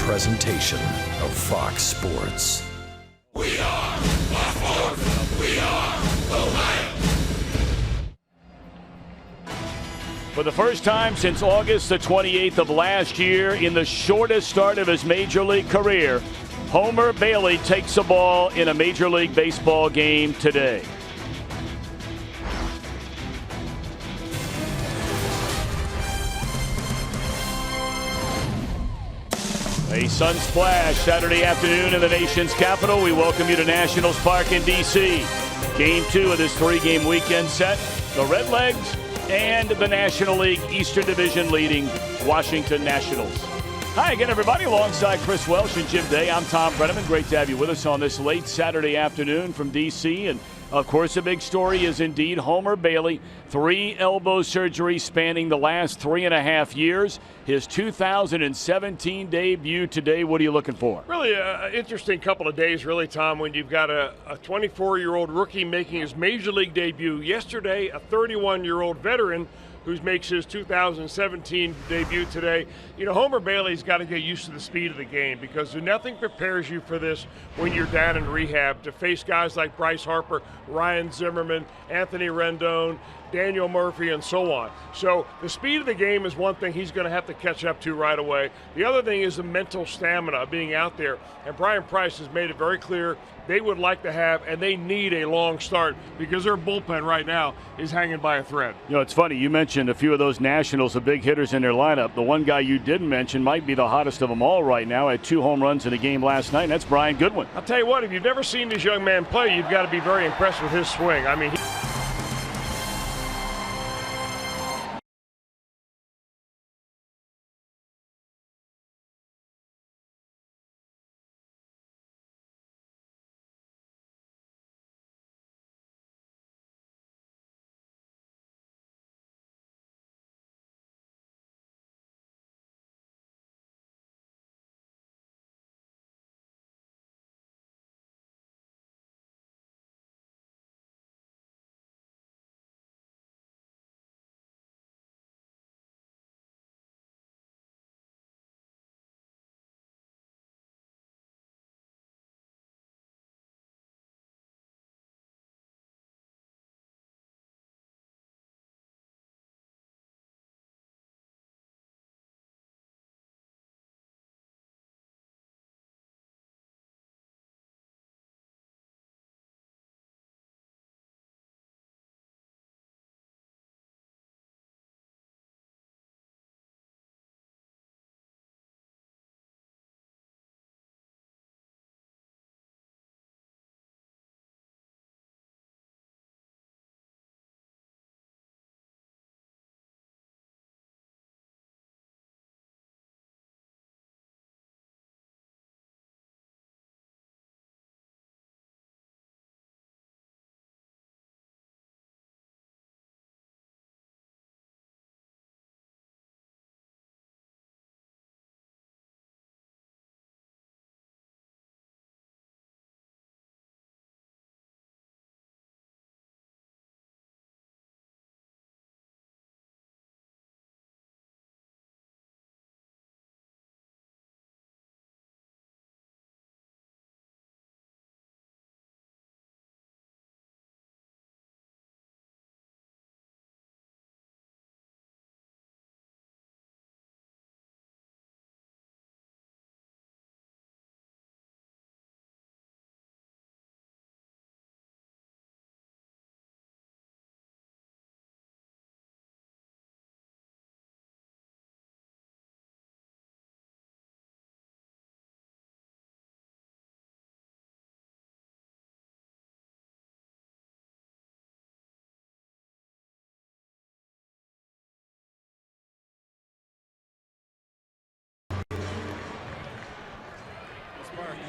presentation of Fox Sports. We are Baltimore. We are Ohio. For the first time since August the 28th of last year, in the shortest start of his Major League career, Homer Bailey takes a ball in a Major League Baseball game today. A sun splash Saturday afternoon in the nation's capital. We welcome you to Nationals Park in D.C. Game 2 of this 3-game weekend set. The Redlegs and the National League Eastern Division leading Washington Nationals. Hi again, everybody. Alongside Chris Welsh and Jim Day, I'm Tom Brenneman. Great to have you with us on this late Saturday afternoon from D.C. And, of course, the big story is indeed Homer Bailey. 3 elbow surgeries spanning the last 3.5 years. His 2017 debut today. What are you looking for? Really an interesting couple of days, really, Tom, when you've got a 24-year-old rookie making his Major League debut yesterday, a 31-year-old veteran who makes his 2017 debut today. You know, Homer Bailey's got to get used to the speed of the game because nothing prepares you for this when you're down in rehab, to face guys like Bryce Harper, Ryan Zimmerman, Anthony Rendon, Daniel Murphy, and so on. So the speed of the game is one thing he's going to have to catch up to right away. The other thing is the mental stamina of being out there. And Brian Price has made it very clear they would like to have, and they need a long start because their bullpen right now is hanging by a thread. You know, it's funny. You mentioned a few of those Nationals, the big hitters in their lineup. The one guy you didn't mention might be the hottest of them all right now. Had 2 home runs in a game last night, and that's Brian Goodwin. I'll tell you what, if you've never seen this young man play, you've got to be very impressed with his swing. I mean,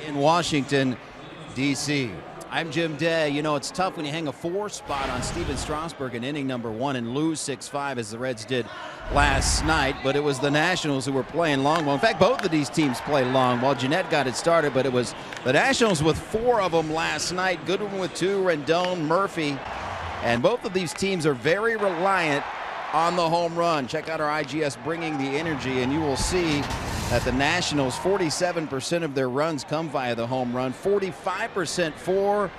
in Washington, D.C. I'm Jim Day. You know, it's tough when you hang a 4 spot on Steven Strasburg in inning number 1 and lose 6-5 as the Reds did last night, but it was the Nationals who were playing long ball. In fact, both of these teams played long ball. Jeanette got it started, but it was the Nationals with 4 of them last night. Goodwin with 2, Rendon, Murphy, and both of these teams are very reliant on the home run. Check out our IGS Bringing the Energy, and you will see that the Nationals, 47% of their runs come via the home run, 45% for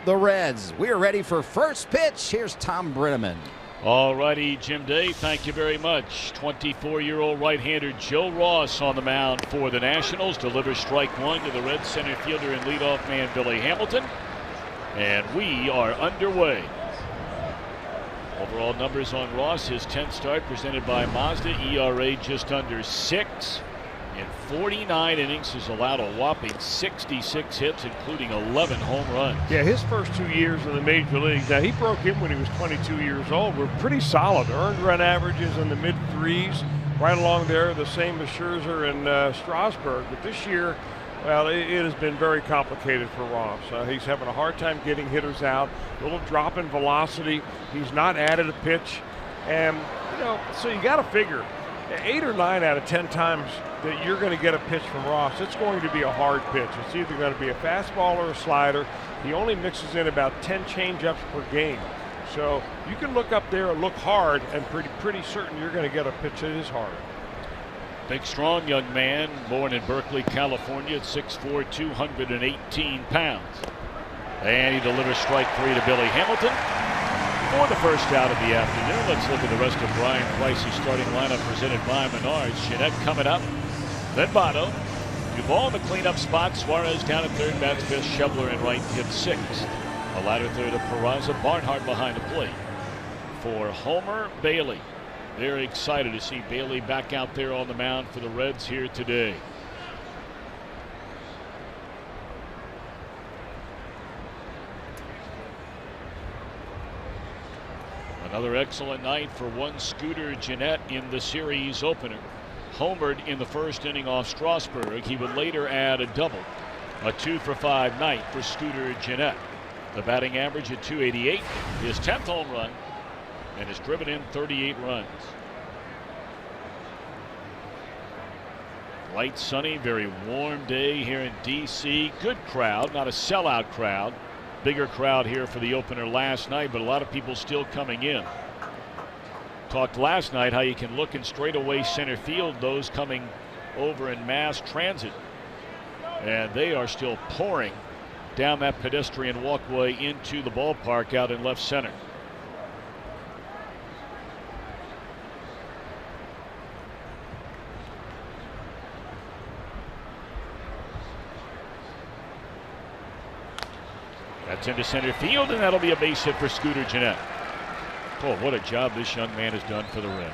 the Reds. We are ready for first pitch. Here's Tom Brenneman. All righty, Jim Day, thank you very much. 24-year-old right-hander Joe Ross on the mound for the Nationals. Delivers strike one to the Red center fielder and leadoff man Billy Hamilton. And we are underway. Overall numbers on Ross, his 10th start presented by Mazda. ERA just under 6. In 49 innings, has allowed a whopping 66 hits, including 11 home runs. Yeah, his first 2 years in the major leagues. Now, he broke in when he was 22 years old. Were pretty solid. Earned run averages in the mid-3s, right along there, the same as Scherzer and Strasburg. But this year, well, it has been very complicated for Ross. He's having a hard time getting hitters out. A little drop in velocity. He's not added a pitch. And, so you got to figure 8 or 9 out of 10 times that you're going to get a pitch from Ross, it's going to be a hard pitch. It's either going to be a fastball or a slider. He only mixes in about 10 changeups per game. So you can look up there and look hard and pretty certain you're going to get a pitch that is hard. Big, strong young man, born in Berkeley, California at 6'4", 218 pounds. And he delivers strike 3 to Billy Hamilton for the first out of the afternoon. Let's look at the rest of Brian Price's starting lineup presented by Menards. Jeanette coming up, then Votto. Duvall in the cleanup spot. Suarez down at third, bats fifth. Schebler in right hit sixth. A ladder third of Peraza. Barnhart behind the plate. For Homer Bailey. Very excited to see Bailey back out there on the mound for the Reds here today. Another excellent night for one Scooter Gennett in the series opener. Homered in the first inning off Strasburg. He would later add a double. A 2-for-5 night for Scooter Gennett. The batting average at .288. His 10th home run and has driven in 38 runs. Light, sunny, very warm day here in D.C. Good crowd, not a sellout crowd. Bigger crowd here for the opener last night, but a lot of people still coming in. Talked last night how you can look in straightaway center field, those coming over in mass transit. And they are still pouring down that pedestrian walkway into the ballpark out in left center. That's into center field, and that'll be a base hit for Scooter Gennett. Oh, what a job this young man has done for the Reds.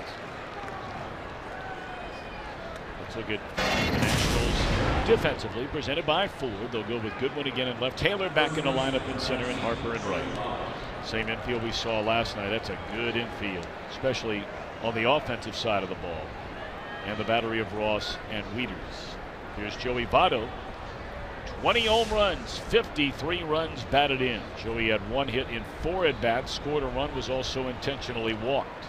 Let's look at the Nationals defensively, presented by Ford. They'll go with Goodwin again in left. Taylor back in the lineup in center, and Harper in right. Same infield we saw last night. That's a good infield, especially on the offensive side of the ball. And the battery of Ross and Wieters. Here's Joey Votto. 20 home runs, 53 runs batted in. Joey had 1 hit in 4 at-bats, scored a run, was also intentionally walked.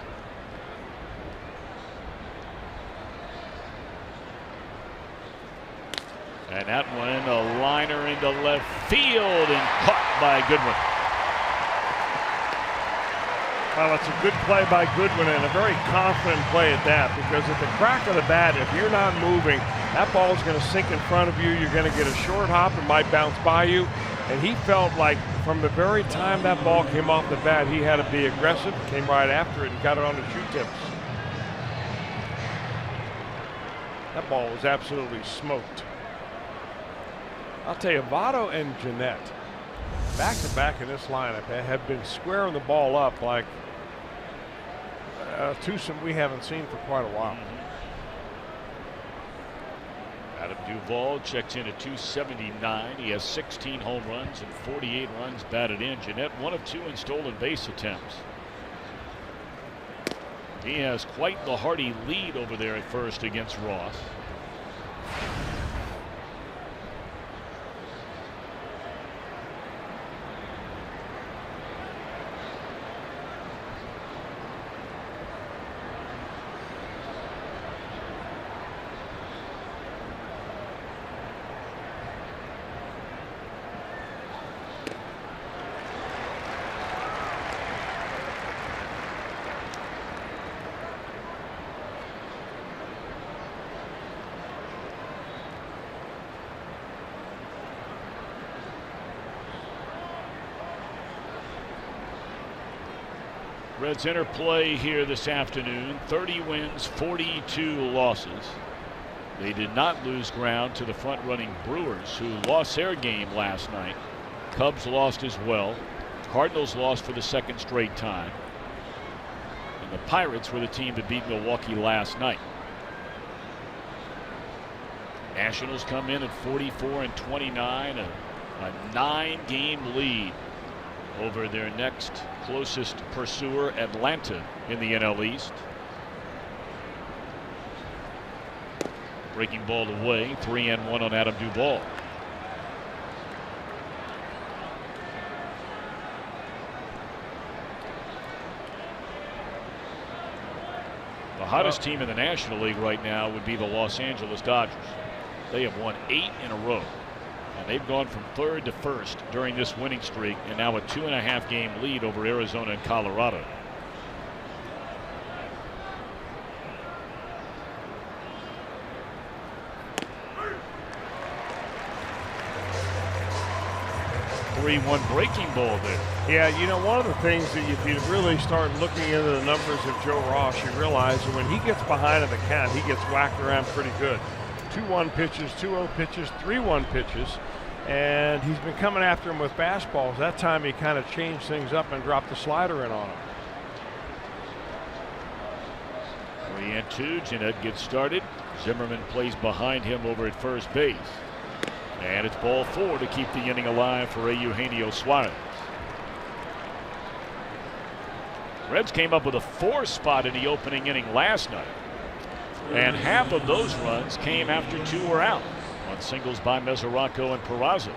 And that one, a liner into left field and caught by Goodwin. Well, it's a good play by Goodwin and a very confident play at that, because at the crack of the bat, if you're not moving, that ball is going to sink in front of you. You're going to get a short hop. It might bounce by you. And he felt like from the very time that ball came off the bat, he had to be aggressive, came right after it and got it on the shoe tips. That ball was absolutely smoked. I'll tell you, Votto and Gennett, back-to-back in this lineup, have been squaring the ball up like a twosome we haven't seen for quite a while. Adam Duvall checks in at .279. He has 16 home runs and 48 runs batted in. Gennett 1 of 2 in stolen base attempts. He has quite the hearty lead over there at first against Ross. Reds enter play here this afternoon. 30 wins, 42 losses. They did not lose ground to the front-running Brewers, who lost their game last night. Cubs lost as well. Cardinals lost for the second straight time. And the Pirates were the team that beat Milwaukee last night. Nationals come in at 44-29, a 9-game lead over their next closest pursuer, Atlanta, in the NL East. Breaking ball away, 3-1 on Adam Duvall. The hottest team in the National League right now would be the Los Angeles Dodgers. They have won 8 in a row, and they've gone from 3rd to 1st during this winning streak, and now a 2.5 game lead over Arizona and Colorado. One breaking ball there. Yeah, you know, one of the things that if you really start looking into the numbers of Joe Ross, you realize that when he gets behind in the count, he gets whacked around pretty good. 2-1 pitches, 2-0 pitches, 3-1 pitches, and he's been coming after him with fastballs. That time he kind of changed things up and dropped the slider in on him. 3-2. Jeanette gets started. Zimmerman plays behind him over at first base. And it's ball 4 to keep the inning alive for Eugenio Suarez. Reds came up with a 4 spot in the opening inning last night, and half of those runs came after 2 were out on singles by Mesoraco and Peraza.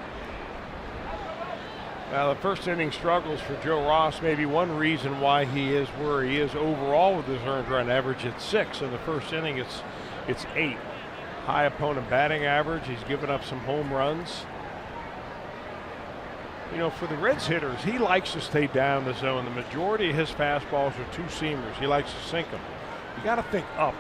Now, the first inning struggles for Joe Ross may be one reason why he is where he is overall with his earned run average at 6. In the first inning, it's 8. High opponent batting average. He's given up some home runs. You know, for the Reds hitters, he likes to stay down the zone. The majority of his fastballs are 2-seamers. He likes to sink them. You got to think up.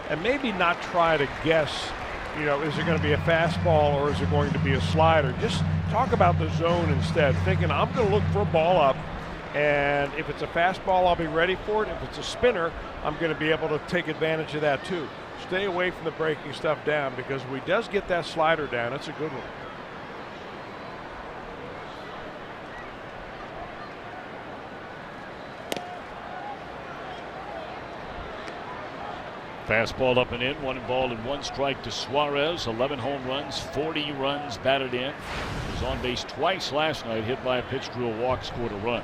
And maybe not try to guess, you know, is it going to be a fastball or is it going to be a slider? Just talk about the zone instead, thinking I'm going to look for a ball up, and if it's a fastball, I'll be ready for it. If it's a spinner, I'm going to be able to take advantage of that too. Stay away from the breaking stuff down, because if he does get that slider down, it's a good one. Fastball up and in, 1-1 strike to Suarez. 11 home runs, 40 runs batted in. He was on base twice last night, hit by a pitch, drew a walk, scored a run.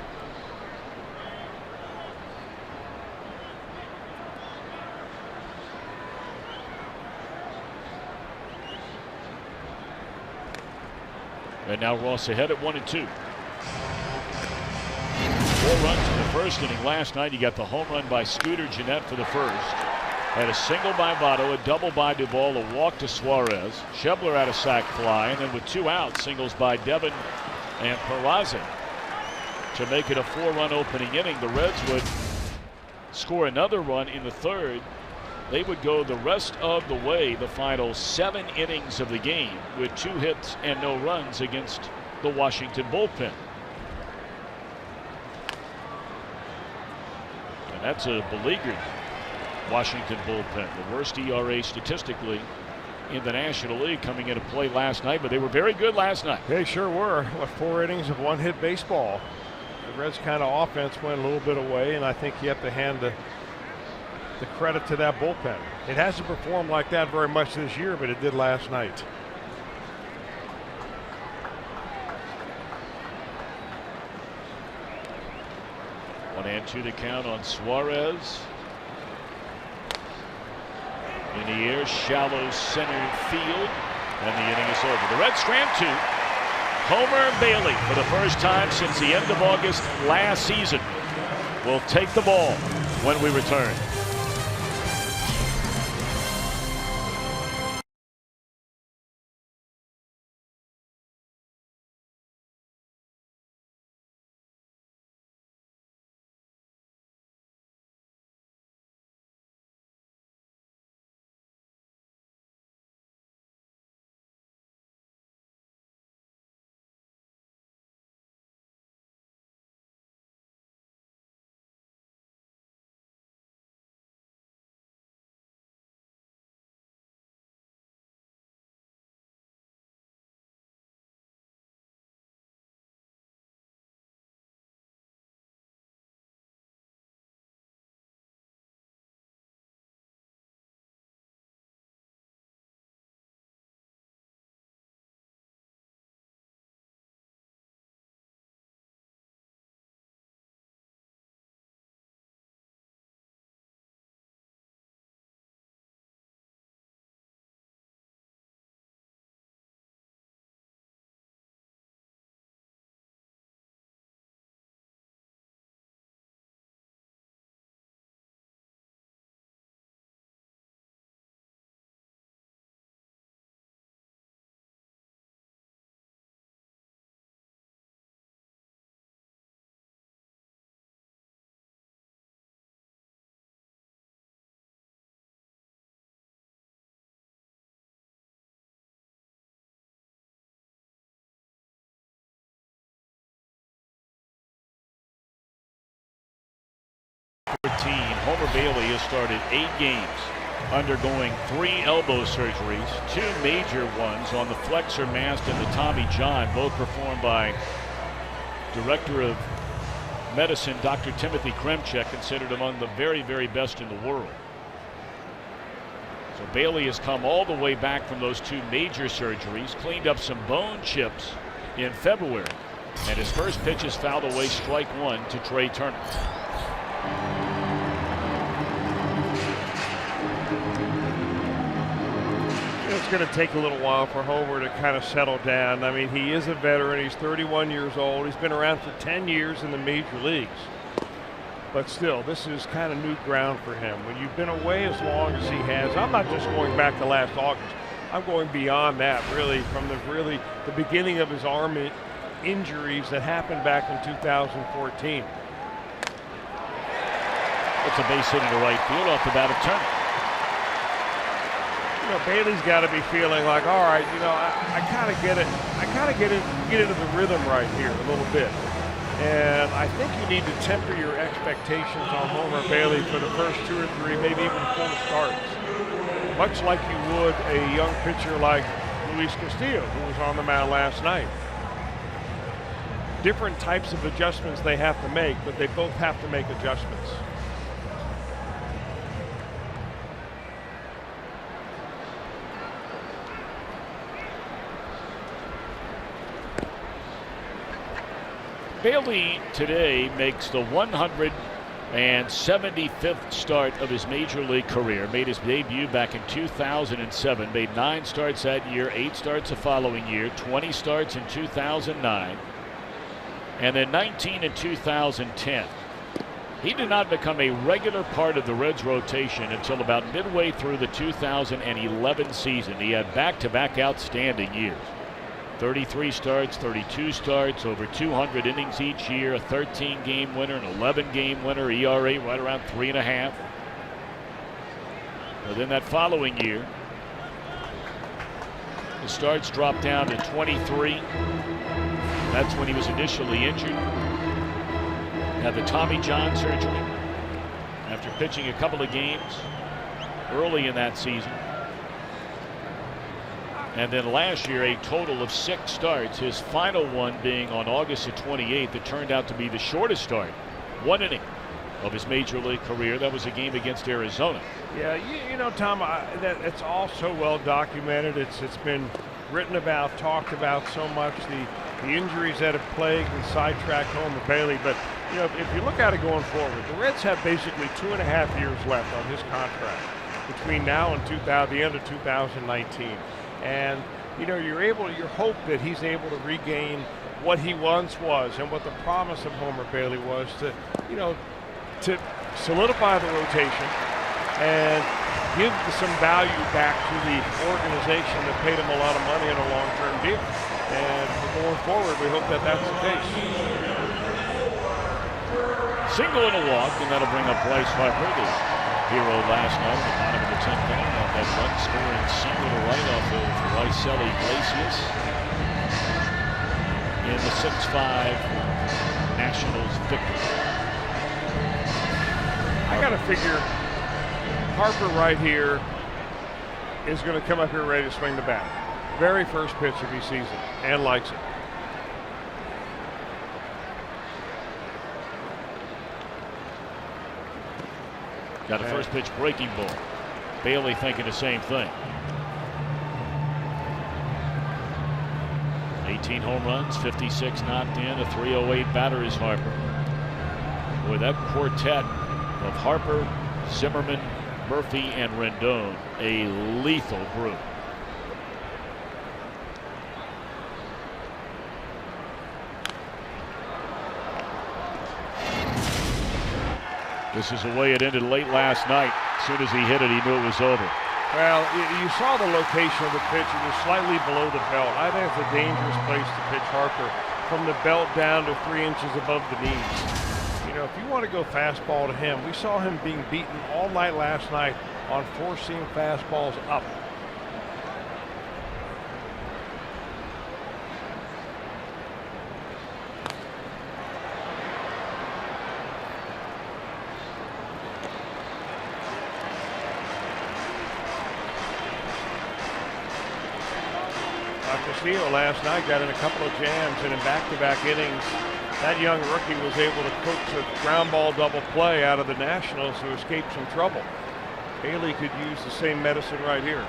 And now Ross ahead at 1-2. 4 runs in the first inning last night. He got the home run by Scooter Gennett for the first. Had a single by Votto, a double by Duvall, a walk to Suarez. Schebler had a sac fly, and then with 2 outs, singles by Devin and Peraza to make it a 4-run opening inning. The Reds would score another run in the third. They would go the rest of the way, the final 7 innings of the game, with 2 hits and no runs against the Washington bullpen. And that's a beleaguered Washington bullpen, the worst ERA statistically in the National League coming into play last night, but they were very good last night. They sure were. 4 innings of 1-hit baseball. The Reds' kind of offense went a little bit away, and I think you have to hand the credit to that bullpen. It hasn't performed like that very much this year, but it did last night. One and 2 to count on Suarez. In the air, shallow center field, and the inning is over. The Reds strand 2. Homer Bailey, for the first time since the end of August last season, will take the ball when we return. Homer Bailey has started 8 games, undergoing 3 elbow surgeries, 2 major ones on the flexor mast and the Tommy John, both performed by Director of Medicine Dr. Timothy Kremchek, considered among the very, very best in the world. So Bailey has come all the way back from those 2 major surgeries, cleaned up some bone chips in February, and his first pitch is fouled away, strike 1 to Trey Turner. It's going to take a little while for Homer to kind of settle down. I mean, he is a veteran. He's 31 years old. He's been around for 10 years in the major leagues. But still, this is kind of new ground for him. When you've been away as long as he has, I'm not just going back to last August. I'm going beyond that, really, from the beginning of his arm injuries that happened back in 2014. It's a base hit into right field off the bat of Turner. You know, Bailey's got to be feeling like, all right, you know, I kind of get it. I kind of get into the rhythm right here a little bit. And I think you need to temper your expectations on Homer Bailey for the first 2 or 3, maybe even 4 starts. Much like you would a young pitcher like Luis Castillo, who was on the mound last night. Different types of adjustments they have to make, but they both have to make adjustments. Bailey today makes the 175th start of his major league career. Made his debut back in 2007. Made 9 starts that year, 8 starts the following year, 20 starts in 2009, and then 19 in 2010. He did not become a regular part of the Reds rotation until about midway through the 2011 season. He had back-to-back outstanding years. 33 starts, 32 starts, over 200 innings each year, a 13-game winner, an 11-game winner, ERA right around 3.5. But then that following year, the starts dropped down to 23. That's when he was initially injured. Had the Tommy John surgery after pitching a couple of games early in that season. And then last year, a total of 6 starts, his final one being on August the 28th. It turned out to be the shortest start, 1 inning of his major league career. That was a game against Arizona. Yeah, you know, Tom, it's all so well documented. It's been written about, talked about so much, the injuries that have plagued and sidetracked Homer Bailey. But, you know, if you look at it going forward, the Reds have basically 2.5 years left on his contract between now and the end of 2019. And, you know, you hope that he's able to regain what he once was and what the promise of Homer Bailey was to, you know, to solidify the rotation and give some value back to the organization that paid him a lot of money in a long-term deal. And going forward, we hope that that's the case. Single and a walk, and that'll bring up Bryce Harper, the hero last night at the bottom of the 10th inning, on that run-scoring single to right off of Raisel Iglesias in the 6-5 Nationals victory. I got to figure Harper right here is going to come up here ready to swing the bat. Very first pitch if he sees it and likes it. Got a first pitch breaking ball. Bailey thinking the same thing. 18 home runs, 56 knocked in, a .308 batter is Harper. Boy, that quartet of Harper, Zimmerman, Murphy, and Rendon, a lethal group. This is the way it ended late last night. As soon as he hit it, he knew it was over. Well, you saw the location of the pitch. It was slightly below the belt. I think it's a dangerous place to pitch Harper, from the belt down to 3 inches above the knees. You know, if you want to go fastball to him, we saw him being beaten all night last night on four-seam fastballs up. Castillo last night got in a couple of jams, and in back-to-back innings, that young rookie was able to coax a ground ball double play out of the Nationals to escape some trouble. Bailey could use the same medicine right here.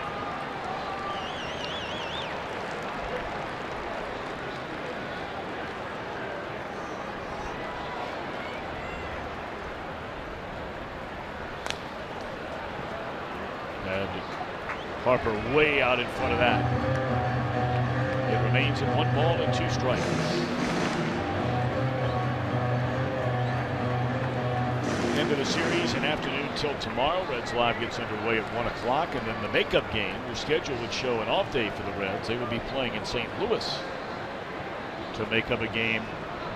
And Harper way out in front of that. It remains at 1 ball and 2 strikes. End of the series and afternoon till tomorrow. Reds Live gets underway at 1 o'clock, and then the makeup game, your schedule would show an off day for the Reds. They will be playing in St. Louis to make up a game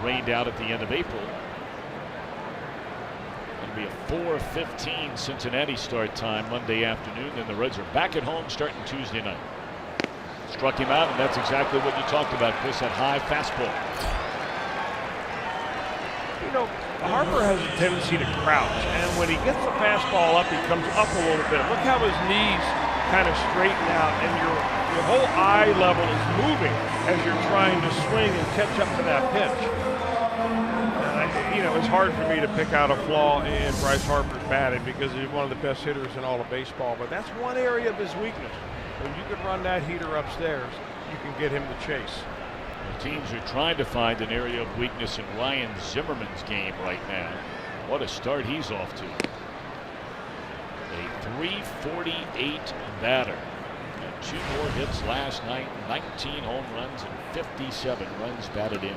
rained out at the end of April. It'll be a 4:15 Cincinnati start time Monday afternoon. Then the Reds are back at home starting Tuesday night. Struck him out, and that's exactly what you talked about, Chris, that high fastball. You know, Harper has a tendency to crouch, and when he gets the fastball up, he comes up a little bit. Look how his knees kind of straighten out, and your whole eye level is moving as you're trying to swing and catch up to that pitch. You know, it's hard for me to pick out a flaw in Bryce Harper's batting because he's one of the best hitters in all of baseball, but that's one area of his weakness. When you can run that heater upstairs, you can get him to chase. The teams are trying to find an area of weakness in Ryan Zimmerman's game right now. What a start he's off to. A .348 batter. And 2 more hits last night, 19 home runs and 57 runs batted in.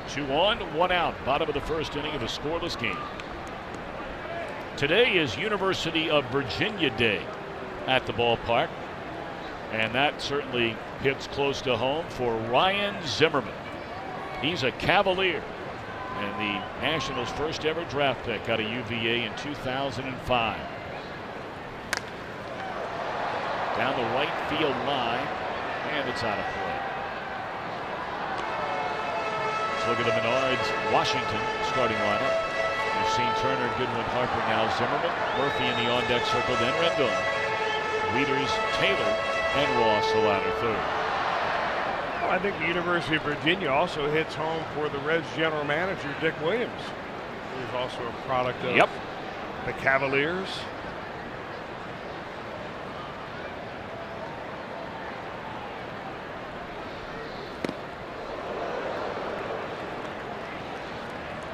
Two on, 1 out, bottom of the first inning of a scoreless game. Today is University of Virginia Day at the ballpark, and that certainly hits close to home for Ryan Zimmerman. He's a Cavalier and the Nationals' first ever draft pick out of UVA in 2005. Down the right field line, and it's out of play. Look at the Menards Washington starting lineup. We've seen Turner, Goodwin, Harper, now Zimmerman, Murphy in the on-deck circle, then Rendon. Leaders Taylor and Ross the latter third. Well, I think the University of Virginia also hits home for the Reds general manager Dick Williams, who's also a product of the Cavaliers.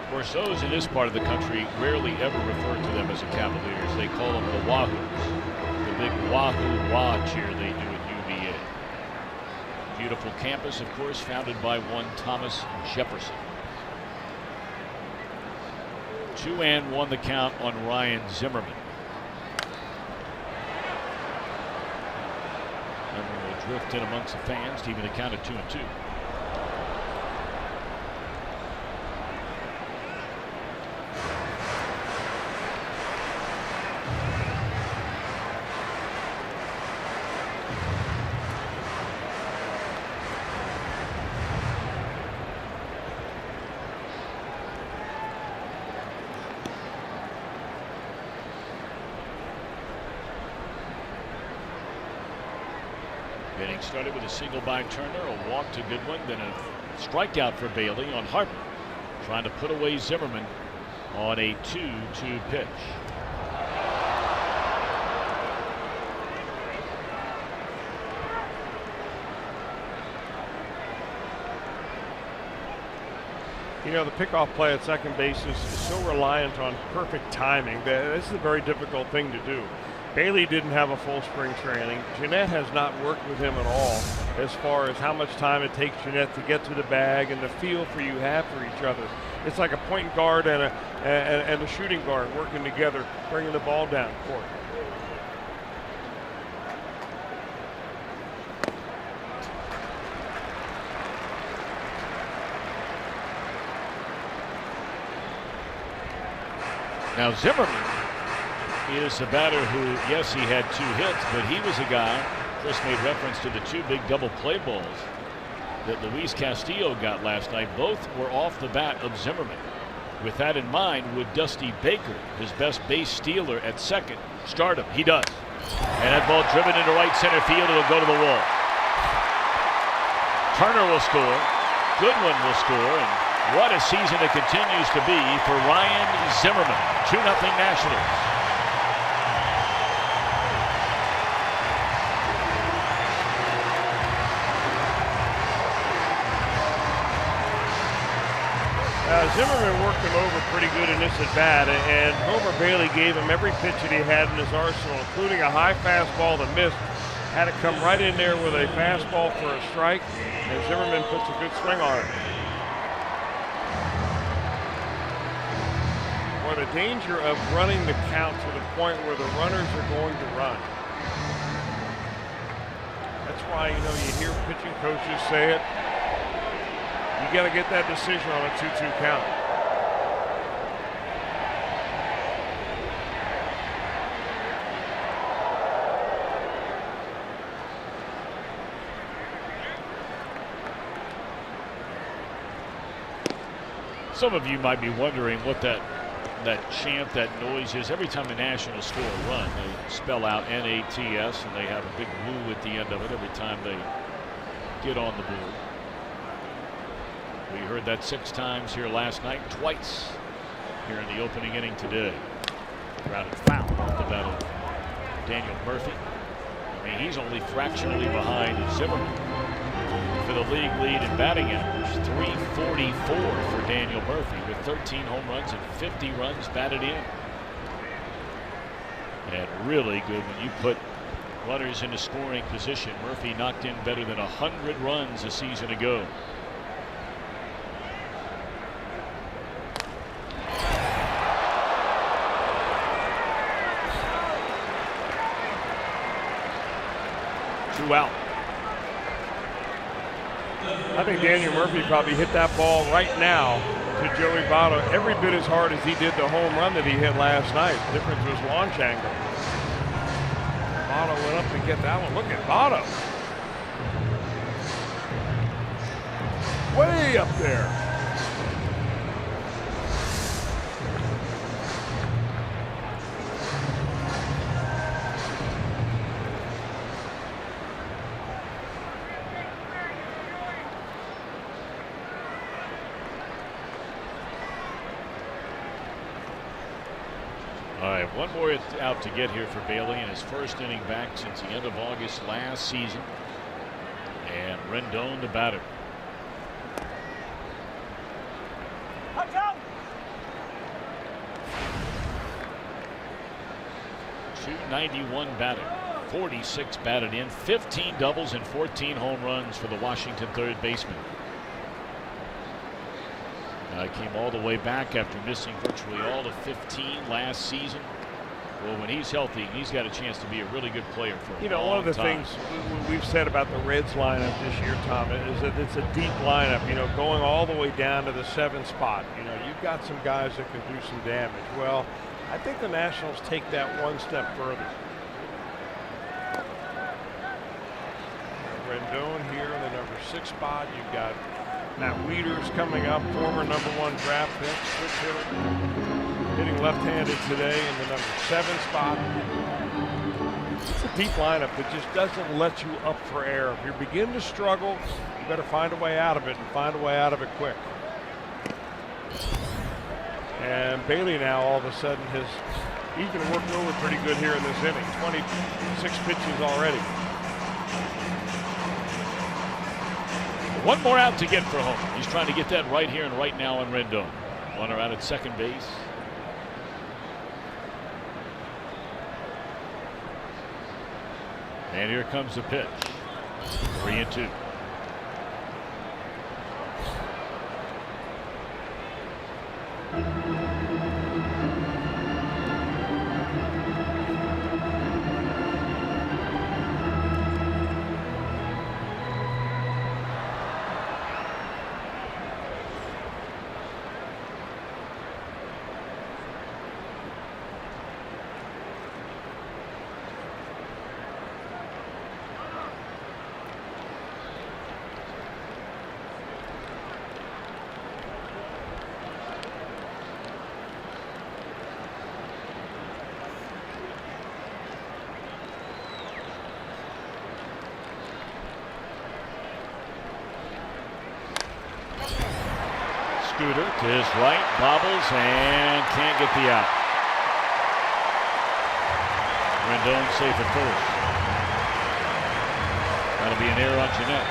Of course, those in this part of the country rarely ever refer to them as the Cavaliers. They call them the Wahoos. The big Wahoo Wah cheer they do at UVA. Beautiful campus, of course, founded by one Thomas Jefferson. 2-1 the count on Ryan Zimmerman. And will drift in amongst the fans to even the count of 2-2. Inning started with a single by Turner, a walk to Goodwin, then a strikeout for Bailey on Harper, trying to put away Zimmerman on a 2-2 pitch. You know, the pickoff play at second base is so reliant on perfect timing that this is a very difficult thing to do. Bailey didn't have a full spring training. Jeanette has not worked with him at all as far as how much time it takes Jeanette to get to the bag and the feel for you have for each other. It's like a point guard and a shooting guard working together, bringing the ball down court. Now Zimmerman is a batter who, yes, he had 2 hits, but he was a guy, Chris made reference to the 2 big double play balls that Luis Castillo got last night. Both were off the bat of Zimmerman. With that in mind, would Dusty Baker, his best base stealer at second, start him? He does. And that ball driven into right center field. It'll go to the wall. Turner will score. Goodwin will score. And what a season it continues to be for Ryan Zimmerman. 2-0 Nationals. Zimmerman worked him over pretty good in this at-bat, and Homer Bailey gave him every pitch that he had in his arsenal, including a high fastball that missed. Had it come right in there with a fastball for a strike, and Zimmerman puts a good swing on it. Boy, the danger of running the count to the point where the runners are going to run. That's why, you hear pitching coaches say it. You got to get that decision on a 2-2 count. Some of you might be wondering what that chant, that noise is. Every time the Nationals score a run, they spell out NATS, and they have a big woo at the end of it every time they get on the board. We heard that 6 times here last night, twice here in the opening inning today. Grounded foul off the bat of Daniel Murphy. I mean, he's only fractionally behind Zimmerman for the league lead in batting average. 344 for Daniel Murphy with 13 home runs and 50 runs batted in. And really good when you put runners into scoring position. Murphy knocked in better than 100 runs a season ago. Out. I think Daniel Murphy probably hit that ball right now to Joey Votto every bit as hard as he did the home run that he hit last night. The difference was launch angle. Votto went up to get that one. Look at Votto. Way up there. One more out to get here for Bailey in his first inning back since the end of August last season. And Rendon the batter. .291 batted, 46 batted in, 15 doubles and 14 home runs for the Washington third baseman. Came all the way back after missing virtually all of 15 last season. Well, when he's healthy, he's got a chance to be a really good player for a long time. One of the things we've said about the Reds lineup this year, Tom, is that it's a deep lineup, going all the way down to the 7th spot. You've got some guys that can do some damage. Well, I think the Nationals take that one step further. Rendon here in the number 6 spot. You've got Matt Wieters coming up, former number 1 draft pick, switch hitter, hitting left-handed today in the number 7 spot. It's a deep lineup that just doesn't let you up for air. If you begin to struggle, you better find a way out of it and find a way out of it quick. And Bailey now all of a sudden he's been worked over pretty good here in this inning. 26 pitches already. One more out to get for Homer. He's trying to get that right here and right now on Rendon. Runner out at second base. And here comes the pitch. 3-2. Scooter to his right, bobbles, and can't get the out. Rendon safe at first. That'll be an error on Jeanette.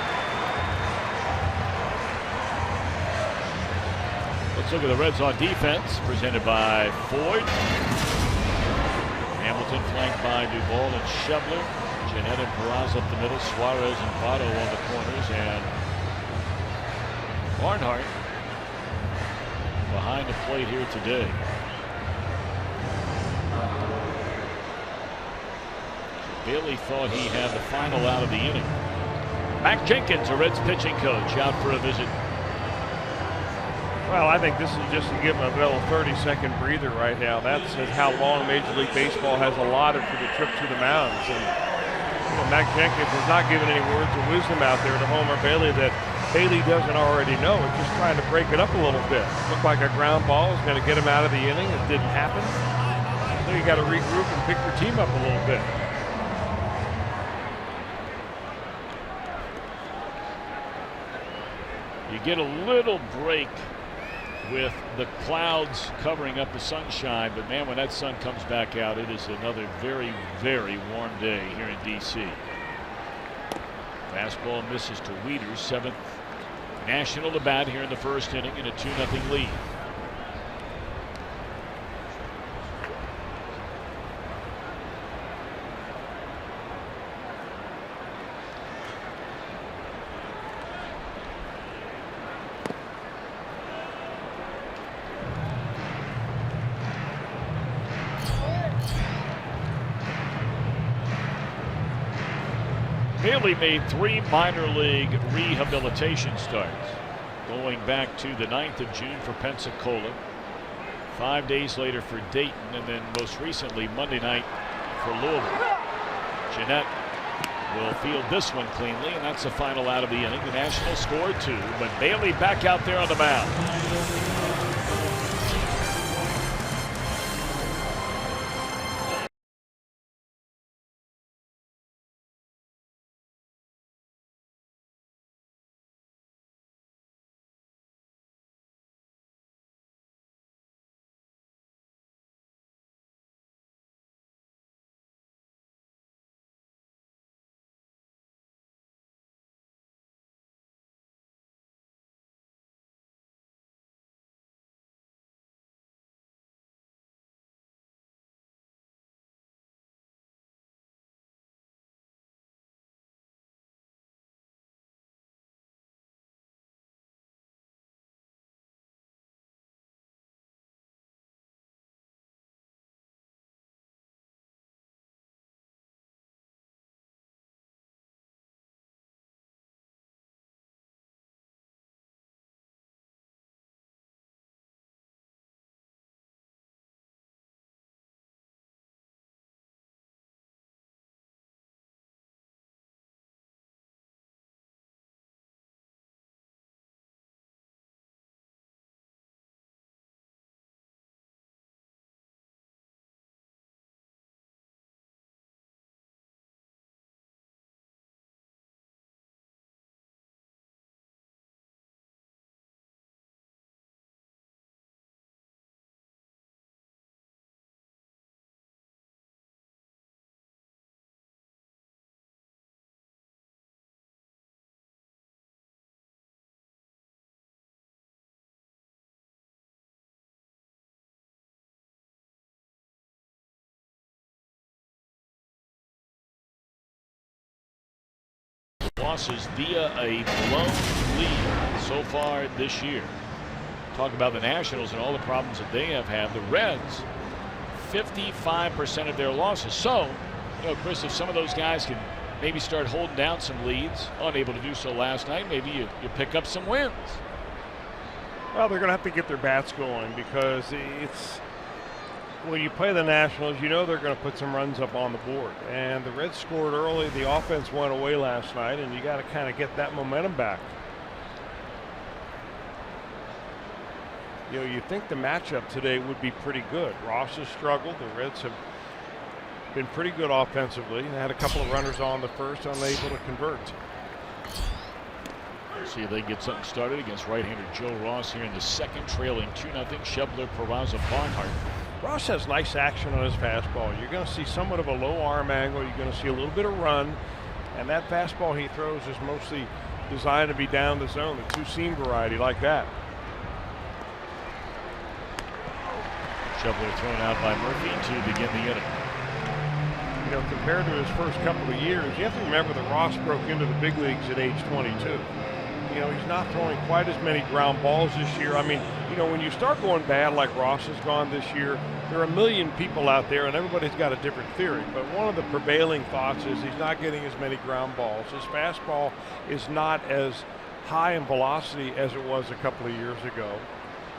Let's look at the Reds on defense, presented by Ford. Hamilton flanked by Duvall and Schebler. Jeanette and Peraza up the middle. Suarez and Votto on the corners. And Barnhart behind the plate here today. Bailey thought he had the final out of the inning. Mac Jenkins, a Reds pitching coach, out for a visit. Well, I think this is just to give him a little 30-second breather right now. That's how long Major League Baseball has allotted for the trip to the mounds. And Mac Jenkins has not given any words of wisdom out there to Homer Bailey that Bailey doesn't already know. It's just trying to break it up a little bit. Looked like a ground ball was going to get him out of the inning. It didn't happen. So you got to regroup and pick your team up a little bit. You get a little break with the clouds covering up the sunshine, but man, when that sun comes back out, it is another very, very warm day here in D.C. Fastball misses to Wieters, 7th National to bat here in the first inning in a 2-0 lead. Bailey made 3 minor league rehabilitation starts, going back to the 9th of June for Pensacola, 5 days later for Dayton, and then most recently Monday night for Louisville. Jeanette will field this one cleanly, and that's the final out of the inning. The Nationals scored 2, but Bailey back out there on the mound. Losses via a blown lead so far this year. Talk about the Nationals and all the problems that they have had. The Reds, 55% of their losses. So, Chris, if some of those guys can maybe start holding down some leads, unable to do so last night, maybe you pick up some wins. Well, they're going to have to get their bats going because it's when you play the Nationals, they're going to put some runs up on the board. And the Reds scored early. The offense went away last night, and you got to kind of get that momentum back. You think the matchup today would be pretty good. Ross has struggled. The Reds have been pretty good offensively. They had a couple of runners on the first, unable to convert. See if they can get something started against right-hander Joe Ross here in the second, trailing 2-0. Schebler, Peraza, Barnhart. Ross has nice action on his fastball. You're going to see somewhat of a low arm angle. You're going to see a little bit of run. And that fastball he throws is mostly designed to be down the zone, the two-seam variety like that. Schebler thrown out by Murphy to begin the inning. You know, compared to his first couple of years, you have to remember that Ross broke into the big leagues at age 22. You know, he's not throwing quite as many ground balls this year. I mean, you know, when you start going bad like Ross has gone this year, there are a million people out there and everybody's got a different theory. But one of the prevailing thoughts is he's not getting as many ground balls. His fastball is not as high in velocity as it was a couple of years ago.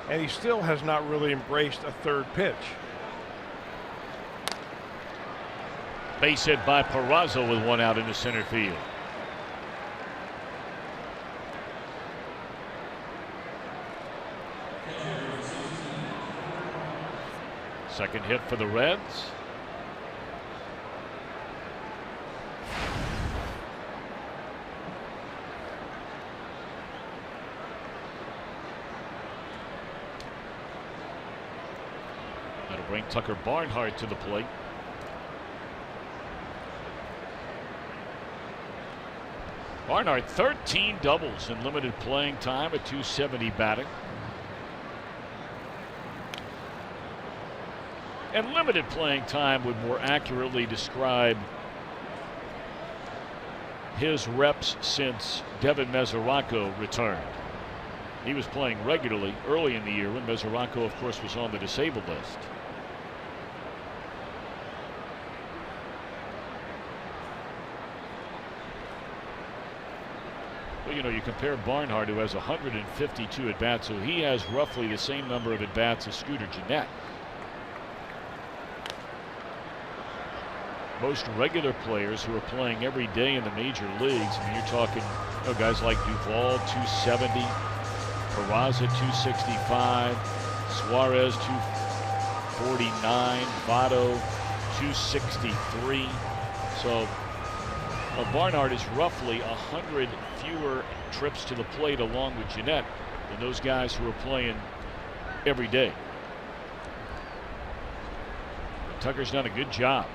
And he still has not really embraced a third pitch. Base hit by Peraza with one out into center field. Second hit for the Reds. That'll bring Tucker Barnhart to the plate. Barnhart 13 doubles in limited playing time at .270 batting. And limited playing time would more accurately describe his reps since Devin Mesoraco returned. He was playing regularly early in the year when Mesoraco, of course, was on the disabled list. Well, you know, you compare Barnhart, who has 152 at-bats, so he has roughly the same number of at-bats as Scooter Gennett. Most regular players who are playing every day in the major leagues, I mean, you're talking, you know, guys like Duvall, 270, Peraza, 265, Suarez, 249, Votto, 263. So Barnhart is roughly 100 fewer trips to the plate along with Gennett than those guys who are playing every day. But Tucker's done a good job.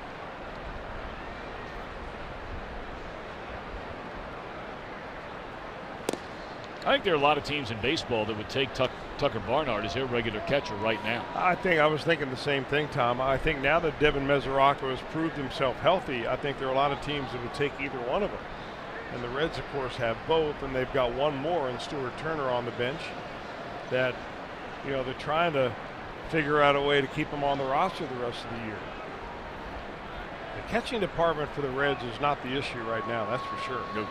I think there are a lot of teams in baseball that would take Tucker Barnhart as their regular catcher right now. I was thinking the same thing, Tom. I think now that Devin Mesoraco has proved himself healthy, I think there are a lot of teams that would take either one of them. And the Reds, of course, have both, and they've got one more in Stuart Turner on the bench that, you know, they're trying to figure out a way to keep him on the roster the rest of the year. The catching department for the Reds is not the issue right now, that's for sure. Nope.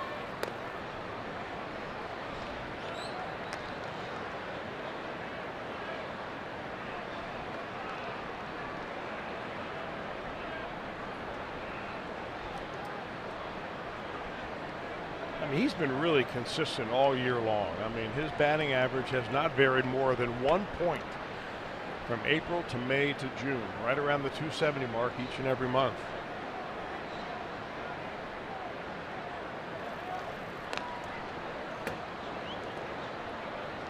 I mean, he's been really consistent all year long. I mean, his batting average has not varied more than 1 point from April to May to June, right around the 270 mark each and every month.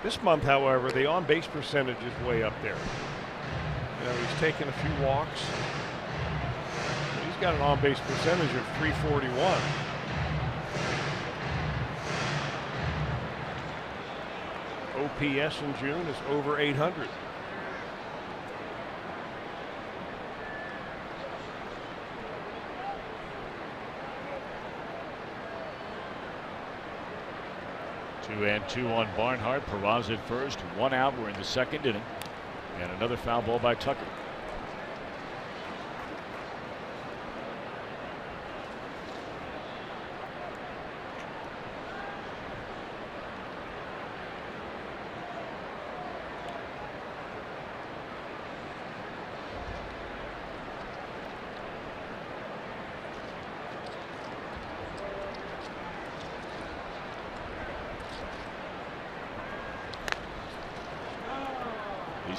This month, however, the on-base percentage is way up there. You know, he's taken a few walks. He's got an on-base percentage of .341. OPS in June is over 800. Two and two on Barnhart. Peraza at first, one out. We're in the second inning, and another foul ball by Tucker.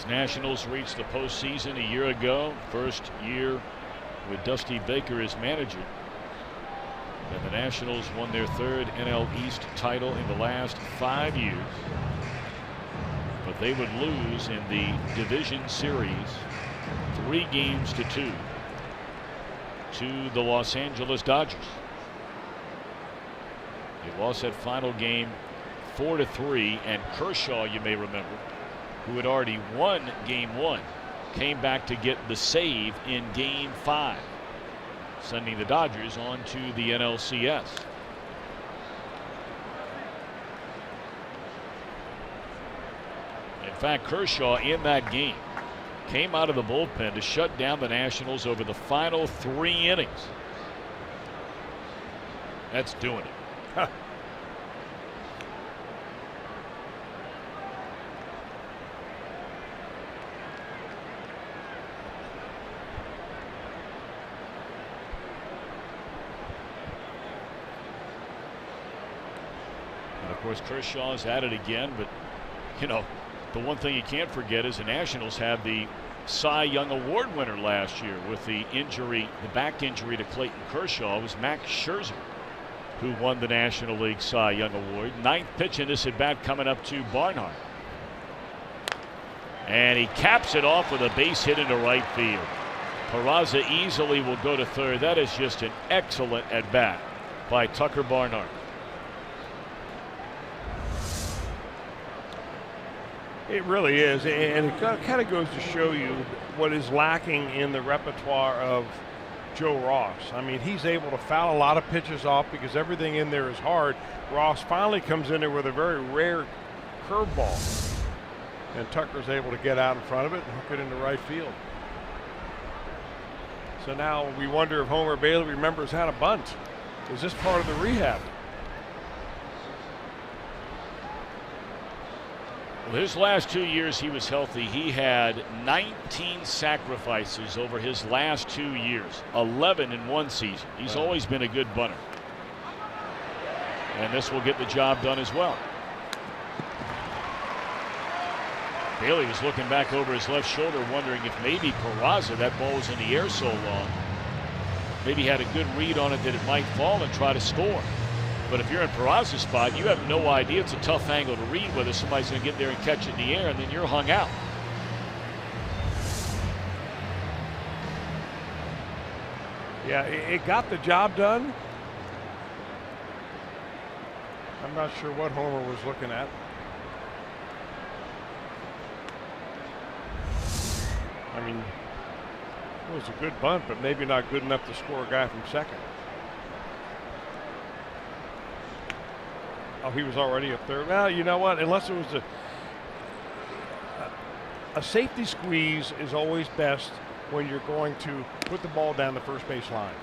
Nationals reached the postseason a year ago. First year with Dusty Baker as manager. And the Nationals won their third NL East title in the last 5 years. But they would lose in the division series 3-2 to the Los Angeles Dodgers. They lost that final game 4-3, and Kershaw, you may remember, who had already won Game 1, came back to get the save in Game 5, sending the Dodgers on to the NLCS. In fact, Kershaw in that game came out of the bullpen to shut down the Nationals over the final 3 innings. That's doing it. And of course, Kershaw's at it again, but you know, the one thing you can't forget is the Nationals had the Cy Young Award winner last year with the injury, the back injury to Clayton Kershaw. It was Max Scherzer who won the National League Cy Young Award. 9th pitch in this at bat coming up to Barnhart. And he caps it off with a base hit into right field. Peraza easily will go to third. That is just an excellent at bat by Tucker Barnhart. It really is, and it kind of goes to show you what is lacking in the repertoire of Joe Ross. I mean, he's able to foul a lot of pitches off because everything in there is hard. Ross finally comes in there with a very rare curveball, and Tucker's able to get out in front of it and hook it into right field. So now we wonder if Homer Bailey remembers how to bunt. Is this part of the rehab? Well, his last 2 years he was healthy. He had 19 sacrifices over his last 2 years, 11 in one season. He's always been a good bunter. And this will get the job done as well. Bailey was looking back over his left shoulder, wondering if maybe Peraza, that ball was in the air so long, maybe had a good read on it that it might fall and try to score. But if you're in Peraza's spot, you have no idea. It's a tough angle to read whether somebody's going to get there and catch it in the air, and then you're hung out. Yeah, it got the job done. I'm not sure what Homer was looking at. I mean, it was a good bunt, but maybe not good enough to score a guy from second. Oh, he was already up third. Well, you know what? Unless it was a safety squeeze is always best when you're going to put the ball down the first base line.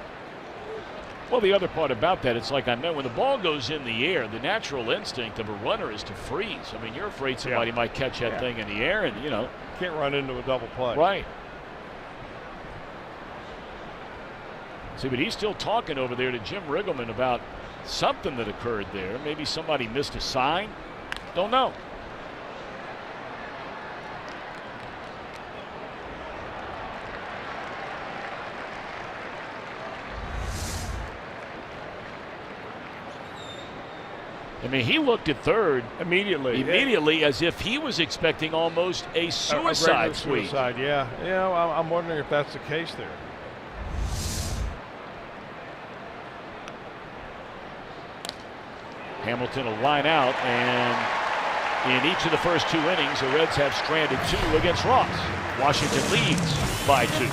Well, the other part about that, it's like I know when the ball goes in the air, the natural instinct of a runner is to freeze. I mean, you're afraid somebody might catch that thing in the air, and you know. Can't run into a double play. Right. See, but he's still talking over there to Jim Riggleman about something that occurred there. Maybe somebody missed a sign. Don't know. I mean, he looked at third immediately as if he was expecting almost a suicide sweep. Yeah. I'm wondering if that's the case there. Hamilton will line out, and in each of the first 2 innings, the Reds have stranded 2 against Ross. Washington leads by 2.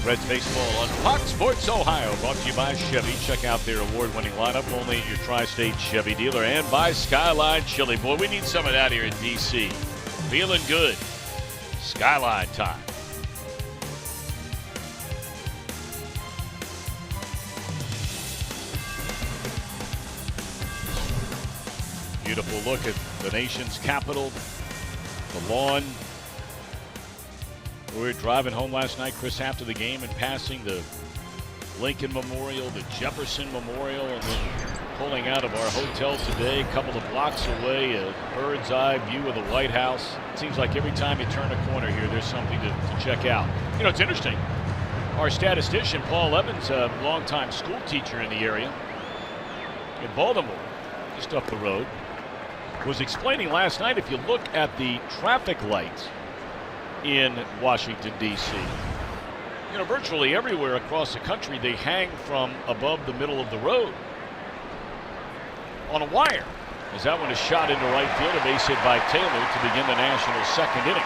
Reds baseball on Fox Sports Ohio, brought to you by Chevy. Check out their award-winning lineup, only at your tri-state Chevy dealer, and by Skyline Chili. Boy, we need some of that here in D.C. Feeling good. Skyline time. Beautiful look at the nation's capital, the lawn. We were driving home last night, Chris, after the game, and passing the Lincoln Memorial, the Jefferson Memorial, and then pulling out of our hotel today, a couple of blocks away, a bird's eye view of the White House. It seems like every time you turn a corner here, there's something to check out. You know, it's interesting. Our statistician, Paul Evans, a longtime school teacher in the area in Baltimore, just up the road, was explaining last night, if you look at the traffic lights in Washington, D.C., you know, virtually everywhere across the country, they hang from above the middle of the road on a wire. As that one is shot into right field, a base hit by Taylor to begin the Nationals' second inning.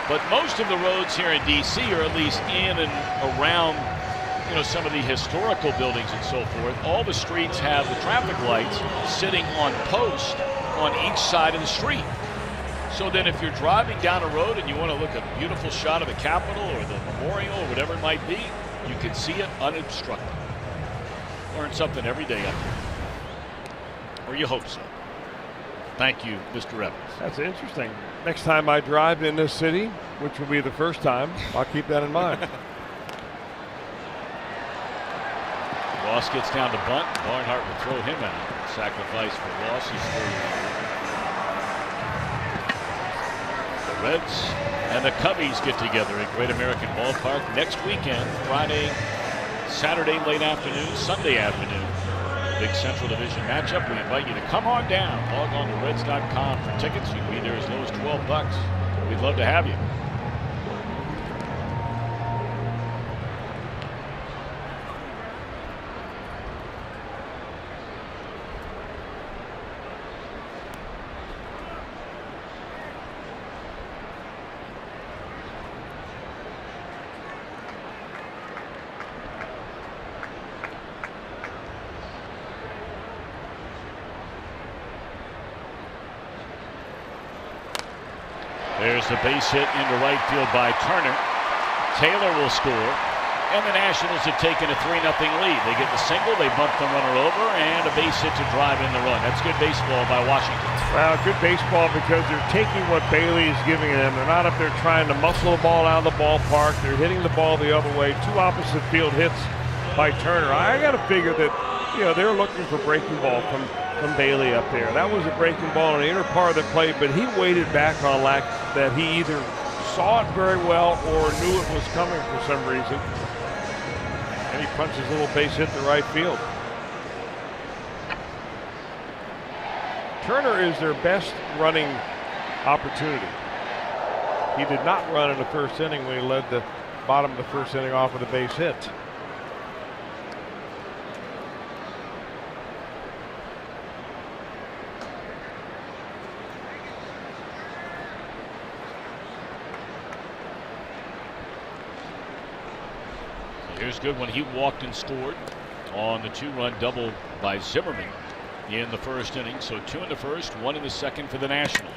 But most of the roads here in D.C. are at least in and around, you know, some of the historical buildings and so forth. All the streets have the traffic lights sitting on posts on each side of the street. So then if you're driving down a road and you want to look at a beautiful shot of the Capitol or the Memorial or whatever it might be, you can see it unobstructed. Learn something every day up here. Or you hope so. Thank you, Mr. Evans. That's interesting. Next time I drive in this city, which will be the first time, I'll keep that in mind. Ross gets down to bunt. Barnhart will throw him out. Sacrifice for Ross. He's the Reds and the Cubbies get together at Great American Ballpark next weekend, Friday, Saturday late afternoon, Sunday afternoon. Big Central Division matchup. We invite you to come on down. Log on to Reds.com for tickets. You can be there as low as $12. We'd love to have you. There's the base hit into right field by Turner. Taylor will score, and the Nationals have taken a 3-0 lead. They get the single, they bump the runner over, and a base hit to drive in the run. That's good baseball by Washington. Well, good baseball because they're taking what Bailey is giving them. They're not up there trying to muscle the ball out of the ballpark. They're hitting the ball the other way. Two opposite field hits by Turner. I got to figure that, you know, they're looking for breaking ball from Bailey up there. That was a breaking ball in the inner part of the plate, but he waited back on lack that he either saw it very well or knew it was coming for some reason. And he punched his little base hit to right field. Turner is their best running opportunity. He did not run in the first inning when he led the bottom of the first inning off with a base hit. Here's good when he walked and scored on the 2-run double by Zimmerman in the first inning. So 2 in the first, 1 in the second for the Nationals.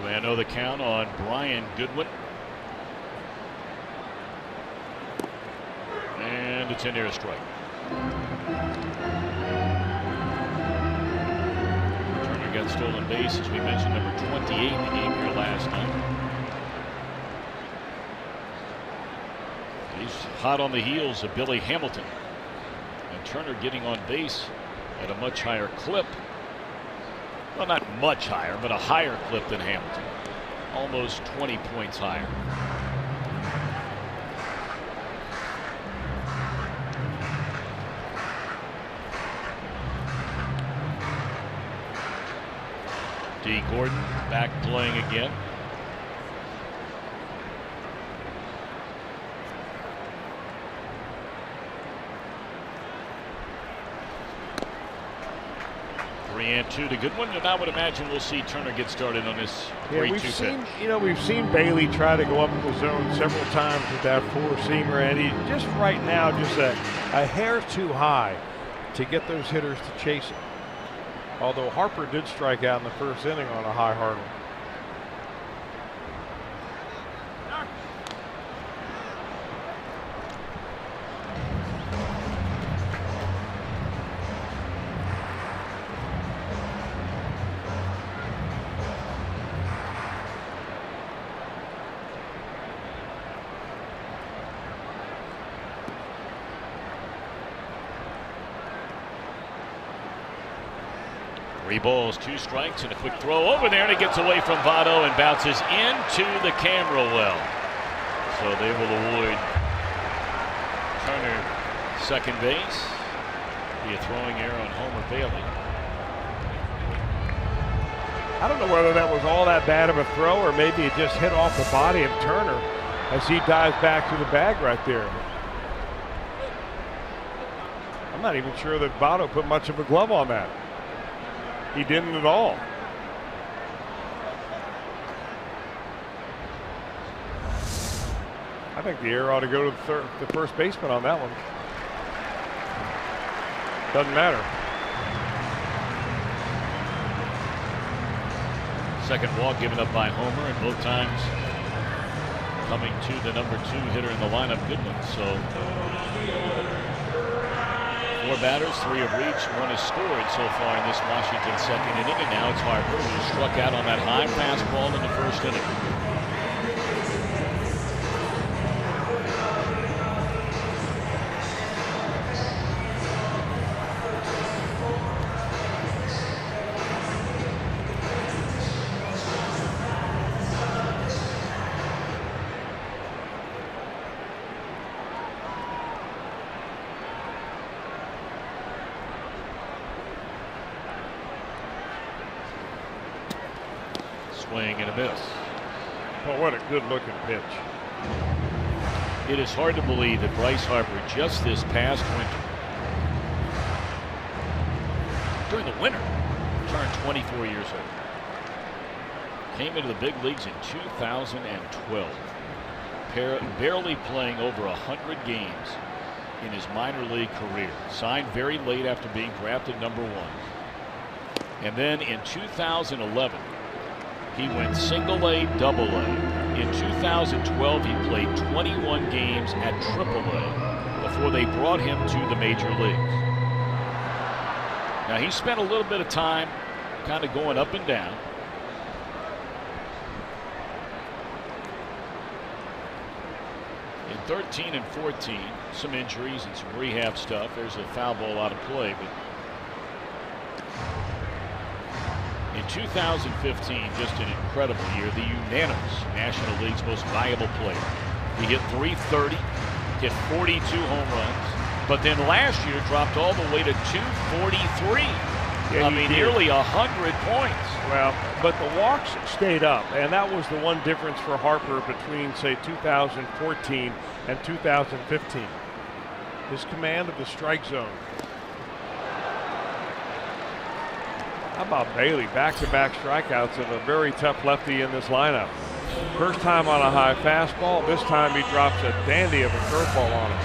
I know the count on Brian Goodwin. And it's in there a strike. Turner got stolen base, as we mentioned, number 28 in the game here last night. He's hot on the heels of Billy Hamilton. And Turner getting on base at a much higher clip. Well, not much higher, but a higher clip than Hamilton. Almost 20 points higher. D. Gordon back playing again. And 2 to Goodwin, and I would imagine we'll see Turner get started on this 3-2 pitch. We've seen Bailey try to go up in the zone several times with that four-seamer, and he just right now just a hair too high to get those hitters to chase him. Although Harper did strike out in the first inning on a high hurdle. Three balls, 2 strikes, and a quick throw over there, and it gets away from Votto and bounces into the camera well. So they will award Turner second base. Be a throwing error on Homer Bailey. I don't know whether that was all that bad of a throw or maybe it just hit off the body of Turner as he dives back to the bag right there. I'm not even sure that Votto put much of a glove on that. He didn't at all. I think the error ought to go to the first baseman on that one. Doesn't matter. Second walk given up by Homer, and both times coming to the number 2 hitter in the lineup, Goodwin. So 4 batters, 3 have reached, 1 has scored so far in this Washington second inning, and now it's Harper who struck out on that high fastball in the first inning. Swing and a miss. Well, what a good-looking pitch. It is hard to believe that Bryce Harper just this past winter, during the winter, turned 24 years old. Came into the big leagues in 2012. Barely playing over 100 games in his minor league career. Signed very late after being drafted number 1. And then in 2011, he went single A, double A. In 2012, he played 21 games at triple A before they brought him to the major leagues. Now, he spent a little bit of time kind of going up and down. In 13 and 14, some injuries and some rehab stuff. There's a foul ball out of play, but in 2015, just an incredible year, the unanimous National League's most valuable player. He hit .330, hit 42 home runs, but then last year dropped all the way to .243. Yeah, I mean, nearly 100 points. Well, but the walks stayed up, and that was the one difference for Harper between, say, 2014 and 2015. His command of the strike zone. How about Bailey? Back-to-back strikeouts of a very tough lefty in this lineup. First time on a high fastball. This time he drops a dandy of a curveball on him.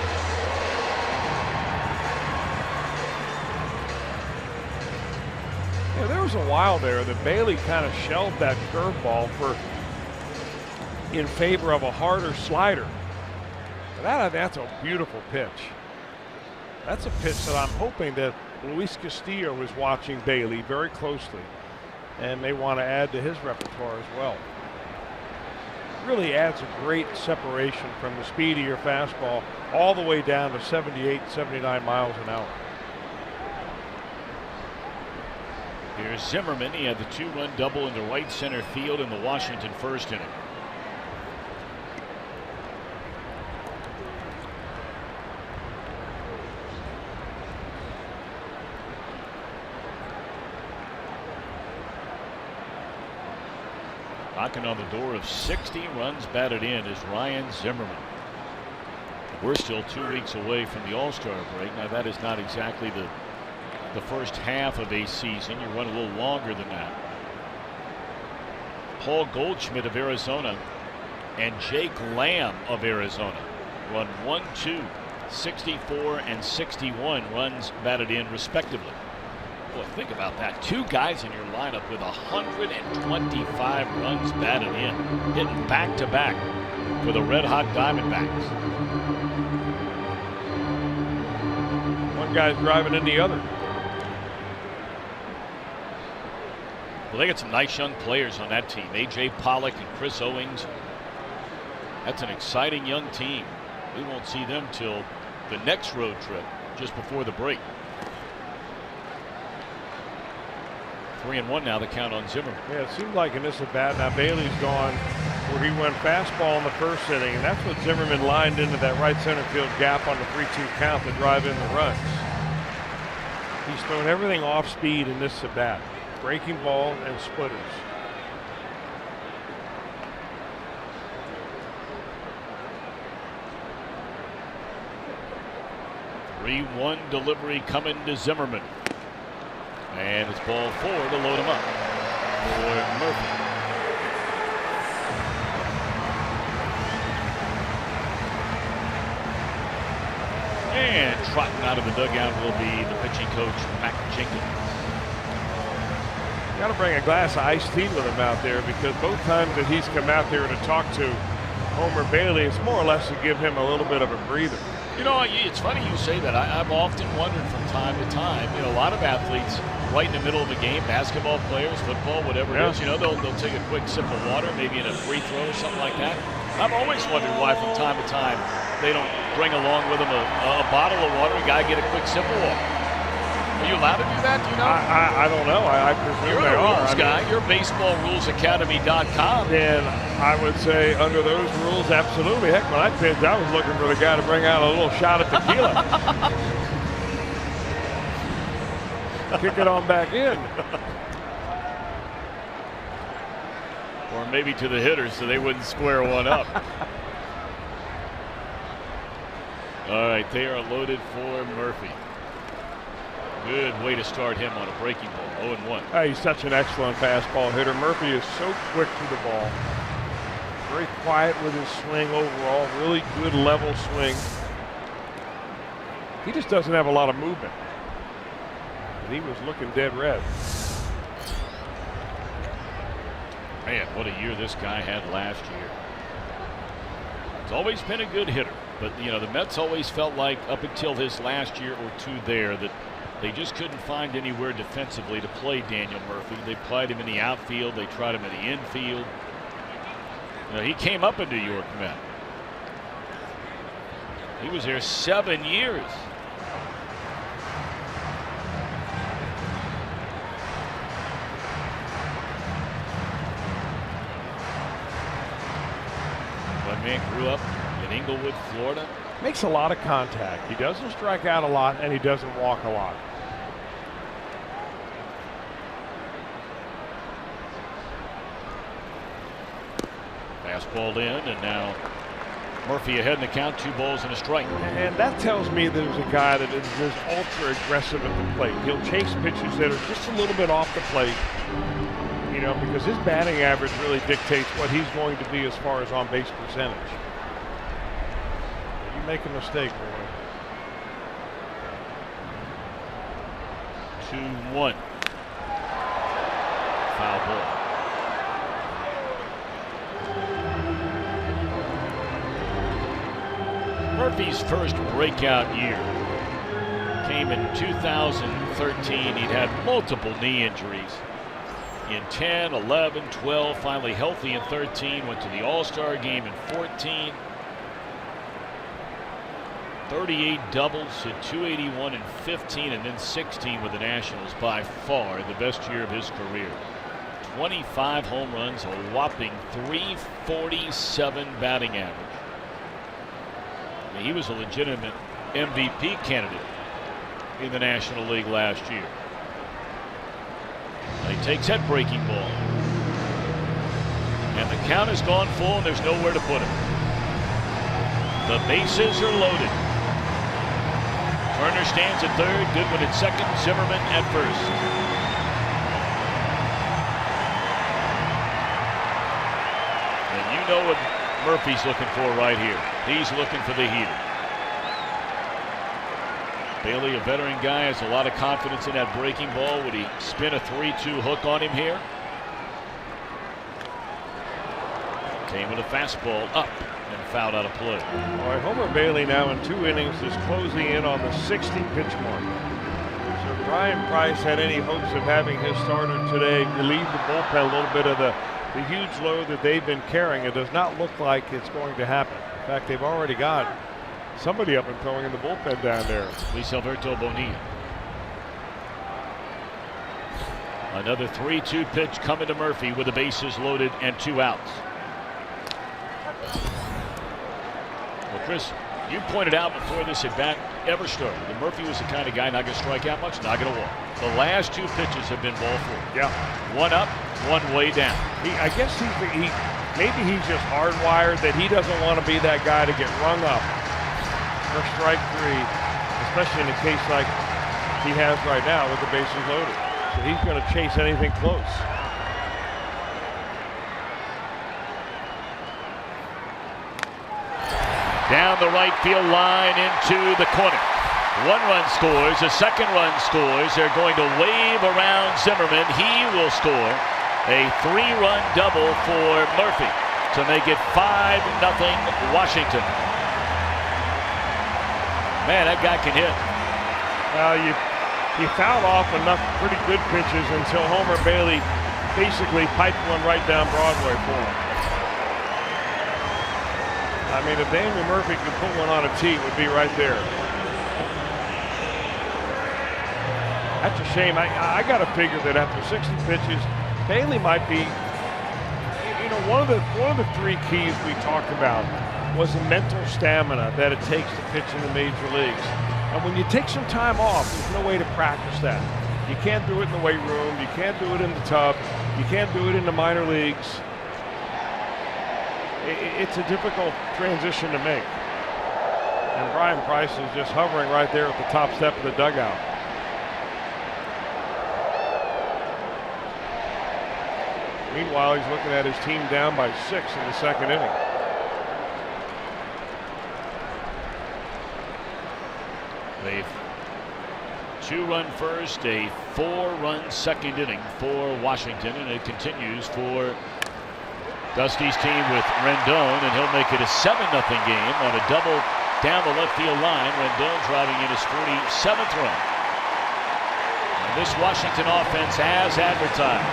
Yeah, there was a while there that Bailey kind of shelved that curveball in favor of a harder slider. That's a beautiful pitch. That's a pitch that I'm hoping that Luis Castillo is watching Bailey very closely and may want to add to his repertoire as well. Really adds a great separation from the speedier fastball all the way down to 78, 79 miles an hour. Here's Zimmerman. He had the 2-run double into right center field in the Washington first inning. Knocking on the door of 60 runs batted in is Ryan Zimmerman. We're still 2 weeks away from the All-Star break. Now that is not exactly the first half of a season. You run a little longer than that. Paul Goldschmidt of Arizona and Jake Lamb of Arizona run 1-2, 64 and 61 runs batted in respectively. Boy, think about that. 2 guys in your lineup with 125 runs batted in, hitting back-to-back for the red-hot Diamondbacks. One guy's driving in the other. Well, they got some nice young players on that team. A.J. Pollock and Chris Owings. That's an exciting young team. We won't see them till the next road trip just before the break. 3-1 now, the count on Zimmerman. Yeah, it seems like in this at bat now Bailey's gone where he went fastball in the first inning, and that's what Zimmerman lined into that right center field gap on the 3-2 count to drive in the runs. He's thrown everything off speed in this at bat. Breaking ball and splitters. One delivery coming to Zimmerman. And it's ball 4 to load him up for Murphy. And trotting out of the dugout will be the pitching coach, Mac Jenkins. You got to bring a glass of iced tea with him out there, because both times that he's come out there to talk to Homer Bailey, it's more or less to give him a little bit of a breather. You know, it's funny you say that. I've often wondered from time to time, you know, a lot of athletes right in the middle of the game, basketball players, football, whatever it is, you know, they'll take a quick sip of water, maybe in a free throw or something like that. I've always wondered why from time to time they don't bring along with them a bottle of water. You got to get a quick sip of water. Are you allowed to do that? Do you know? I don't know. I presume you're they the are. rules guy. You're baseballrulesacademy.com. And I would say under those rules, absolutely. Heck, when I pitched, I was looking for the guy to bring out a little shot of tequila. Kick it on back in. Or maybe to the hitters so they wouldn't square one up. All right, they are loaded for Murphy. Good way to start him on a breaking ball. 0-1. He's such an excellent fastball hitter. Murphy is so quick to the ball. Very quiet with his swing overall. Really good level swing. He just doesn't have a lot of movement. And he was looking dead red. Man, what a year this guy had last year. He's always been a good hitter. But, you know, the Mets always felt like up until his last year or two there that they just couldn't find anywhere defensively to play Daniel Murphy. They played him in the outfield. They tried him in the infield. You know, he came up a New York Met. He was there 7 years. One man grew up in Inglewood, Florida. Makes a lot of contact. He doesn't strike out a lot, and he doesn't walk a lot. Fastball in, and now Murphy ahead in the count, 2 balls and a strike. And that tells me there's a guy that is just ultra aggressive at the plate. He'll chase pitches that are just a little bit off the plate, you know, because his batting average really dictates what he's going to be as far as on base percentage. You make a mistake, boy. 2-1. Foul ball. Murphy's first breakout year came in 2013. He'd had multiple knee injuries in 10, 11, 12, finally healthy in 13, went to the All-Star game in 14. 38 doubles, hit 281 in 15, and then 16 with the Nationals, by far the best year of his career. 25 home runs, a whopping .347 batting average. He was a legitimate MVP candidate in the National League last year. He takes that breaking ball. And the count has gone full, and there's nowhere to put it. The bases are loaded. Turner stands at third, Goodwin at second, Zimmerman at first. And you know what Murphy's looking for right here. He's looking for the heater. Bailey, a veteran guy, has a lot of confidence in that breaking ball. Would he spin a 3-2 hook on him here? Came with a fastball up and fouled out of play. All right, Homer Bailey now in 2 innings is closing in on the 60-pitch mark. So if Brian Price had any hopes of having his starter today relieve the bullpen a little bit of the huge load that they've been carrying, it does not look like it's going to happen. In fact, they've already got somebody up and throwing in the bullpen down there. Luis Alberto Bonilla. Another 3-2 pitch coming to Murphy with the bases loaded and 2 outs. Well, Chris, you pointed out before this at bat ever started that Murphy was the kind of guy not going to strike out much, not going to walk. The last 2 pitches have been ball 4. Yeah. One up, one way down. I guess maybe he's just hardwired that he doesn't want to be that guy to get rung up for strike 3, especially in a case like he has right now with the bases loaded. So he's going to chase anything close. Down the right field line into the corner. 1 run scores, a 2nd run scores. They're going to wave around Zimmerman. He will score a 3-run double for Murphy to make it 5-0 Washington. Man, that guy can hit. He fouled off enough pretty good pitches until Homer Bailey basically piped one right down Broadway for him. I mean, if Daniel Murphy could put one on a tee, it would be right there. That's a shame. I got to figure that after 60 pitches, Bailey might be, you know, one of the 3 keys we talked about was the mental stamina that it takes to pitch in the major leagues. And when you take some time off, there's no way to practice that. You can't do it in the weight room. You can't do it in the tub. You can't do it in the minor leagues. It's a difficult transition to make. And Brian Price is just hovering right there at the top step of the dugout. Meanwhile, he's looking at his team down by 6 in the 2nd inning. A 2-run first, a 4-run 2nd inning for Washington, and it continues for Dusty's team with Rendon, and he'll make it a 7-0 game on a double down the left field line. Rendon driving in his 47th run. And this Washington offense has advertised.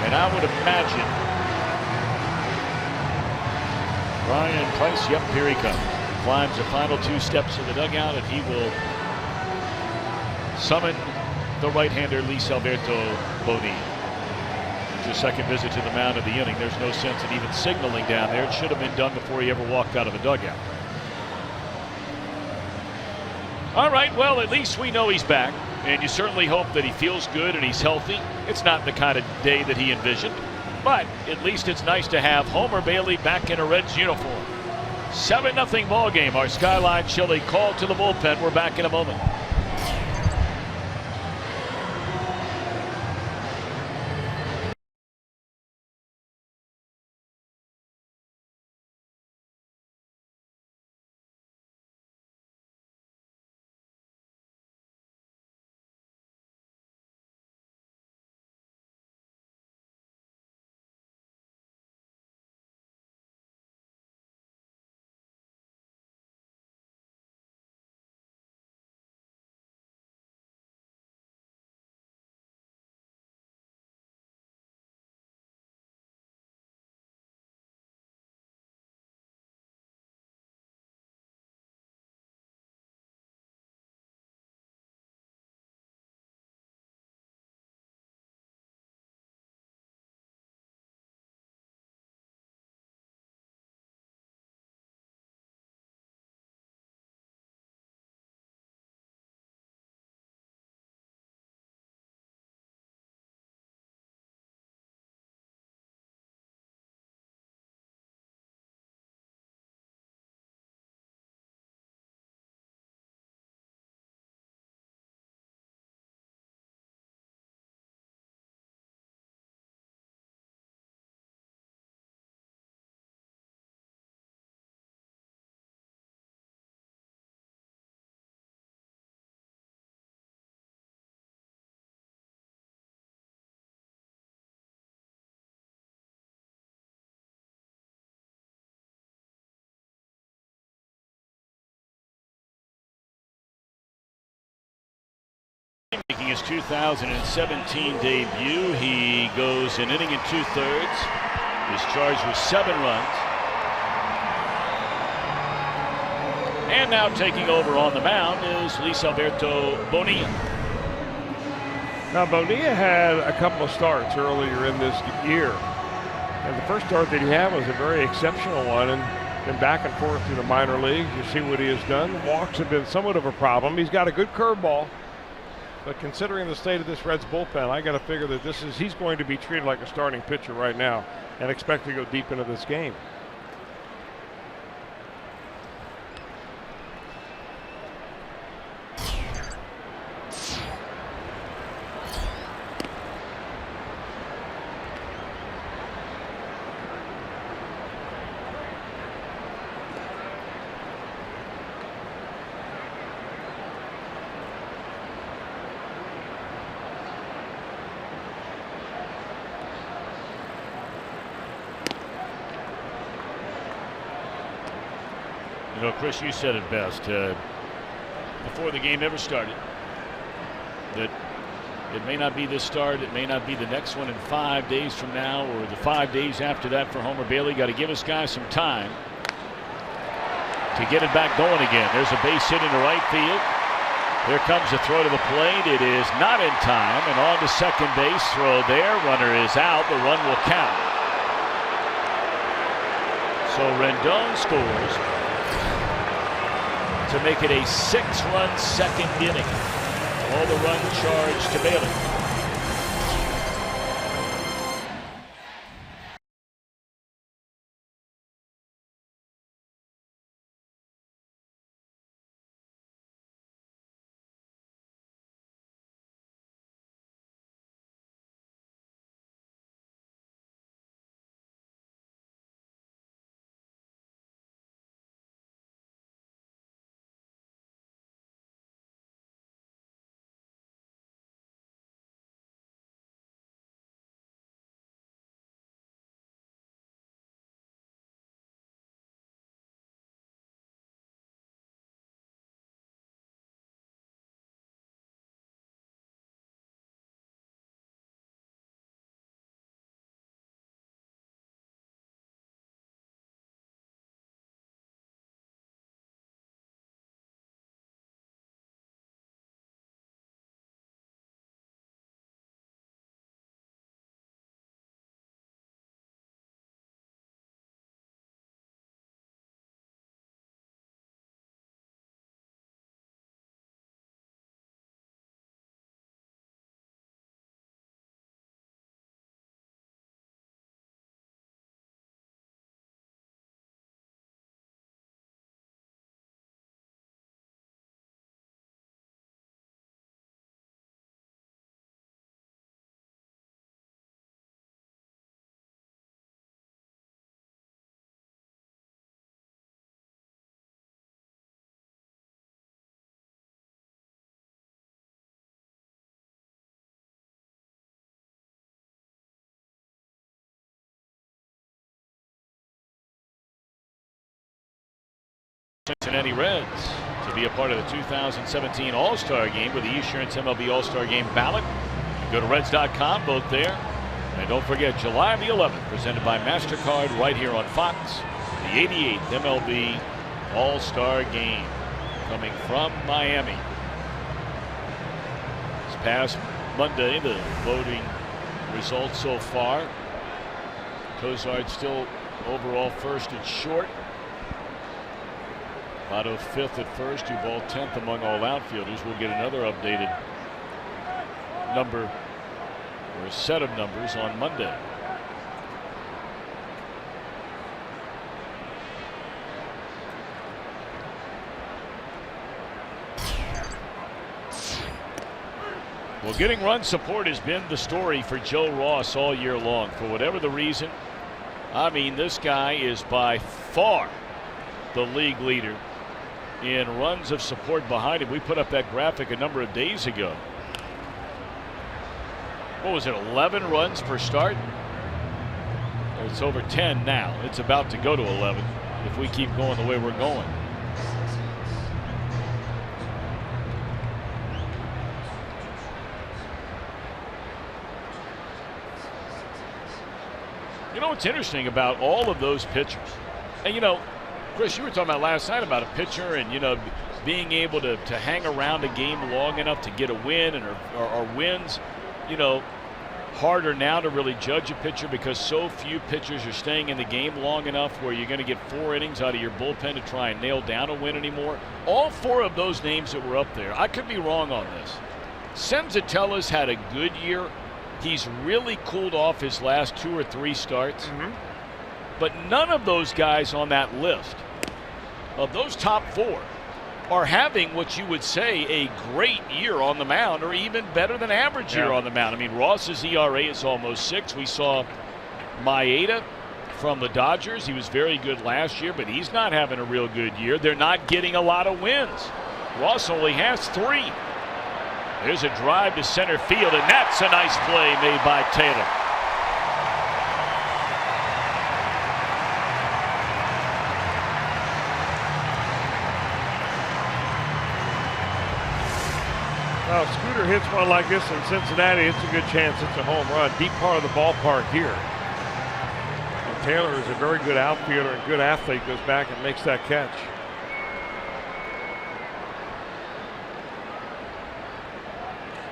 And I would imagine Brian Price, yep, here he comes. Climbs the final 2 steps of the dugout, and he will summon the right-hander Luis Alberto Bonilla. It's your 2nd visit to the mound of the inning. There's no sense in even signaling down there. It should have been done before he ever walked out of the dugout. All right, well, at least we know he's back, and you certainly hope that he feels good and he's healthy. It's not the kind of day that he envisioned, but at least it's nice to have Homer Bailey back in a Reds uniform. 7-0 ball game. Our Skyline Chili call to the bullpen. We're back in a moment. his 2017 debut. He goes an inning and 2/3. Is charged with 7 runs. And now taking over on the mound is Luis Alberto Bonilla. Now, Bonilla had a couple of starts earlier in this year. And the first start that he had was a very exceptional one. And then back and forth through the minor leagues, you see what he has done. Walks have been somewhat of a problem. He's got a good curveball. But considering the state of this Reds bullpen, I got to figure that he's going to be treated like a starting pitcher right now and expect to go deep into this game. You know, Chris, you said it best before the game ever started, that it may not be this start, it may not be the next one in 5 days from now or the 5 days after that for Homer Bailey. Got to give us guys some time to get it back going again. There's a base hit into right field. Here comes the throw to the plate. It is not in time, and on to second base. Throw there. Runner is out. The run will count. So Rendon scores to make it a 6-run second inning. All the run charged to Bailey. Cincinnati Reds to be a part of the 2017 All-Star Game with the Esurance MLB All-Star Game ballot. Go to Reds.com, vote there. And don't forget, July the 11th, presented by MasterCard right here on Fox. The 88th MLB All-Star Game coming from Miami. This past Monday, the voting results so far. Cozart still overall first and short. Votto 5th at first, Duvall 10th among all outfielders. We'll get another updated number or a set of numbers on Monday. Well, getting run support has been the story for Joe Ross all year long. For whatever the reason, I mean, this guy is by far the league leader in runs of support behind him. We put up that graphic a number of days ago. What was it, 11 runs per start? It's over 10 now. It's about to go to 11 if we keep going the way we're going. You know what's interesting about all of those pitchers? And, Chris, you were talking about last night about a pitcher and, being able to hang around a game long enough to get a win or wins, harder now to really judge a pitcher because so few pitchers are staying in the game long enough where you're going to get 4 innings out of your bullpen to try and nail down a win anymore. All 4 of those names that were up there, I could be wrong on this. Senzatella's had a good year. He's really cooled off his last 2 or 3 starts. But none of those guys on that list, of those top 4, are having what you would say a great year on the mound, or even better than average year on the mound. I mean, Ross's ERA is almost 6. We saw Maeda from the Dodgers. He was very good last year, but he's not having a real good year. They're not getting a lot of wins. Ross only has 3. There's a drive to center field, and that's a nice play made by Taylor. Well, Scooter hits one like this in Cincinnati, it's a good chance it's a home run. Deep part of the ballpark here. And Taylor is a very good outfielder and good athlete, goes back and makes that catch.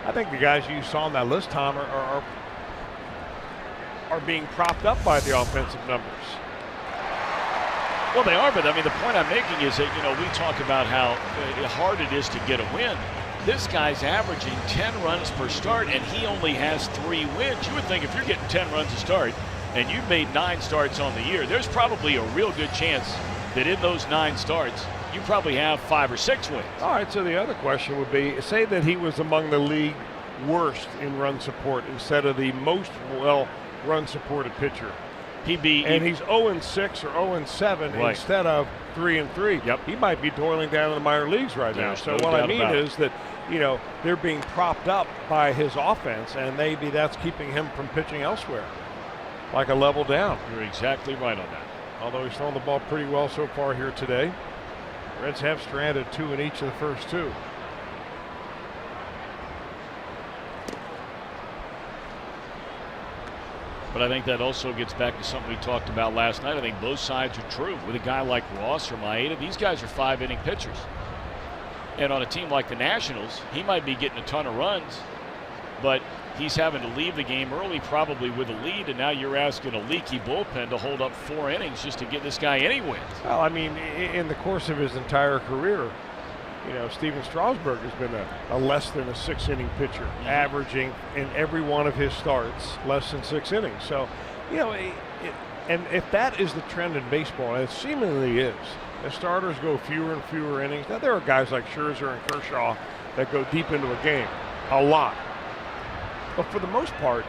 I think the guys you saw on that list, Tom, are being propped up by the offensive numbers. Well, they are, but I mean, the point I'm making is that, we talk about how hard it is to get a win. This guy's averaging 10 runs per start, and he only has 3 wins. You would think if you're getting 10 runs a start and you've made 9 starts on the year, there's probably a real good chance that in those 9 starts, you probably have 5 or 6 wins. All right, so the other question would be, say that he was among the league worst in run support instead of the most run supported pitcher. He's 0-6 or 0-7 instead of 3-3. Yep. He might be toiling down in the minor leagues right now. So what I mean is that, they're being propped up by his offense, and maybe that's keeping him from pitching elsewhere, like a level down. You're exactly right on that. Although he's thrown the ball pretty well so far here today. Reds have stranded 2 in each of the first 2. But I think that also gets back to something we talked about last night. I think both sides are true. With a guy like Ross or Maeda, these guys are 5-inning pitchers. And on a team like the Nationals, he might be getting a ton of runs, but he's having to leave the game early, probably with a lead, and now you're asking a leaky bullpen to hold up 4 innings just to get this guy any wins. Well, I mean, in the course of his entire career, Steven Strasburg has been a less than a 6-inning pitcher, averaging in every one of his starts less than 6 innings. So, and if that is the trend in baseball, and it seemingly is, the starters go fewer and fewer innings. Now, there are guys like Scherzer and Kershaw that go deep into a game, a lot. But for the most part,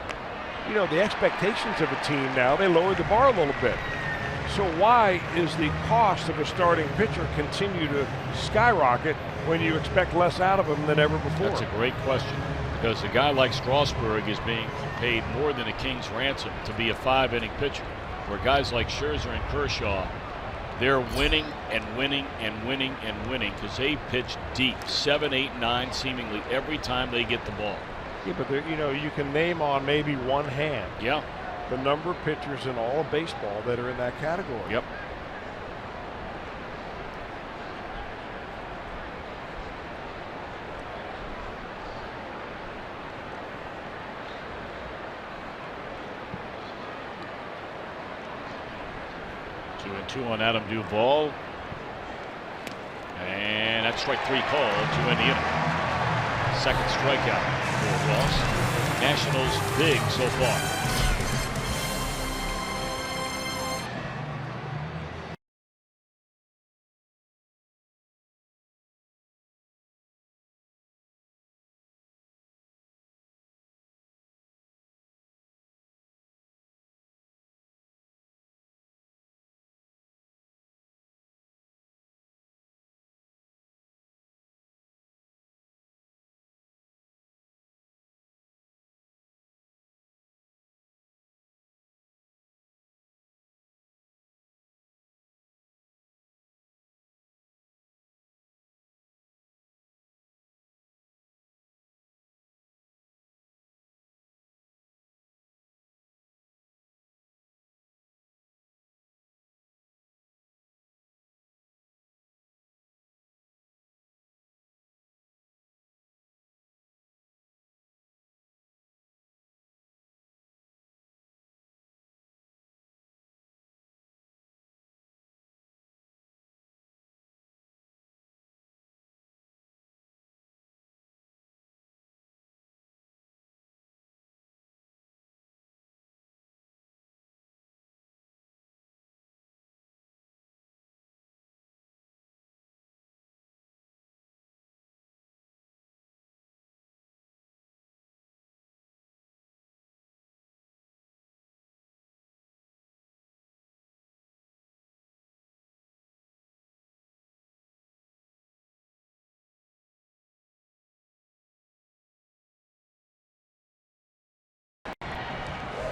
the expectations of a team now, they lowered the bar a little bit. So why is the cost of a starting pitcher continue to skyrocket when you expect less out of him than ever before? That's a great question, because a guy like Strasburg is being paid more than a king's ransom to be a 5-inning pitcher, where guys like Scherzer and Kershaw, they're winning and winning and winning and winning because they pitch deep, 7, 8, 9 seemingly every time they get the ball. Yeah, but you can name on maybe one hand the number of pitchers in all of baseball that are in that category. Yep. Two and 2 on Adam Duvall. And that's strike 3 call to end the inning. Second strikeout for Ross. Nationals big so far.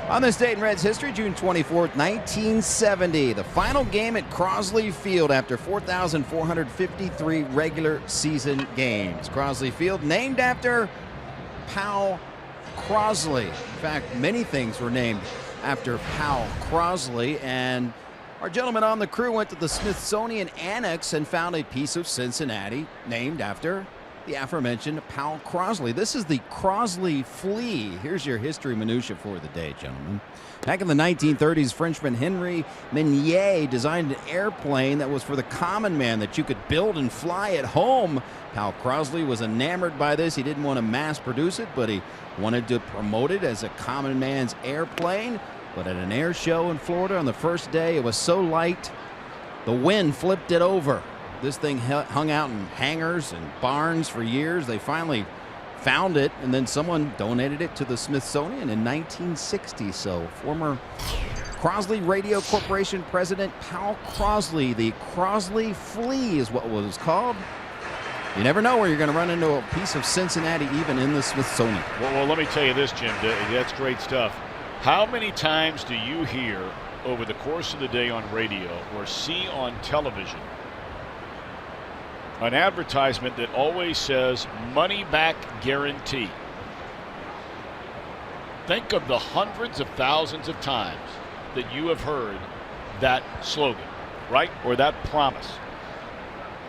On this date in Reds history, June 24th, 1970, the final game at Crosley Field after 4,453 regular season games. Crosley Field named after Powell Crosley. In fact, many things were named after Powell Crosley, and our gentlemen on the crew went to the Smithsonian Annex and found a piece of Cincinnati named after the aforementioned Powell Crosley. This is the Crosley flea. Here's your history minutia for the day, gentlemen. Back in the 1930s, Frenchman Henry Meunier designed an airplane that was for the common man that you could build and fly at home. Powell Crosley was enamored by this. He didn't want to mass produce it, but he wanted to promote it as a common man's airplane. But at an air show in Florida on the first day, it was so light, the wind flipped it over. This thing hung out in hangars and barns for years. They finally found it, and then someone donated it to the Smithsonian in 1960. So former Crosley Radio Corporation president Powell Crosley, the Crosley flea is what it was called. You never know where you're going to run into a piece of Cincinnati even in the Smithsonian. Well, let me tell you this, Jim. That's great stuff. How many times do you hear over the course of the day on radio or see on television an advertisement that always says money back guarantee? Think of the hundreds of thousands of times that you have heard that slogan, right? Or that promise.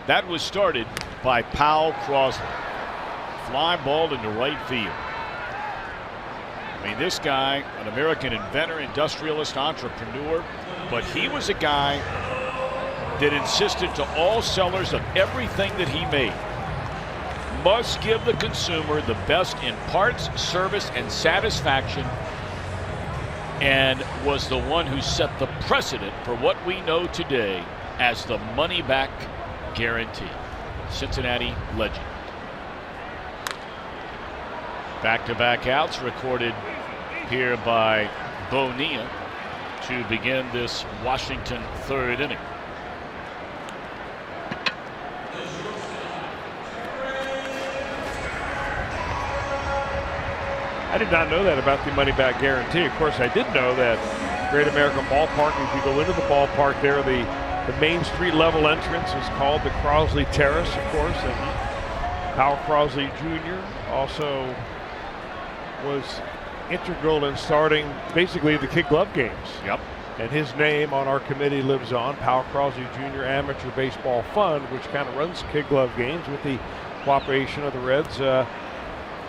That was started by Powell Crosley. Fly ball into right field. I mean, this guy, an American inventor, industrialist, entrepreneur, but he was a guy that insisted to all sellers of everything that he made must give the consumer the best in parts, service, and satisfaction, and was the one who set the precedent for what we know today as the money-back guarantee. Cincinnati legend. Back-to-back outs recorded here by Bonilla to begin this Washington third inning. I did not know that about the money-back guarantee. Of course, I did know that Great American Ballpark, if you go into the ballpark there, the Main Street level entrance is called the Crosley Terrace, of course, and Powell Crosley Jr. also was integral in starting basically the kid glove games. Yep. And his name on our committee lives on, Powell Crosley Jr. Amateur Baseball Fund, which kind of runs kid glove games with the cooperation of the Reds.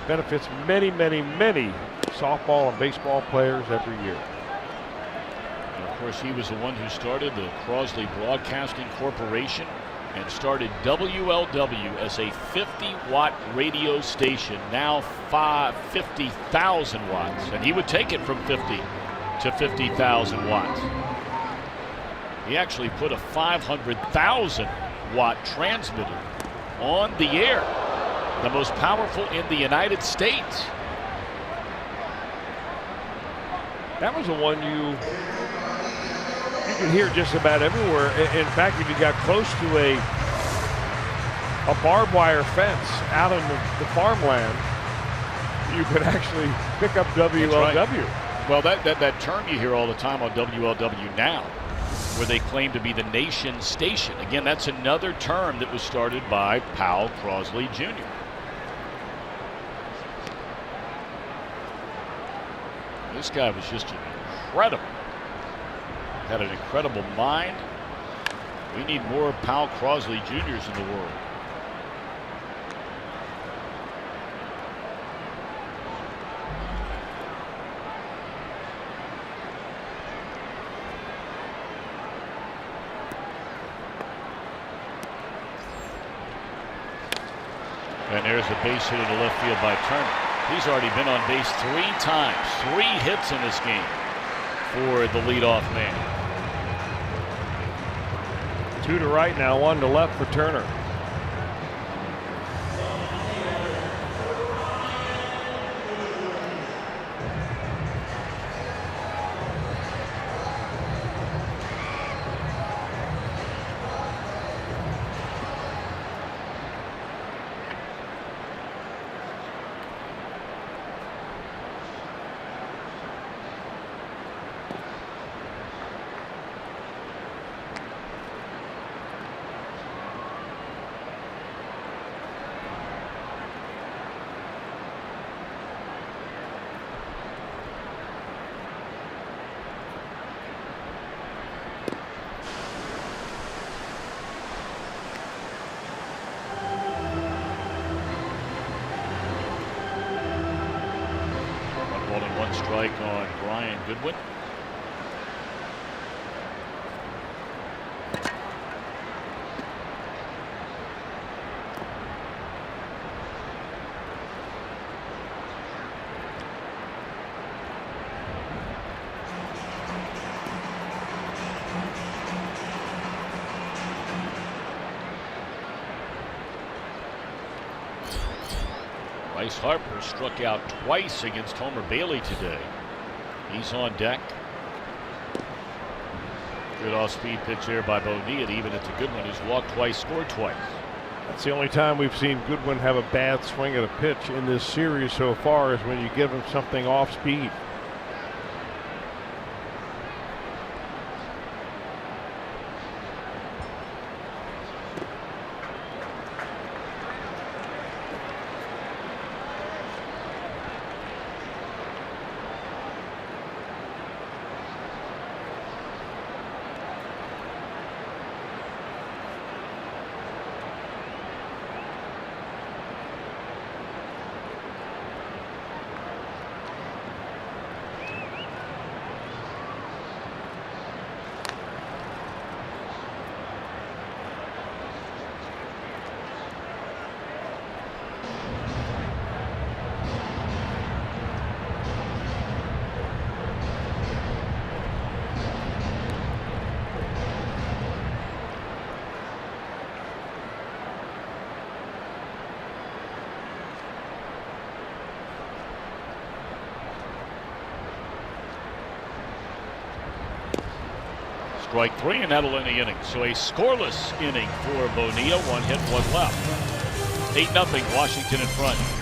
Benefits many, many, many softball and baseball players every year. And of course, he was the one who started the Crosley Broadcasting Corporation and started WLW as a 50-watt radio station, now 50,000 watts. And he would take it from 50 to 50,000 watts. He actually put a 500,000 watt transmitter on the air, the most powerful in the United States. That was the one you could hear just about everywhere. In fact, if you got close to a barbed wire fence out in the farmland, you could actually pick up WLW. Right. Well, that term you hear all the time on WLW now, where they claim to be the nation station. Again, that's another term that was started by Powell Crosley Jr. This guy was just incredible. Had an incredible mind. We need more Powell Crosley Jr.'s in the world. And there's a base hit to left field by Turner. He's already been on base 3 times. 3 hits in this game for the leadoff man. 2 to right now, 1 to left for Turner. strike on Brian Goodwin. Bryce Harper struck out twice against Homer Bailey today. He's on deck. Good off-speed pitch there by Bonilla. Even it's a good one. He's walked twice, scored twice. That's the only time we've seen Goodwin have a bad swing at a pitch in this series so far, is when you give him something off speed. Strike three, and that'll end the inning. So a scoreless inning for Bonilla. One hit, one left. 8-0, Washington in front.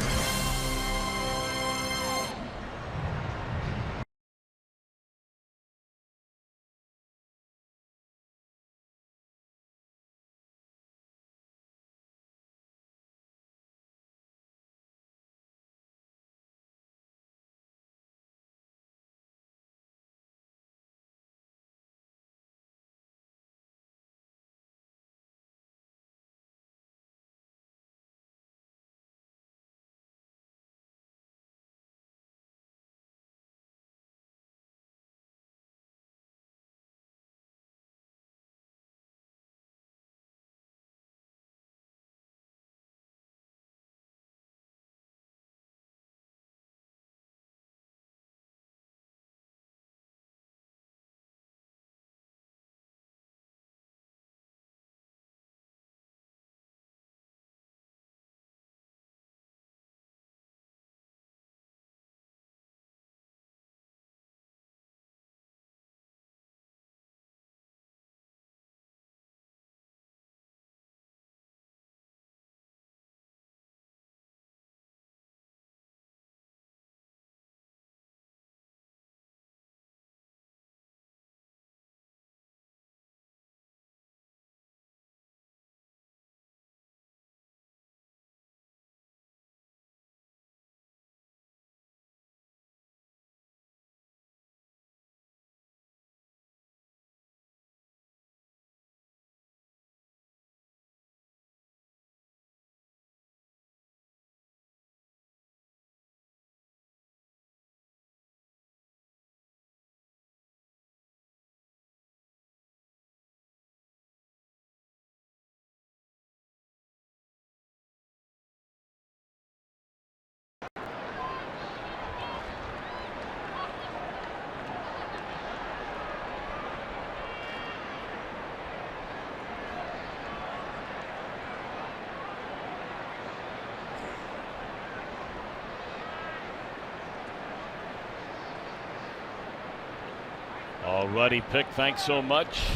Alrighty, Pick, thanks so much.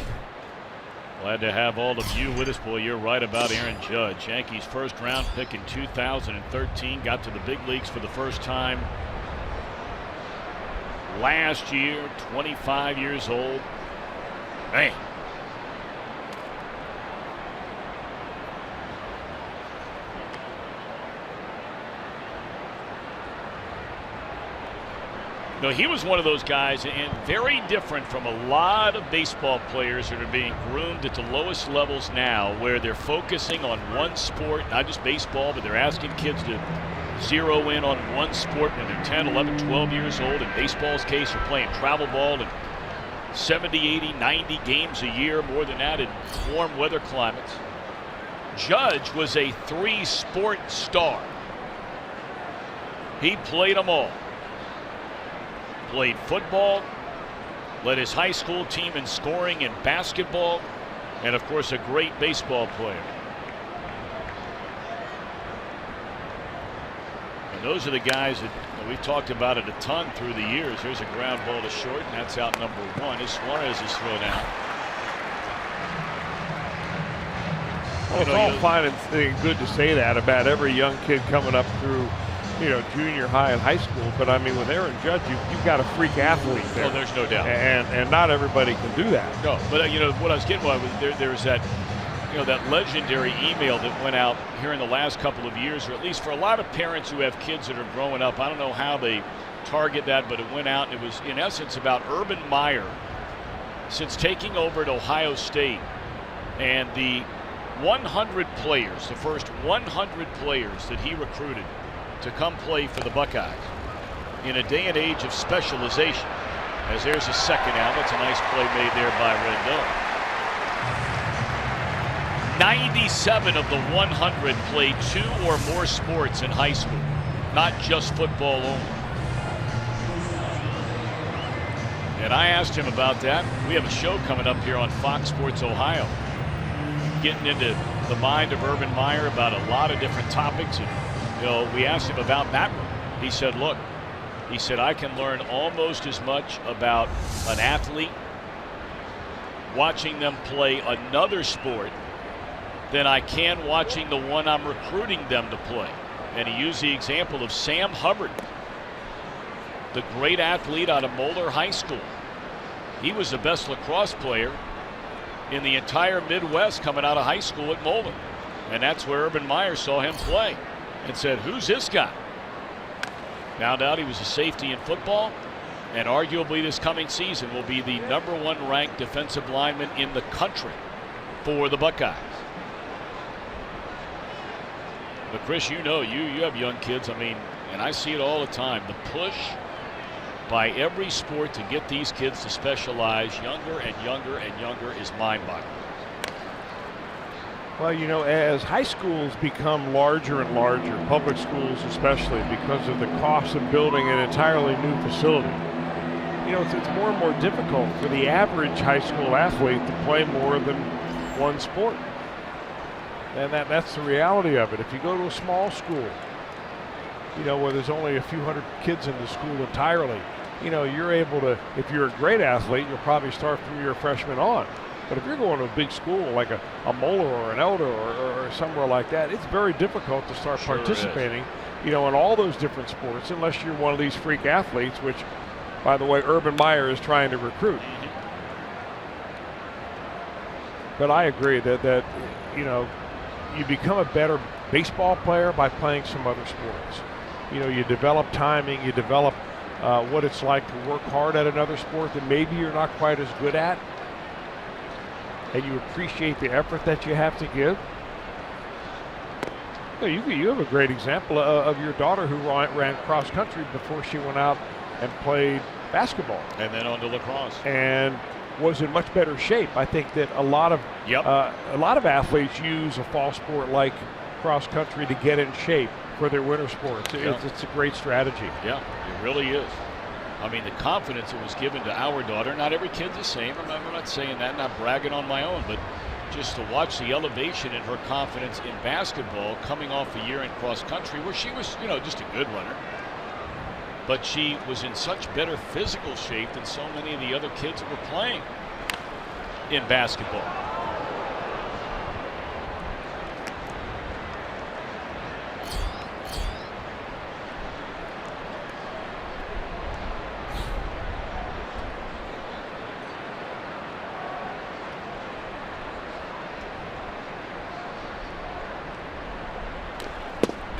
Glad to have all of you with us. Boy, you're right about Aaron Judge. Yankees first round pick in 2013. Got to the big leagues for the first time last year. 25 years old. Man. No, he was one of those guys, and very different from a lot of baseball players that are being groomed at the lowest levels now, where they're focusing on one sport, not just baseball, but they're asking kids to zero in on one sport when they're 10, 11, 12 years old. In baseball's case, they're playing travel ball and 70, 80, 90 games a year, more than that in warm weather climates. Judge was a 3-sport star. He played them all. Played football, led his high school team in scoring in basketball, and of course a great baseball player. And those are the guys that we've talked about it a ton through the years. Here's a ground ball to short, and that's out number 1 as Suarez is thrown out. Well, it's all fine and good to say that about every young kid coming up through, junior high and high school. But I mean, with Aaron Judge, you've got a freak athlete there. Oh, there's no doubt. And not everybody can do that. No, but what I was getting at was there's that, that legendary email that went out here in the last couple of years, or at least for a lot of parents who have kids that are growing up. I don't know how they target that, but it went out, and it was in essence about Urban Meyer since taking over at Ohio State, and the 100 players, the first 100 players that he recruited to come play for the Buckeyes in a day and age of specialization. As there's a second out, that's a nice play made there by Rendon. 97 of the 100 played 2 or more sports in high school, not just football only. And I asked him about that. We have a show coming up here on Fox Sports Ohio, getting into the mind of Urban Meyer about a lot of different topics. And we asked him about that one. He said, look, he said, I can learn almost as much about an athlete watching them play another sport than I can watching the one I'm recruiting them to play. And he used the example of Sam Hubbard, the great athlete out of Moeller High School. He was the best lacrosse player in the entire Midwest coming out of high school at Moeller. And that's where Urban Meyer saw him play and said, who's this guy? Found out he was a safety in football, and arguably this coming season will be the #1 ranked defensive lineman in the country for the Buckeyes. But Chris, you have young kids. I mean, and I see it all the time. The push by every sport to get these kids to specialize younger and younger and younger is mind-boggling. Well, as high schools become larger and larger, public schools especially, because of the cost of building an entirely new facility, it's more and more difficult for the average high school athlete to play more than one sport. And that's the reality of it. If you go to a small school, where there's only a few hundred kids in the school entirely, you're able to, if you're a great athlete, you'll probably start from your freshman on. But if you're going to a big school like a Moeller or an Elder or somewhere like that, it's very difficult to start participating, in all those different sports, unless you're one of these freak athletes, which, by the way, Urban Meyer is trying to recruit. But I agree that you become a better baseball player by playing some other sports. You develop timing, you develop what it's like to work hard at another sport that maybe you're not quite as good at, and you appreciate the effort that you have to give. You have a great example of your daughter who ran cross country before she went out and played basketball, and then on to lacrosse, and was in much better shape. I think that a lot of athletes use a fall sport like cross country to get in shape for their winter sports. It's a great strategy. Yeah, it really is. I mean, the confidence that was given to our daughter, not every kid's the same. I'm not saying that, not bragging on my own, but just to watch the elevation in her confidence in basketball coming off a year in cross country where she was, just a good runner. But she was in such better physical shape than so many of the other kids that were playing in basketball.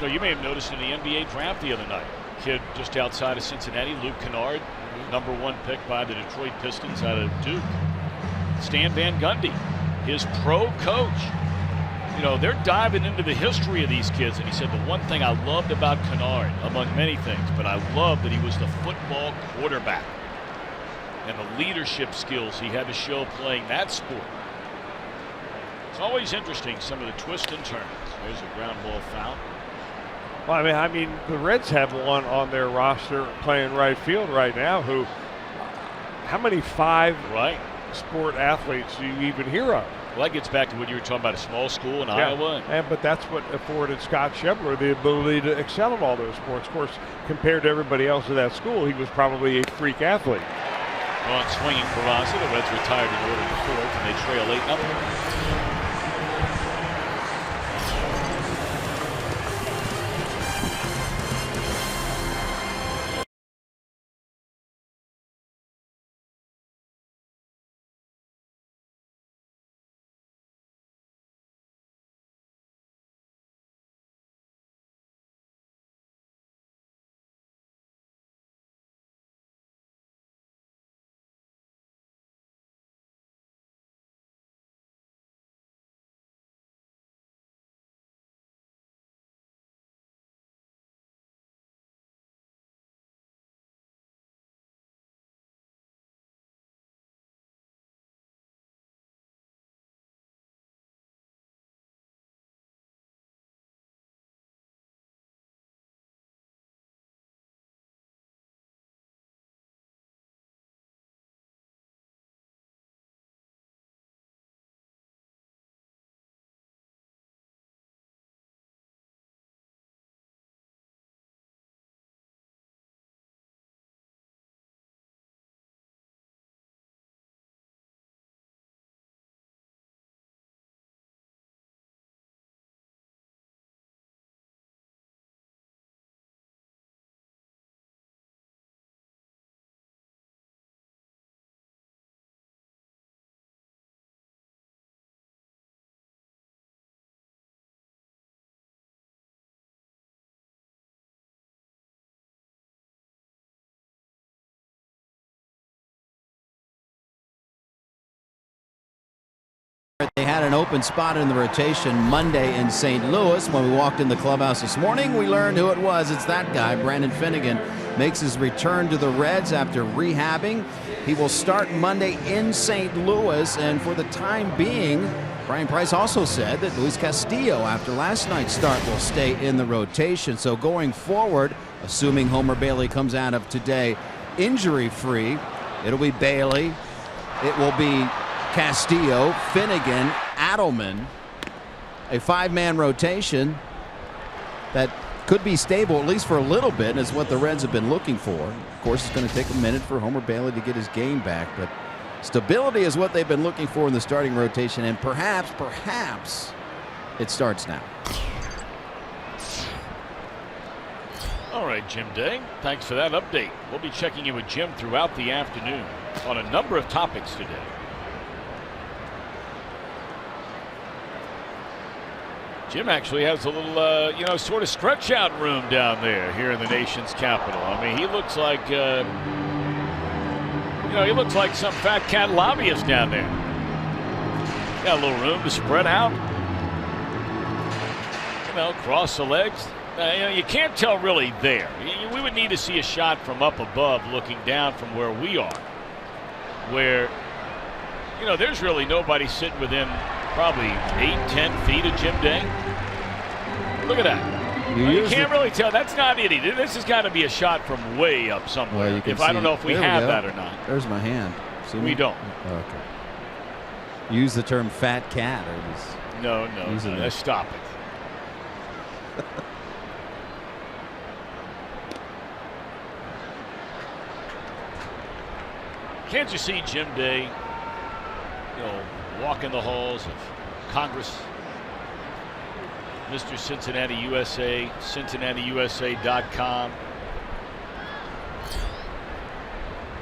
You may have noticed in the NBA draft the other night, kid just outside of Cincinnati, Luke Kennard, #1 pick by the Detroit Pistons out of Duke. Stan Van Gundy, his pro coach, you know, they're diving into the history of these kids. And he said the one thing I loved about Kennard, among many things, but I loved that he was the football quarterback and the leadership skills he had to show playing that sport. It's always interesting, some of the twists and turns. There's a ground ball foul. Well, I mean, the Reds have one on their roster playing right field right now who, how many sport athletes do you even hear of? Well, that gets back to what you were talking about, a small school in Iowa. But that's what afforded Scott Schebler the ability to excel in all those sports. Of course, compared to everybody else in that school, he was probably a freak athlete. On swinging for Rossi, the Reds retired in order to fourth, and they trail 8-0. They had an open spot in the rotation Monday in St. Louis. When we walked in the clubhouse this morning, we learned who it was. It's that guy, Brandon Finnegan, makes his return to the Reds after rehabbing. He will start Monday in St. Louis, and for the time being, Brian Price also said that Luis Castillo, after last night's start, will stay in the rotation. So going forward, assuming Homer Bailey comes out of today injury-free, it'll be Bailey, it will be Castillo, Finnegan, Adelman, a five-man rotation that could be stable at least for a little bit, is what the Reds have been looking for. Of course, it's going to take a minute for Homer Bailey to get his game back, but stability is what they've been looking for in the starting rotation, and perhaps it starts now. All right, Jim Day, thanks for that update. We'll be checking in with Jim throughout the afternoon on a number of topics today. Jim actually has a little, sort of stretch out room down there here in the nation's capital. I mean, he looks like, he looks like some fat cat lobbyist down there. Got a little room to spread out. Cross the legs. You can't tell really there. We would need to see a shot from up above looking down from where we are. Where, there's really nobody sitting within probably 8-10 feet of Jim Day. Look at that. You can't really tell. That's not it. This has got to be a shot from way up somewhere. Well, I don't know if we have that or not. There's my hand. See we me? don't. Oh, okay. Use the term fat cat. Or just no. Let's stop it. Can't you see Jim Day, walking the halls of Congress? Mr. Cincinnati USA, CincinnatiUSA.com.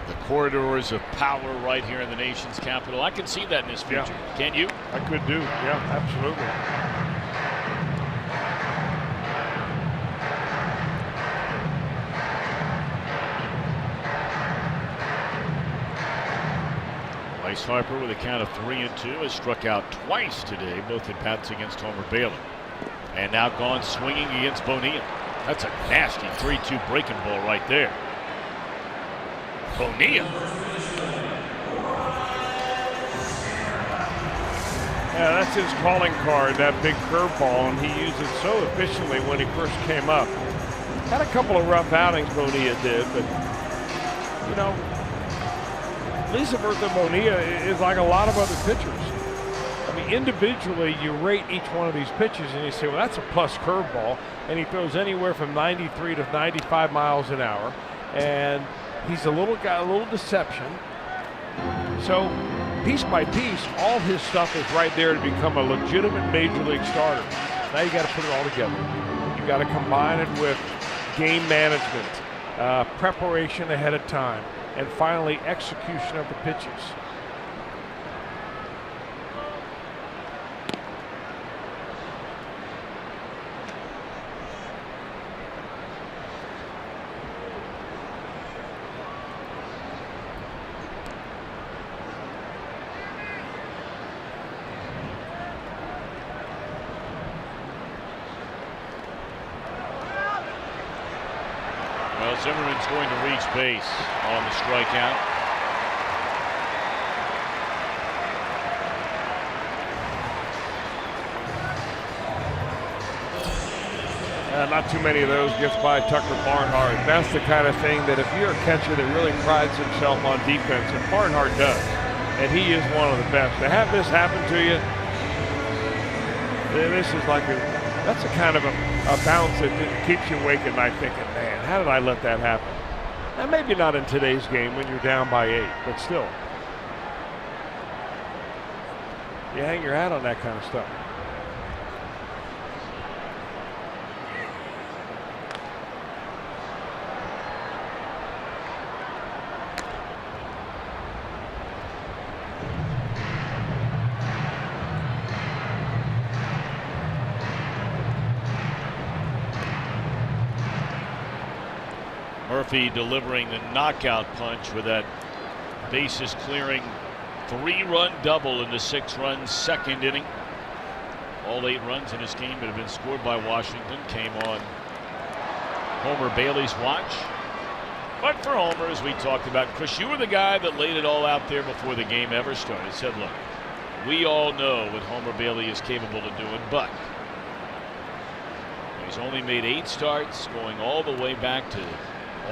The corridors of power right here in the nation's capital. I can see that in his future. Yeah. Can't you? I could do. Yeah, absolutely. Bryce Harper with a count of 3-2 has struck out twice today, both at bats against Homer Bailey. And now gone swinging against Bonilla. That's a nasty 3-2 breaking ball right there. Bonilla. Yeah, that's his calling card, that big curveball, and he used it so efficiently when he first came up. Had a couple of rough outings, Bonilla did, but, you know, Lisaberto Bonilla is like a lot of other pitchers. I mean, individually, you rate each one of these pitches, and you say, well, that's a plus curveball, and he throws anywhere from 93 to 95 miles an hour, and he's a little guy, a little deception. So, piece by piece, all his stuff is right there to become a legitimate major league starter. Now you got to put it all together. You got to combine it with game management, preparation ahead of time, and finally execution of the pitches. Zimmerman's going to reach base on the strikeout. Not too many of those gets by Tucker Barnhart. That's the kind of thing that if you're a catcher that really prides himself on defense, and Barnhart does, and he is one of the best. To have this happen to you, this is like that's a kind of a bounce that keeps you awake at night thinking, man, how did I let that happen? Now, maybe not in today's game when you're down by 8, but still. You hang your hat on that kind of stuff. Murphy delivering the knockout punch with that bases clearing 3-run double in the 6-run second inning. All 8 runs in this game that have been scored by Washington came on Homer Bailey's watch. But for Homer, as we talked about, Chris, you were the guy that laid it all out there before the game ever started. Said, look, we all know what Homer Bailey is capable of doing, but he's only made 8 starts going all the way back to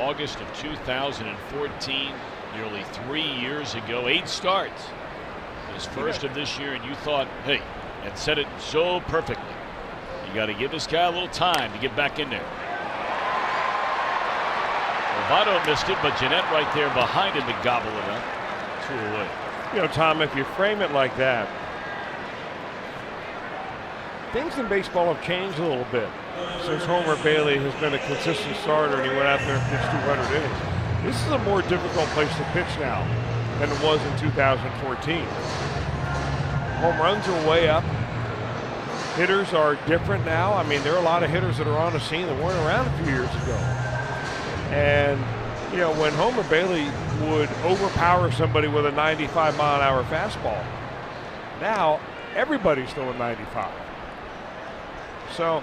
August of 2014, nearly 3 years ago. 8 starts, his first of this year, and you thought, hey, and said it so perfectly, you got to give this guy a little time to get back in there. Lovato missed it, but Jeanette right there behind him to gobble it up. 2 away. You know, Tom, if you frame it like that, things in baseball have changed a little bit since Homer Bailey has been a consistent starter and he went out there and pitched 200 innings. This is a more difficult place to pitch now than it was in 2014. Home runs are way up. Hitters are different now. I mean, there are a lot of hitters that are on the scene that weren't around a few years ago. And, you know, when Homer Bailey would overpower somebody with a 95-mile-an-hour fastball, now everybody's throwing 95. So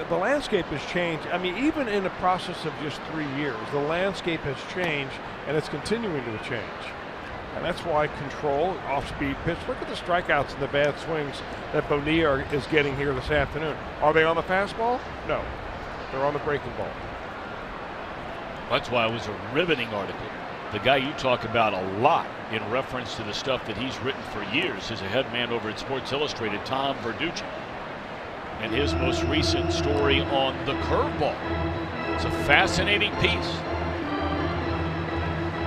the landscape has changed. I mean, even in the process of just 3 years, the landscape has changed, and it's continuing to change. And that's why control, off-speed pitch. Look at the strikeouts and the bad swings that Bonilla is getting here this afternoon. Are they on the fastball? No. They're on the breaking ball. That's why it was a riveting article. The guy you talk about a lot in reference to the stuff that he's written for years is a head man over at Sports Illustrated, Tom Verducci. And his most recent story on the curveball. It's a fascinating piece.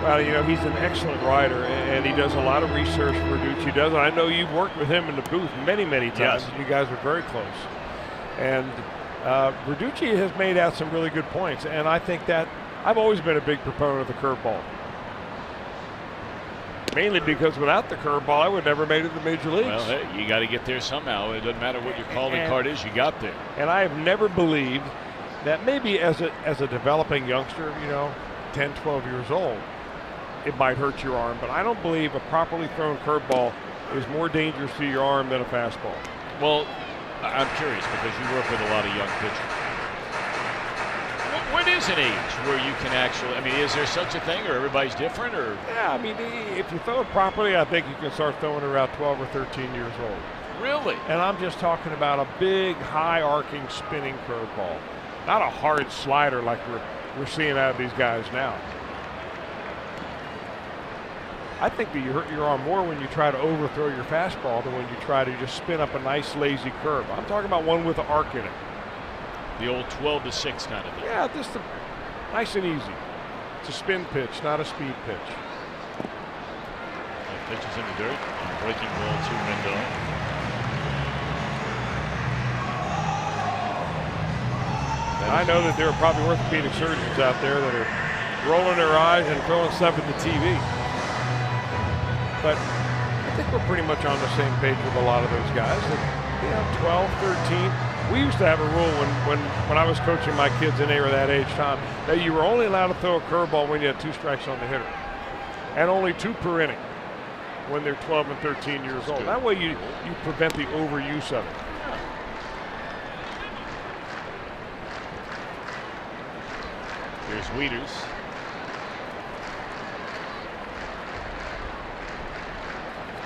Well, you know, he's an excellent writer, and he does a lot of research. Verducci does. I know you've worked with him in the booth many, many times. Yes. You guys are very close. And Verducci has made out some really good points, and I think that I've always been a big proponent of the curveball. Mainly because without the curveball, I would never made it to the major leagues. Well, hey, you got to get there somehow. It doesn't matter what your calling card is, you got there. And I have never believed that maybe as a developing youngster, you know, 10, 12 years old, it might hurt your arm, but I don't believe a properly thrown curveball is more dangerous to your arm than a fastball. Well, I'm curious because you work with a lot of young pitchers. What is an age where you can actually, I mean, is there such a thing, or everybody's different, or? Yeah, I mean, if you throw it properly, I think you can start throwing it around 12 or 13 years old. Really? And I'm just talking about a big, high-arcing, spinning curveball, not a hard slider like we're seeing out of these guys now. I think that you hurt your arm more when you try to overthrow your fastball than when you try to just spin up a nice, lazy curve. I'm talking about one with an arc in it. The old 12-6 kind of thing. Yeah, just nice and easy. It's a spin pitch, not a speed pitch. Pitches in the dirt. Breaking ball to Rendon. I know that there are probably orthopedic surgeons out there that are rolling their eyes and throwing stuff at the TV. But I think we're pretty much on the same page with a lot of those guys. That, 12, 13. We used to have a rule when I was coaching my kids and they were that age, Tom, that you were only allowed to throw a curveball when you had 2 strikes on the hitter. And only 2 per inning when they're 12 and 13 years old. That way you prevent the overuse of it. Here's Wieters.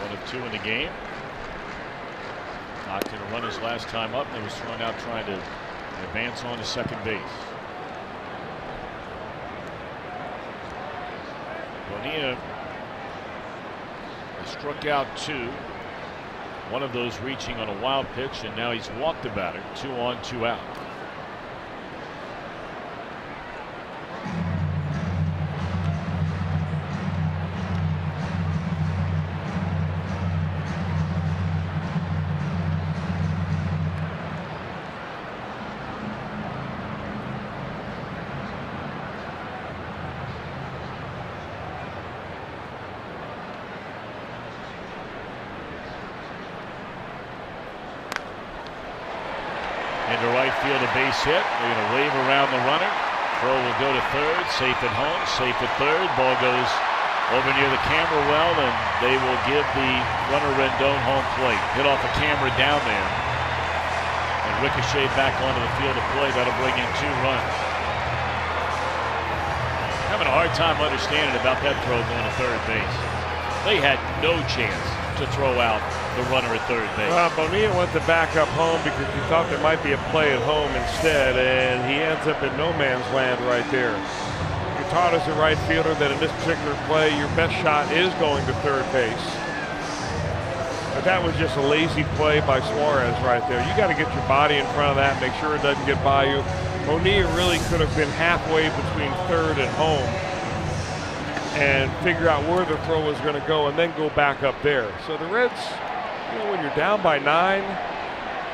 One of 2 in the game. Knocked in a run his last time up and was thrown out trying to advance on to second base. Bonilla has struck out 2. One of those reaching on a wild pitch, and now he's walked the batter. 2 on, 2 out. Into right field, a base hit. They're going to wave around the runner. Throw will go to third. Safe at home. Safe at third. Ball goes over near the camera well, and they will give the runner Rendon home plate. Hit off a camera down there. And ricochet back onto the field of play. That'll bring in 2 runs. Having a hard time understanding about that throw going to third base. They had no chance to throw out the runner at third base. Well, Bonilla went to back up home because he thought there might be a play at home instead, and he ends up in no man's land right there. You're taught as a right fielder that in this particular play, your best shot is going to third base. But that was just a lazy play by Suarez right there. You got to get your body in front of that, make sure it doesn't get by you. Bonilla really could have been halfway between third and home and figure out where the throw was going to go and then go back up there. So the Reds, when you're down by 9,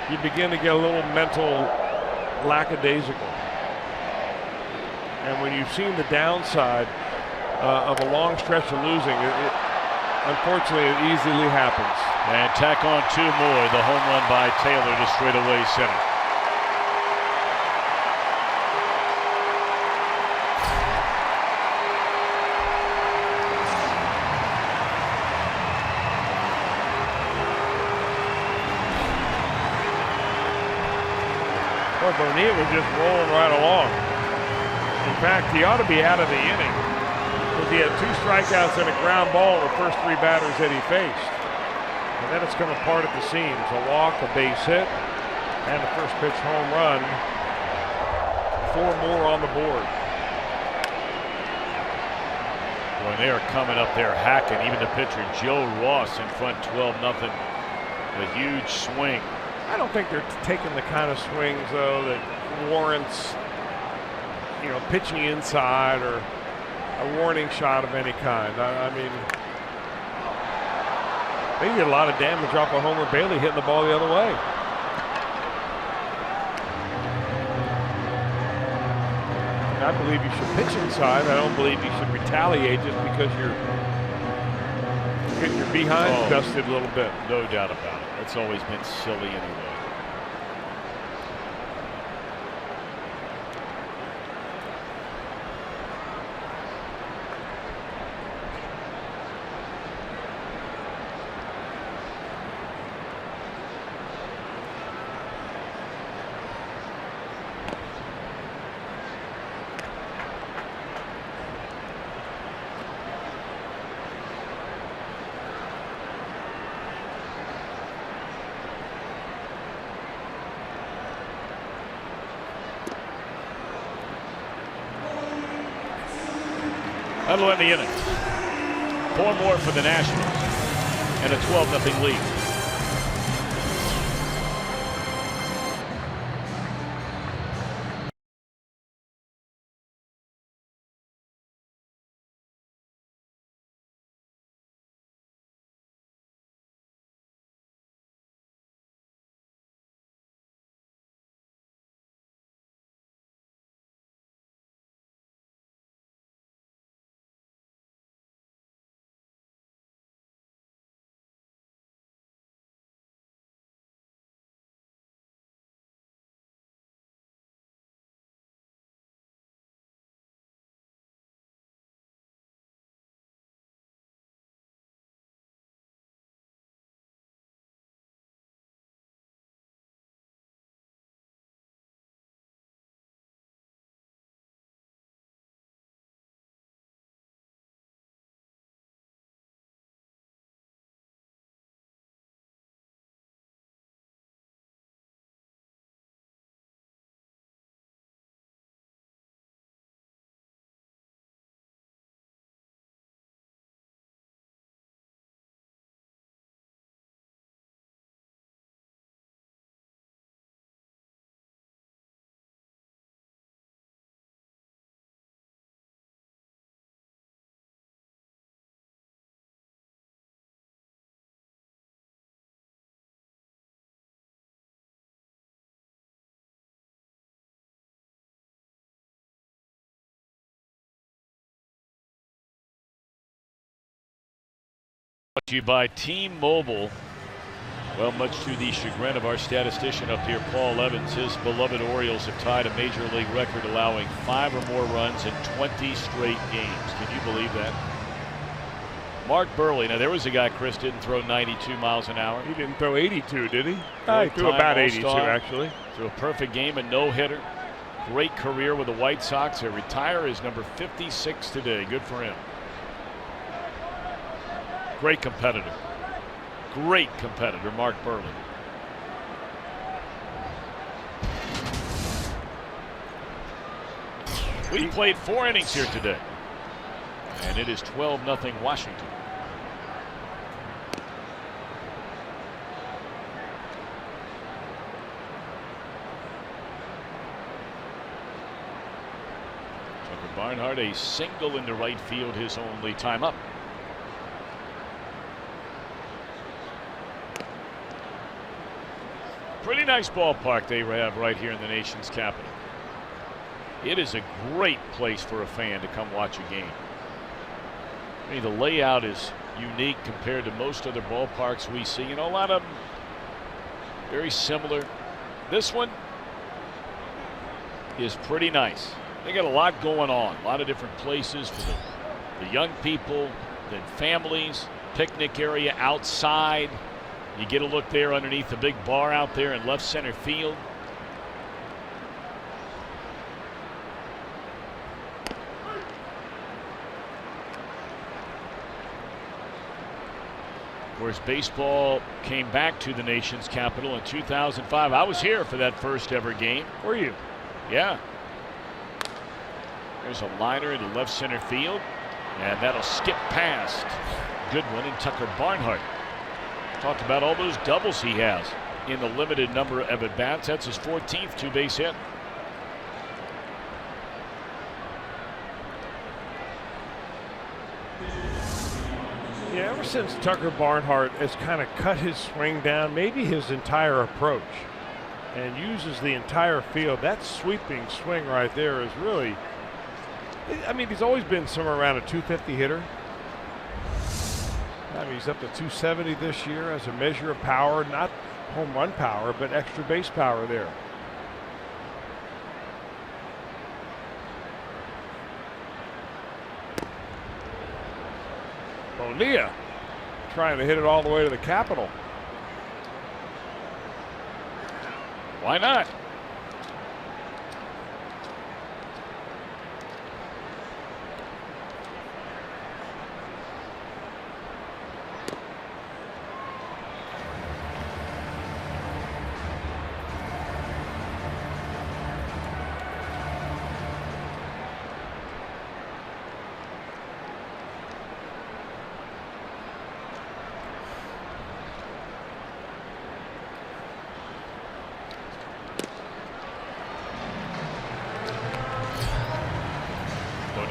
you begin to get a little mental lackadaisical. And when you've seen the downside of a long stretch of losing, unfortunately, it easily happens. And tack on 2 more. The home run by Taylor to straightaway center. Boy, Bonilla was just rolling right along. In fact, he ought to be out of the inning because he had 2 strikeouts and a ground ball in the first 3 batters that he faced. And then it's come apart at the seams. A walk, a base hit, and the first pitch home run. 4 more on the board. Boy, they are coming up there hacking. Even the pitcher, Joe Ross, in front 12-0. A huge swing. I don't think they're taking the kind of swings, though, that warrants, pitching inside or a warning shot of any kind. I mean, they did a lot of damage off of Homer Bailey hitting the ball the other way. And I believe you should pitch inside. I don't believe you should retaliate just because you're getting your behind dusted a little bit. No doubt about it. It's always been silly anyway. That'll end the inning. 4 more for the Nationals and a 12-0 lead. Brought to you by T-Mobile. Well, much to the chagrin of our statistician up here, Paul Evans, his beloved Orioles have tied a major league record, allowing 5 or more runs in 20 straight games. Can you believe that? Mark Burley. Now, there was a guy, Chris, didn't throw 92 miles an hour. He didn't throw 82, did he? He threw about 82, actually. Threw a perfect game, a no-hitter. Great career with the White Sox. He'll retire as number 56 today. Good for him. Great competitor. Great competitor, Mark Burley. We played 4 innings here today. And it is 12-0 Washington. Tucker Barnhart, a single into right field, his only time up. Pretty nice ballpark they have right here in the nation's capital. It is a great place for a fan to come watch a game. I mean, the layout is unique compared to most other ballparks we see. You know, a lot of them very similar. This one is pretty nice. They got a lot going on, a lot of different places for the young people, the families, picnic area outside. You get a look there underneath the big bar out there in left center field. Of course, baseball came back to the nation's capital in 2005. I was here for that first ever game. Were you? Yeah. There's a liner into left center field, and that'll skip past Goodwin and Tucker Barnhart. Talked about all those doubles he has in the limited number of at-bats. That's his 14th two-base hit. Yeah, ever since Tucker Barnhart has kind of cut his swing down, maybe his entire approach, and uses the entire field, that sweeping swing right there is really, I mean, he's always been somewhere around a 250 hitter. I mean, he's up to 270 this year as a measure of power, not home run power, but extra base power there. Bonilla trying to hit it all the way to the Capitol. Why not?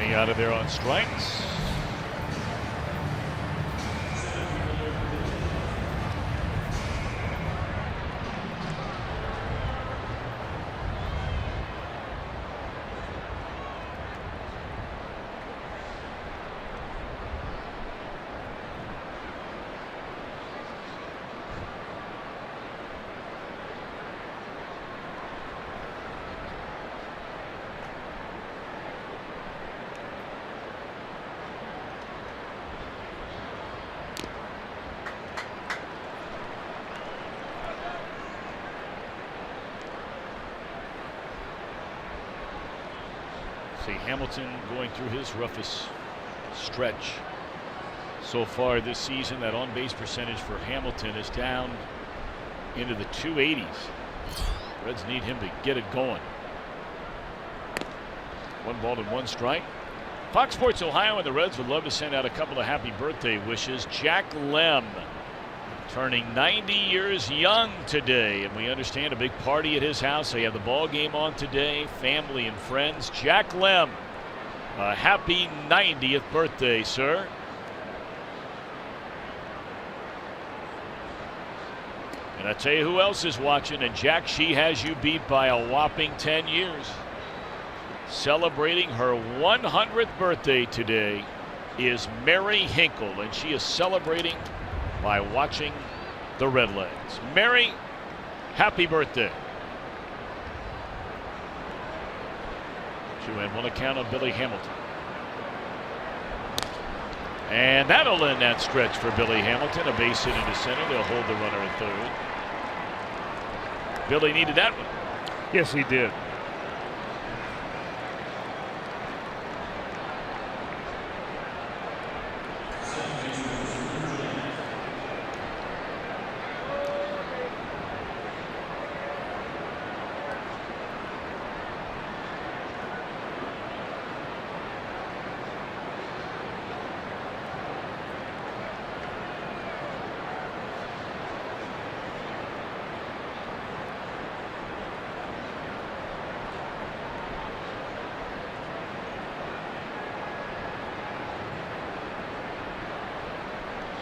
Manny out of there on strikes. See Hamilton going through his roughest stretch so far this season. That on-base percentage for Hamilton is down into the 280s. Reds need him to get it going. 1 ball and 1 strike. Fox Sports Ohio and the Reds would love to send out a couple of happy birthday wishes. Jack Lem turning 90 years young today, and we understand a big party at his house. They have the ball game on today, family and friends. Jack Lem, a happy 90th birthday, sir. And I tell you who else is watching, and Jack, she has you beat by a whopping 10 years. Celebrating her 100th birthday today is Mary Hinkle, and she is celebrating by watching the Redlegs. Mary, happy birthday. 2-1 account on Billy Hamilton. And that'll end that stretch for Billy Hamilton. A base hit into center. They'll hold the runner at third. Billy needed that one. Yes, he did.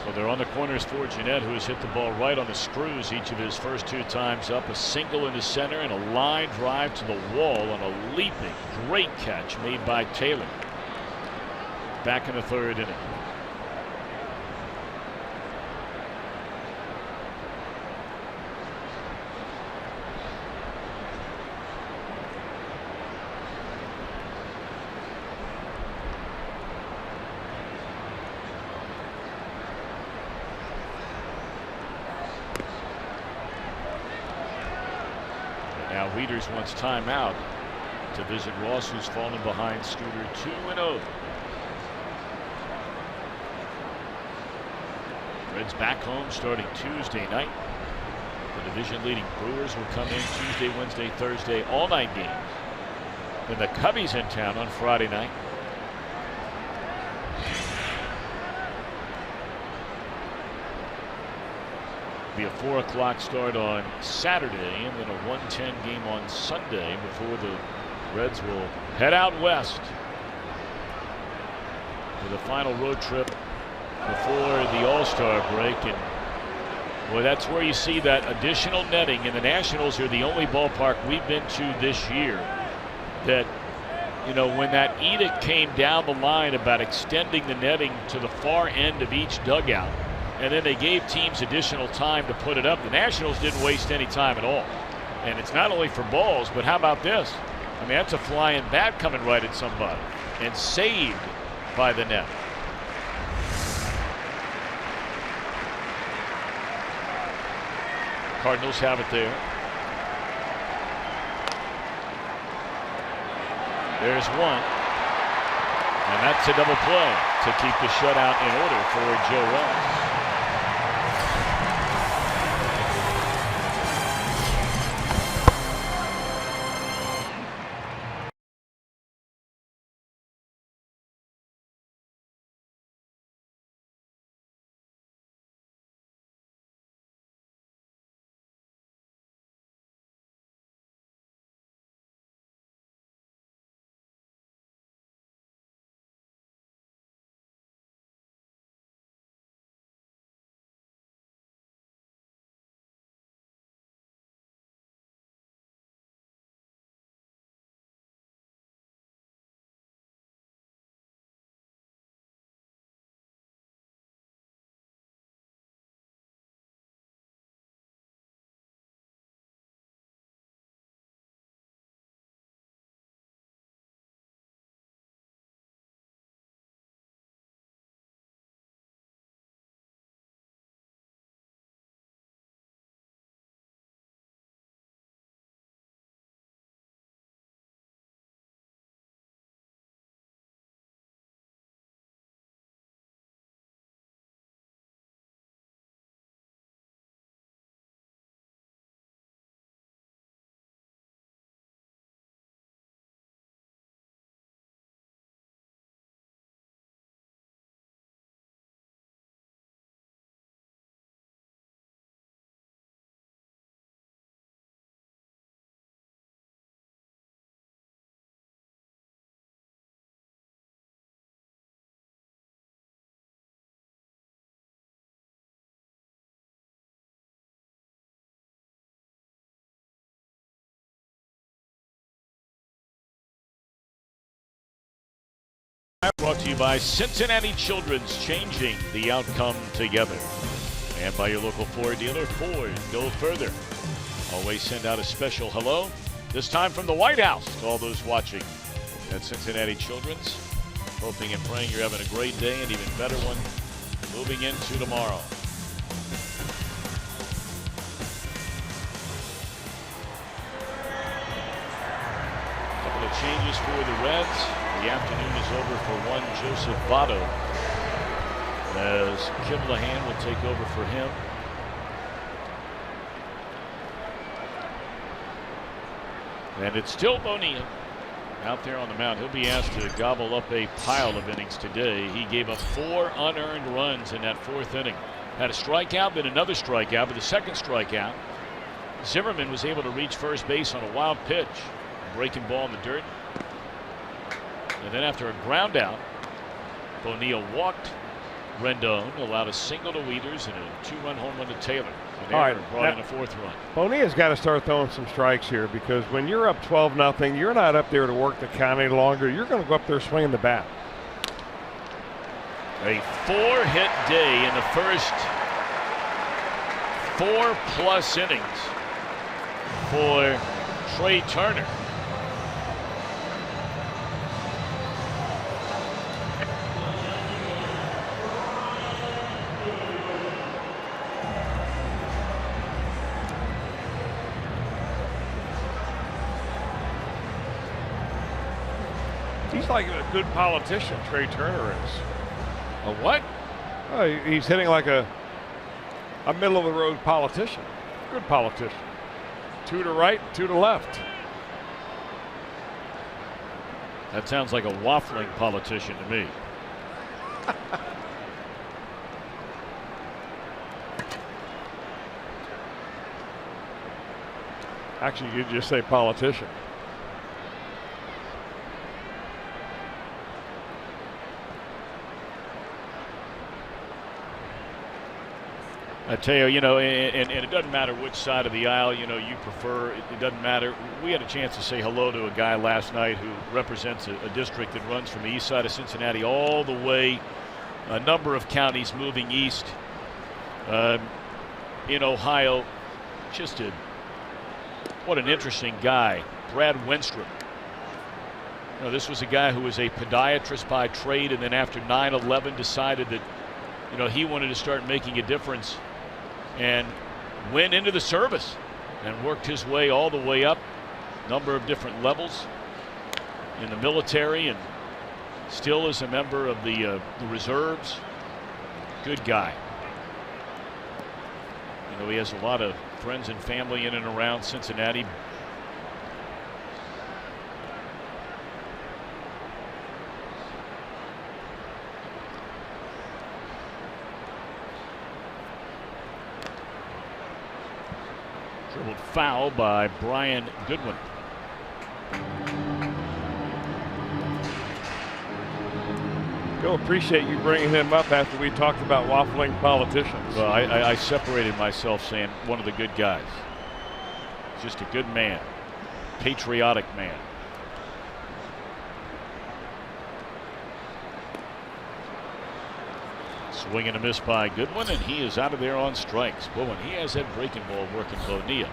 So they're on the corners for Jeanette, who has hit the ball right on the screws each of his first 2 times up. A single into center and a line drive to the wall on a leaping great catch made by Taylor. Back in the 3rd inning. Now Wieters wants timeout to visit Ross, who's fallen behind Studer 2-0. Reds back home starting Tuesday night. The division leading Brewers will come in Tuesday, Wednesday, Thursday, all night games. Then the Cubbies in town on Friday night. Be a 4 o'clock start on Saturday, and then a 1:10 game on Sunday before the Reds will head out west for the final road trip before the All-Star break. And boy, that's where you see that additional netting. And the Nationals are the only ballpark we've been to this year that, you know, when that edict came down the line about extending the netting to the far end of each dugout, and then they gave teams additional time to put it up, the Nationals didn't waste any time at all. And it's not only for balls, but how about this? I mean, that's a flying bat coming right at somebody and saved by the net. Cardinals have it there. There's one. And that's a double play to keep the shutout in order for Joe Ross. Brought to you by Cincinnati Children's, changing the outcome together. And by your local Ford dealer, Ford, go further. Always send out a special hello, this time from the White House, to all those watching at Cincinnati Children's. Hoping and praying you're having a great day, and even better one moving into tomorrow. Couple of changes for the Reds. The afternoon is over for one Joseph Votto, as Kimlahan will take over for him. And it's still Bonilla out there on the mound. He'll be asked to gobble up a pile of innings today. He gave up 4 unearned runs in that 4th inning. Had a strikeout, then another strikeout, but the second strikeout, Zimmerman was able to reach first base on a wild pitch. A breaking ball in the dirt. And then after a ground out, Bonilla walked Rendon, allowed a single to Wieters and a 2-run home run to Taylor. And All right, brought in a 4th run. Bonilla's got to start throwing some strikes here, because when you're up 12-0, you're not up there to work the count any longer. You're going to go up there swinging the bat. A 4-hit day in the first 4+ innings for Trey Turner. He's like a good politician, Trey Turner is. A what? He's hitting like a middle-of-the-road politician. Good politician. 2 to right, 2 to left. That sounds like a waffling politician to me. Actually, you just say politician. I tell you, and it doesn't matter which side of the aisle, you prefer. It doesn't matter. We had a chance to say hello to a guy last night who represents a district that runs from the east side of Cincinnati all the way, a number of counties moving east in Ohio. What an interesting guy, Brad Wenstrup. This was a guy who was a podiatrist by trade, and then after 9/11 decided that, he wanted to start making a difference, and went into the service and worked his way all the way up, number of different levels in the military, and still is a member of the reserves. Good guy. He has a lot of friends and family in and around Cincinnati. Dribbled foul by Brian Goodwin. Bill, appreciate you bringing him up after we talked about waffling politicians. Well, I separated myself saying one of the good guys. Just a good man, patriotic man. Swing and a miss by Goodwin, and he is out of there on strikes. Boy, when he has that breaking ball working, Bonilla,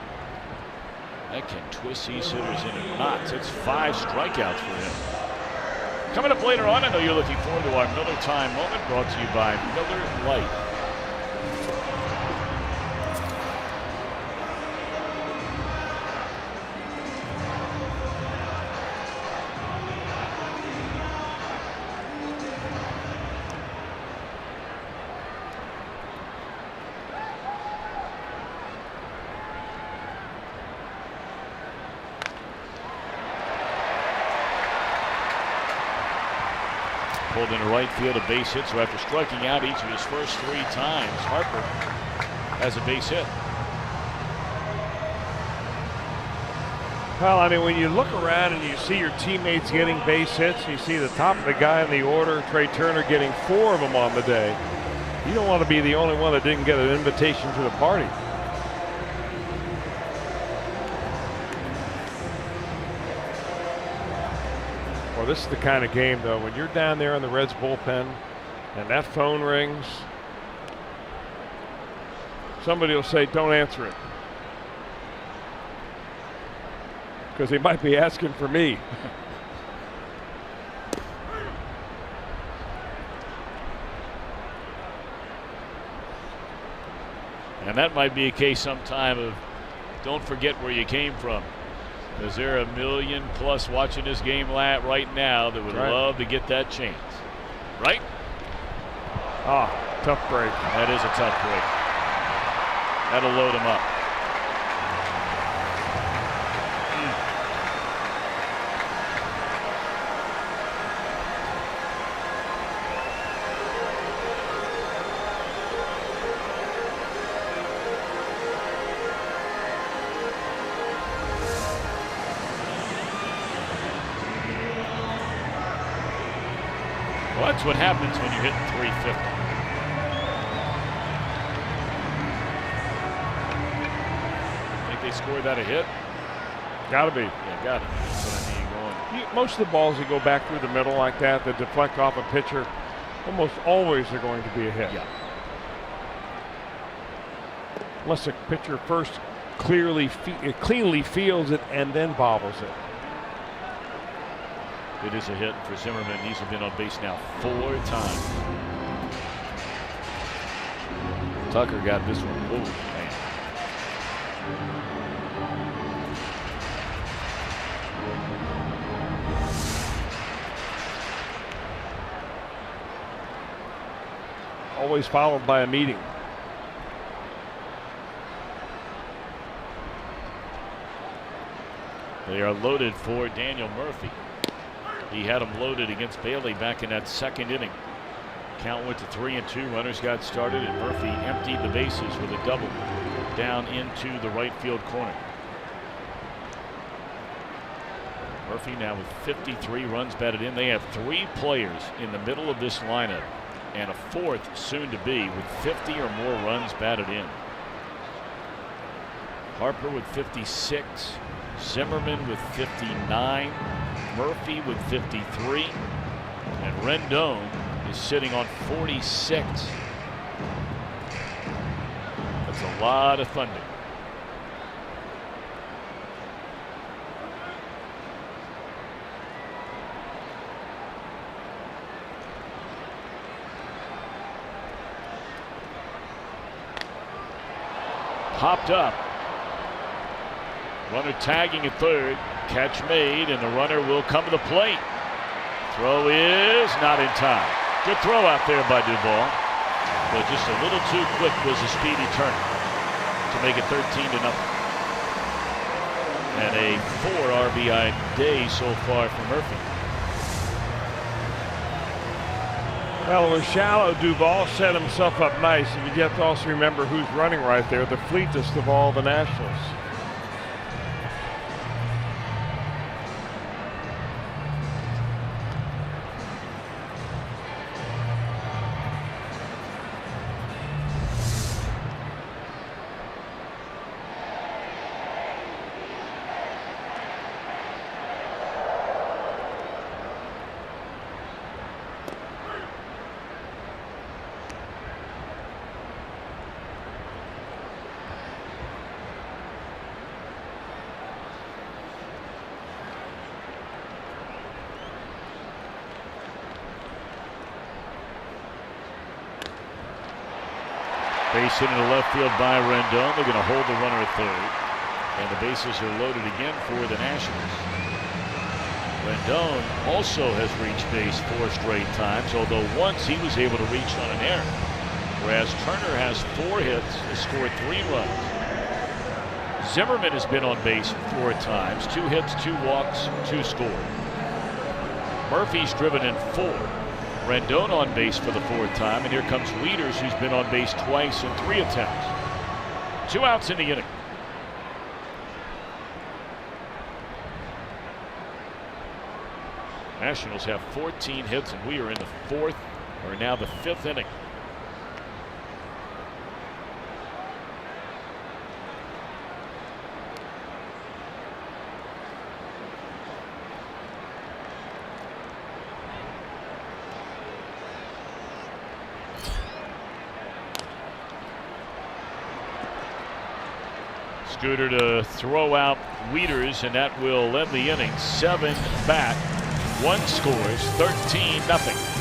that can twist these hitters into knots. It's 5 strikeouts for him. Coming up later on, I know you're looking forward to our Miller Time moment, brought to you by Miller Lite. Pulled into right field, a base hit. So after striking out each of his first 3 times, Harper has a base hit. Well, I mean, when you look around and you see your teammates getting base hits, you see the top of the guy in the order, Trey Turner, getting 4 of them on the day, you don't want to be the only one that didn't get an invitation to the party. Or this is the kind of game, though, when you're down there in the Reds bullpen and that phone rings, somebody will say, don't answer it. Because they might be asking for me. And that might be a case sometime of don't forget where you came from. Because there are 1 million plus watching this game right now that would love to get that chance. Right? Ah, tough break. That is a tough break. That'll load him up. Well, that's what happens when you hit 350. Think they scored that a hit? Gotta be. Yeah, got it. That's what I mean going. Most of the balls that go back through the middle like that deflect off a pitcher, almost always are going to be a hit. Yeah. Unless the pitcher first cleanly fields it and then bobbles it. It is a hit for Zimmerman. He's been on base now 4 times. Tucker got this one. Oh, man. Always followed by a meeting. They are loaded for Daniel Murphy. He had him loaded against Bailey back in that second inning. Count went to 3-2. Runners got started, and Murphy emptied the bases with a double down into the right field corner. Murphy now with 53 runs batted in. They have 3 players in the middle of this lineup, and a 4th soon to be with 50 or more runs batted in. Harper with 56. Zimmerman with 59. Murphy with 53, and Rendon is sitting on 46. That's a lot of thunder. Popped up. Runner tagging at third. Catch made, and the runner will come to the plate. Throw is not in time. Good throw out there by Duvall, but just a little too quick was the speedy turn to make it 13-0. And a 4 RBI day so far for Murphy. Well, it was shallow. Duvall set himself up nice, and you have to also remember who's running right there, the fleetest of all the Nationals. Base hit in the left field by Rendon. They're going to hold the runner at third. And the bases are loaded again for the Nationals. Rendon also has reached base 4 straight times, although once he was able to reach on an error. Whereas Turner has 4 hits, has scored 3 runs. Zimmerman has been on base 4 times, 2 hits, 2 walks, 2 scored. Murphy's driven in 4. Rendon on base for the 4th time, and here comes Wieters, who's been on base twice in 3 attempts. 2 outs in the inning. Nationals have 14 hits, and we are in the 4th, or now the 5th inning. Scooter to throw out Wieters, and that will end the inning. 7 back. One scores 13-0.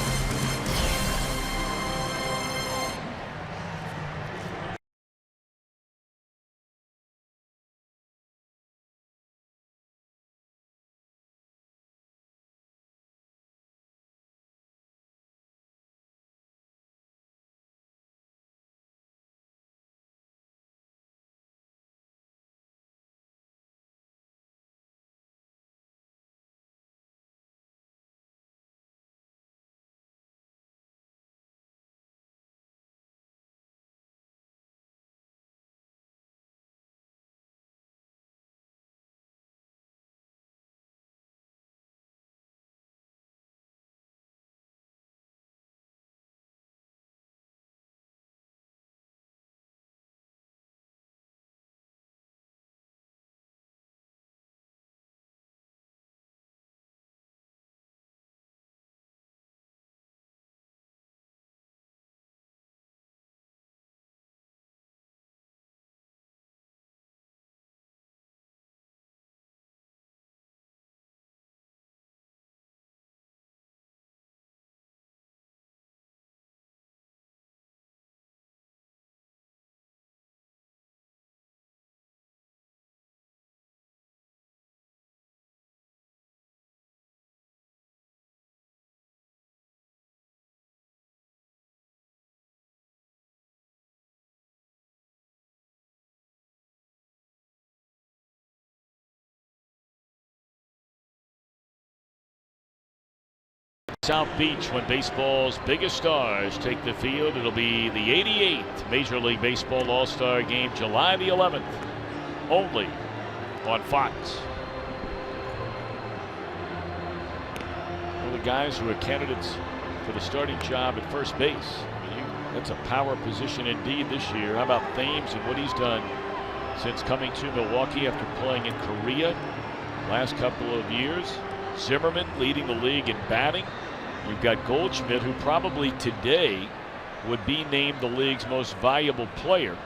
South Beach, when baseball's biggest stars take the field. It'll be the 88th Major League Baseball All-Star Game, July the 11th, only on Fox. One of the guys who are candidates for the starting job at first base. I mean, that's a power position indeed this year. How about Thames and what he's done since coming to Milwaukee after playing in Korea last couple of years? Zimmerman leading the league in batting. You've got Goldschmidt, who probably today would be named the league's most valuable player.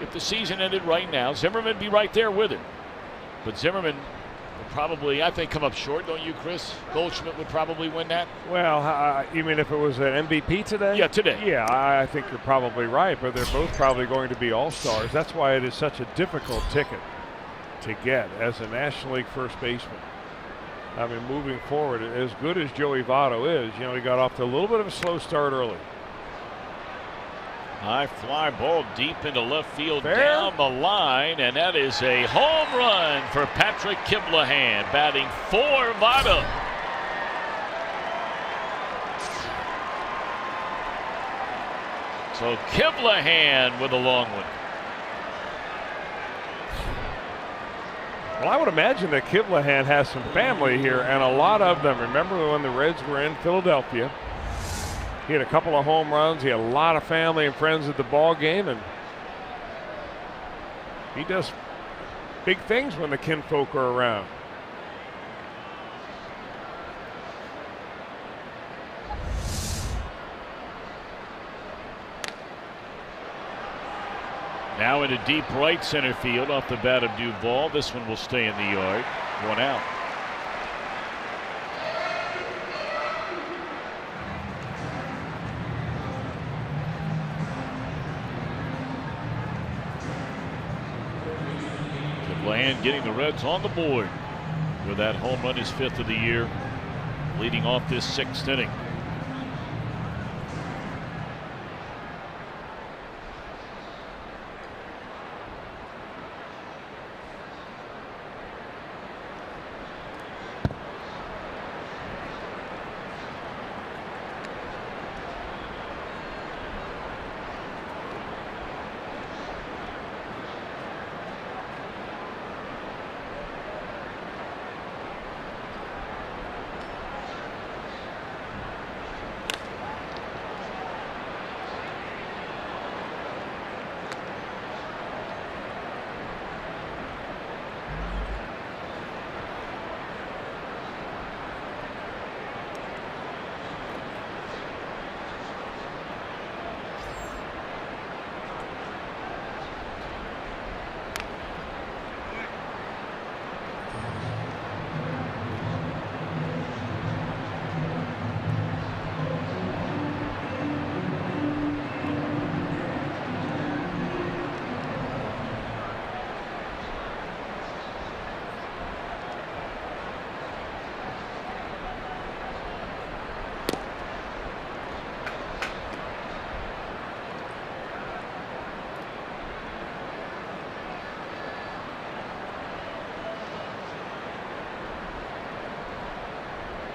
If the season ended right now, Zimmerman would be right there with him. But Zimmerman would probably, I think, come up short, don't you, Chris? Goldschmidt would probably win that. Well, you mean if it was an MVP today? Yeah, today. Yeah, I think you're probably right, but they're both probably going to be all-stars. That's why it is such a difficult ticket to get as a National League first baseman. I mean, moving forward, as good as Joey Votto is, he got off to a little bit of a slow start early. High fly ball deep into left field, Fair. down the line, and that is a home run for Patrick Kiblahan, batting for Votto. So Kiblahan with a long one. Well, I would imagine that Kiblahan has some family here, and a lot of them. Remember when the Reds were in Philadelphia? He had a couple of home runs. He had a lot of family and friends at the ball game, and he does big things when the kinfolk are around. Now into deep right center field off the bat of Duvall. This one will stay in the yard. One out. Kiblahan getting the Reds on the board with that home run, his 5th of the year, leading off this 6th inning.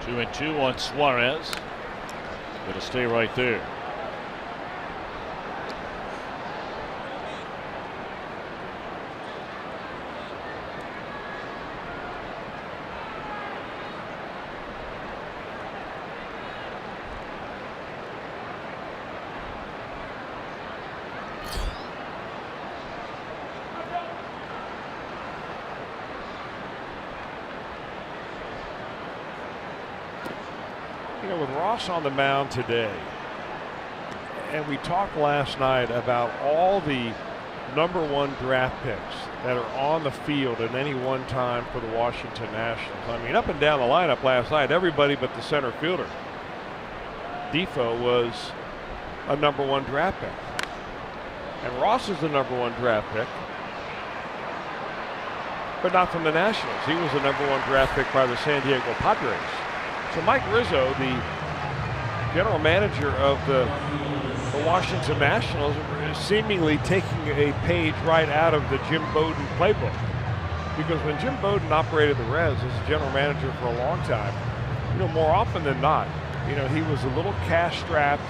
2-2 on Suarez. Gonna stay right there. You know, with Ross on the mound today, and we talked last night about all the #1 draft picks that are on the field at any one time for the Washington Nationals. I mean, up and down the lineup last night, everybody but the center fielder, Defoe, was a #1 draft pick. And Ross is the #1 draft pick, but not from the Nationals. He was the #1 draft pick by the San Diego Padres. So Mike Rizzo, the general manager of the Washington Nationals, is seemingly taking a page right out of the Jim Bowden playbook. Because when Jim Bowden operated the Reds as a general manager for a long time, you know, more often than not, you know, he was a little cash-strapped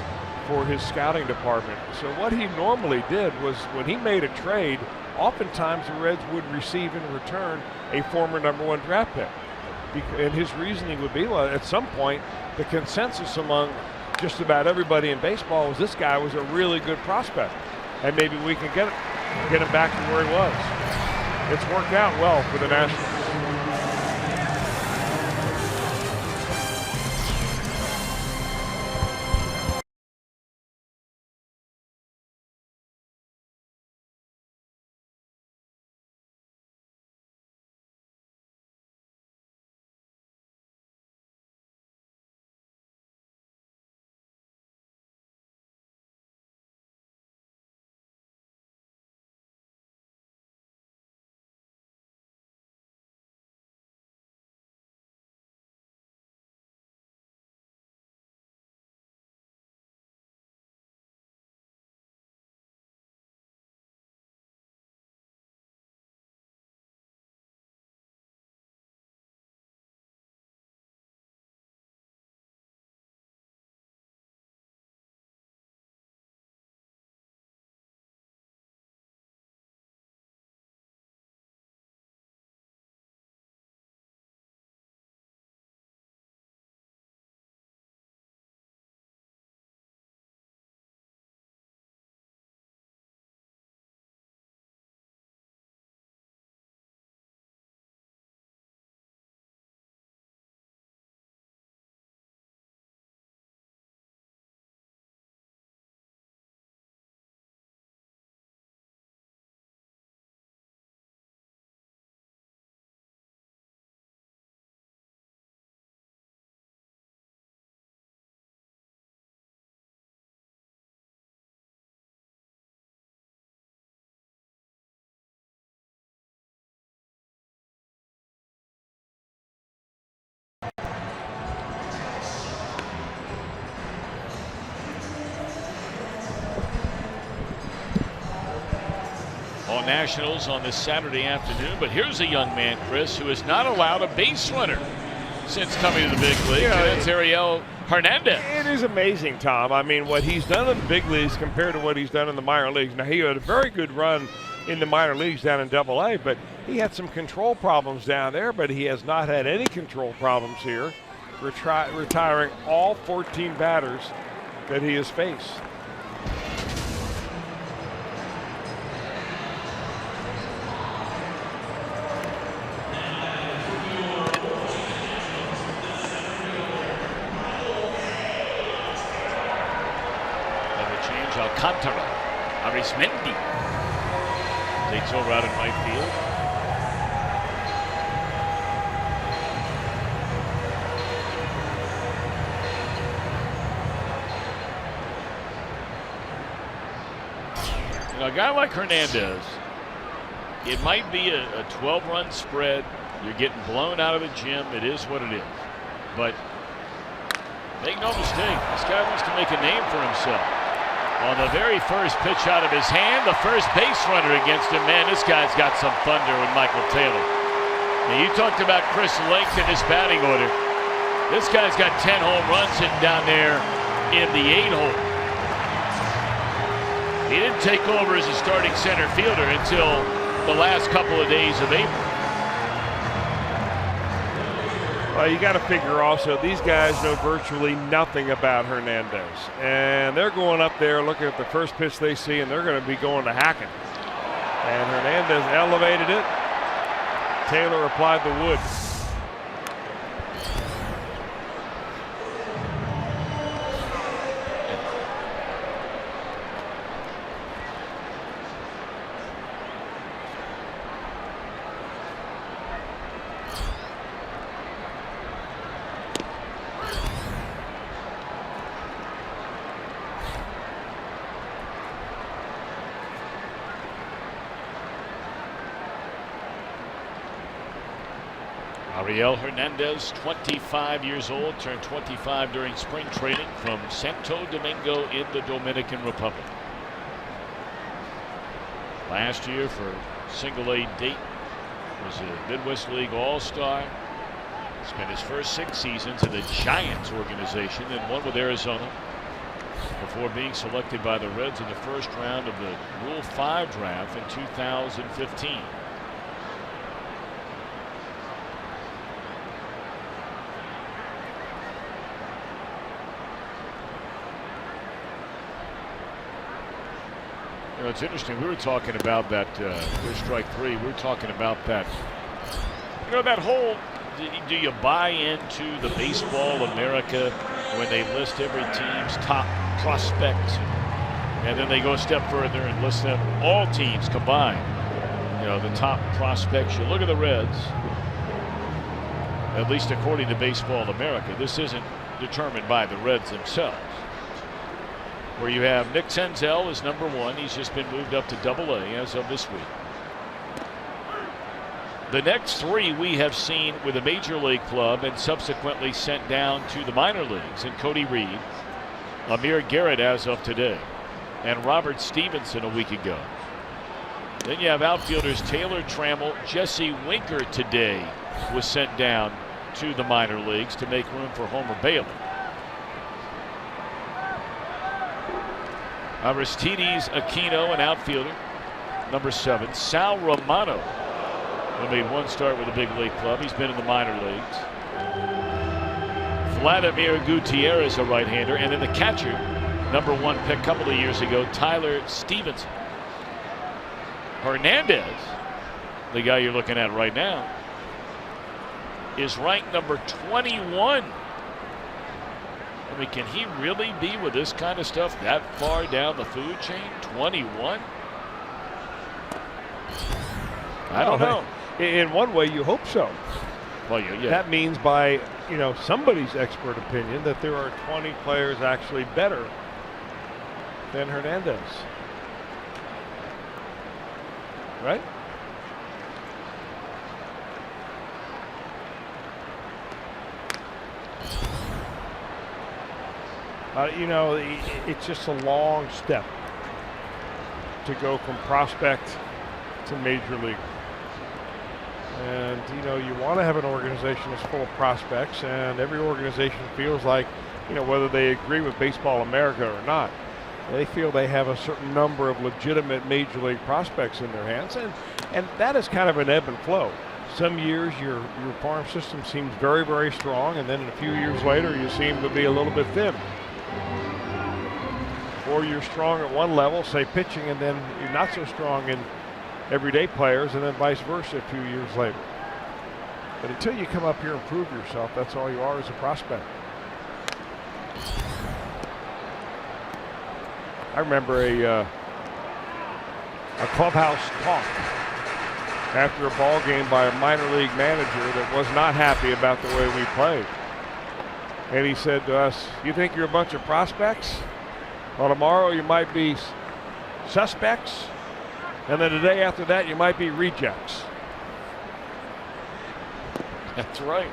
for his scouting department. So what he normally did was, when he made a trade, oftentimes the Reds would receive in return a former #1 draft pick. And his reasoning would be, well, at some point, the consensus among just about everybody in baseball was this guy was a really good prospect, and maybe we can get him back to where he was. It's worked out well for the Nationals. Nationals on this Saturday afternoon, but here's a young man, Chris, who is not allowed a base runner since coming to the big league. You know, That's Ariel Hernandez. It is amazing, Tom. I mean, what he's done in the big leagues compared to what he's done in the minor leagues. Now, he had a very good run in the minor leagues down in AA, but he had some control problems down there, but he has not had any control problems here, retiring all 14 batters that he has faced. Alcantara, Arismendi takes over out in right field. You know, a guy like Hernandez, it might be a 12-run spread. You're getting blown out of the gym. It is what it is. But make no mistake, this guy wants to make a name for himself. On the very first pitch out of his hand, the first base runner against him. Man, this guy's got some thunder with Michael Taylor. Now, you talked about Chris length in his batting order. This guy's got 10 home runs sitting down there in the 8-hole. He didn't take over as a starting center fielder until the last couple of days of April. Well, you got to figure also these guys know virtually nothing about Hernandez, and they're going up there looking at the first pitch they see, and they're going to be going to hack it. And Hernandez elevated it. Taylor applied the wood. Ariel Hernandez, 25 years old, turned 25 during spring training from Santo Domingo in the Dominican Republic. Last year for single-A date was a Midwest League All-Star. Spent his first 6 seasons in the Giants organization and one with Arizona before being selected by the Reds in the first round of the Rule 5 draft in 2015. You know, it's interesting. We were talking about that. Here's strike 3. We were talking about that. You know, that whole. Do you buy into the Baseball America when they list every team's top prospects, and then they go a step further and list them all teams combined? You know, the top prospects. You look at the Reds. At least according to Baseball America, this isn't determined by the Reds themselves. Where you have Nick Senzel is number 1. He's just been moved up to Double-A as of this week. The next 3 we have seen with a major league club and subsequently sent down to the minor leagues, and Cody Reed, Amir Garrett as of today, and Robert Stevenson a week ago. Then you have outfielders Taylor Trammell, Jesse Winker today was sent down to the minor leagues to make room for Homer Bailey. Aristides Aquino, an outfielder, number 7. Sal Romano, who made 1 start with a big league club. He's been in the minor leagues. Vladimir Gutierrez, a right-hander, and then the catcher, number 1 pick a couple of years ago, Tyler Stevenson. Hernandez, the guy you're looking at right now, is ranked number 21. I mean, can he really be with this kind of stuff that far down the food chain? 21? I don't know. In one way, you hope so. Well, yeah. That means by, you know, somebody's expert opinion that there are 20 players actually better than Hernandez. Right? You know, it's just a long step to go from prospect to major league. And, you know, you want to have an organization that's full of prospects, and every organization feels like, you know, whether they agree with Baseball America or not, they feel they have a certain number of legitimate major league prospects in their hands. And that is kind of an ebb and flow. Some years your farm system seems very, very strong, and then a few years later you seem to be a little bit thin. Or you're strong at one level, say pitching, and then you're not so strong in everyday players, and then vice versa a few years later. But until you come up here and prove yourself, that's all you are as a prospect. I remember a clubhouse talk after a ball game by a minor league manager that was not happy about the way we played. And he said to us, "You think you're a bunch of prospects? Well, tomorrow you might be suspects, and then the day after that you might be rejects." That's right.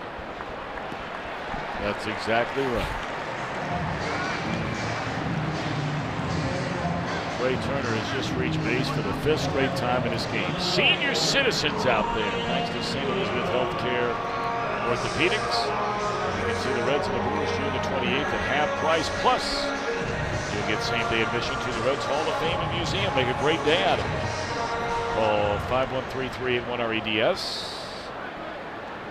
That's exactly right. Trey Turner has just reached base for the 5th straight time in this game. Senior citizens out there, thanks to St. Elizabeth Healthcare Orthopedics. You can See the Reds and the Brewers June the 28th at half price. Plus, you'll get same-day admission to the Reds Hall of Fame and Museum. Make a great day out of it. Call 513-381-REDS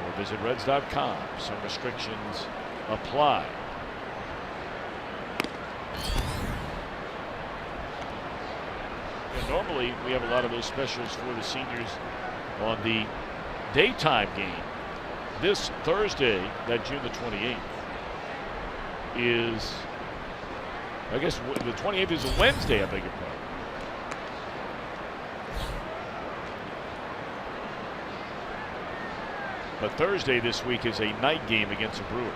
or visit Reds.com. Some restrictions apply. And normally, we have a lot of those specials for the seniors on the daytime game. This Thursday, that June the 28th, is, I guess the 28th is a Wednesday, I beg your pardon. But Thursday this week is a night game against the Brewers.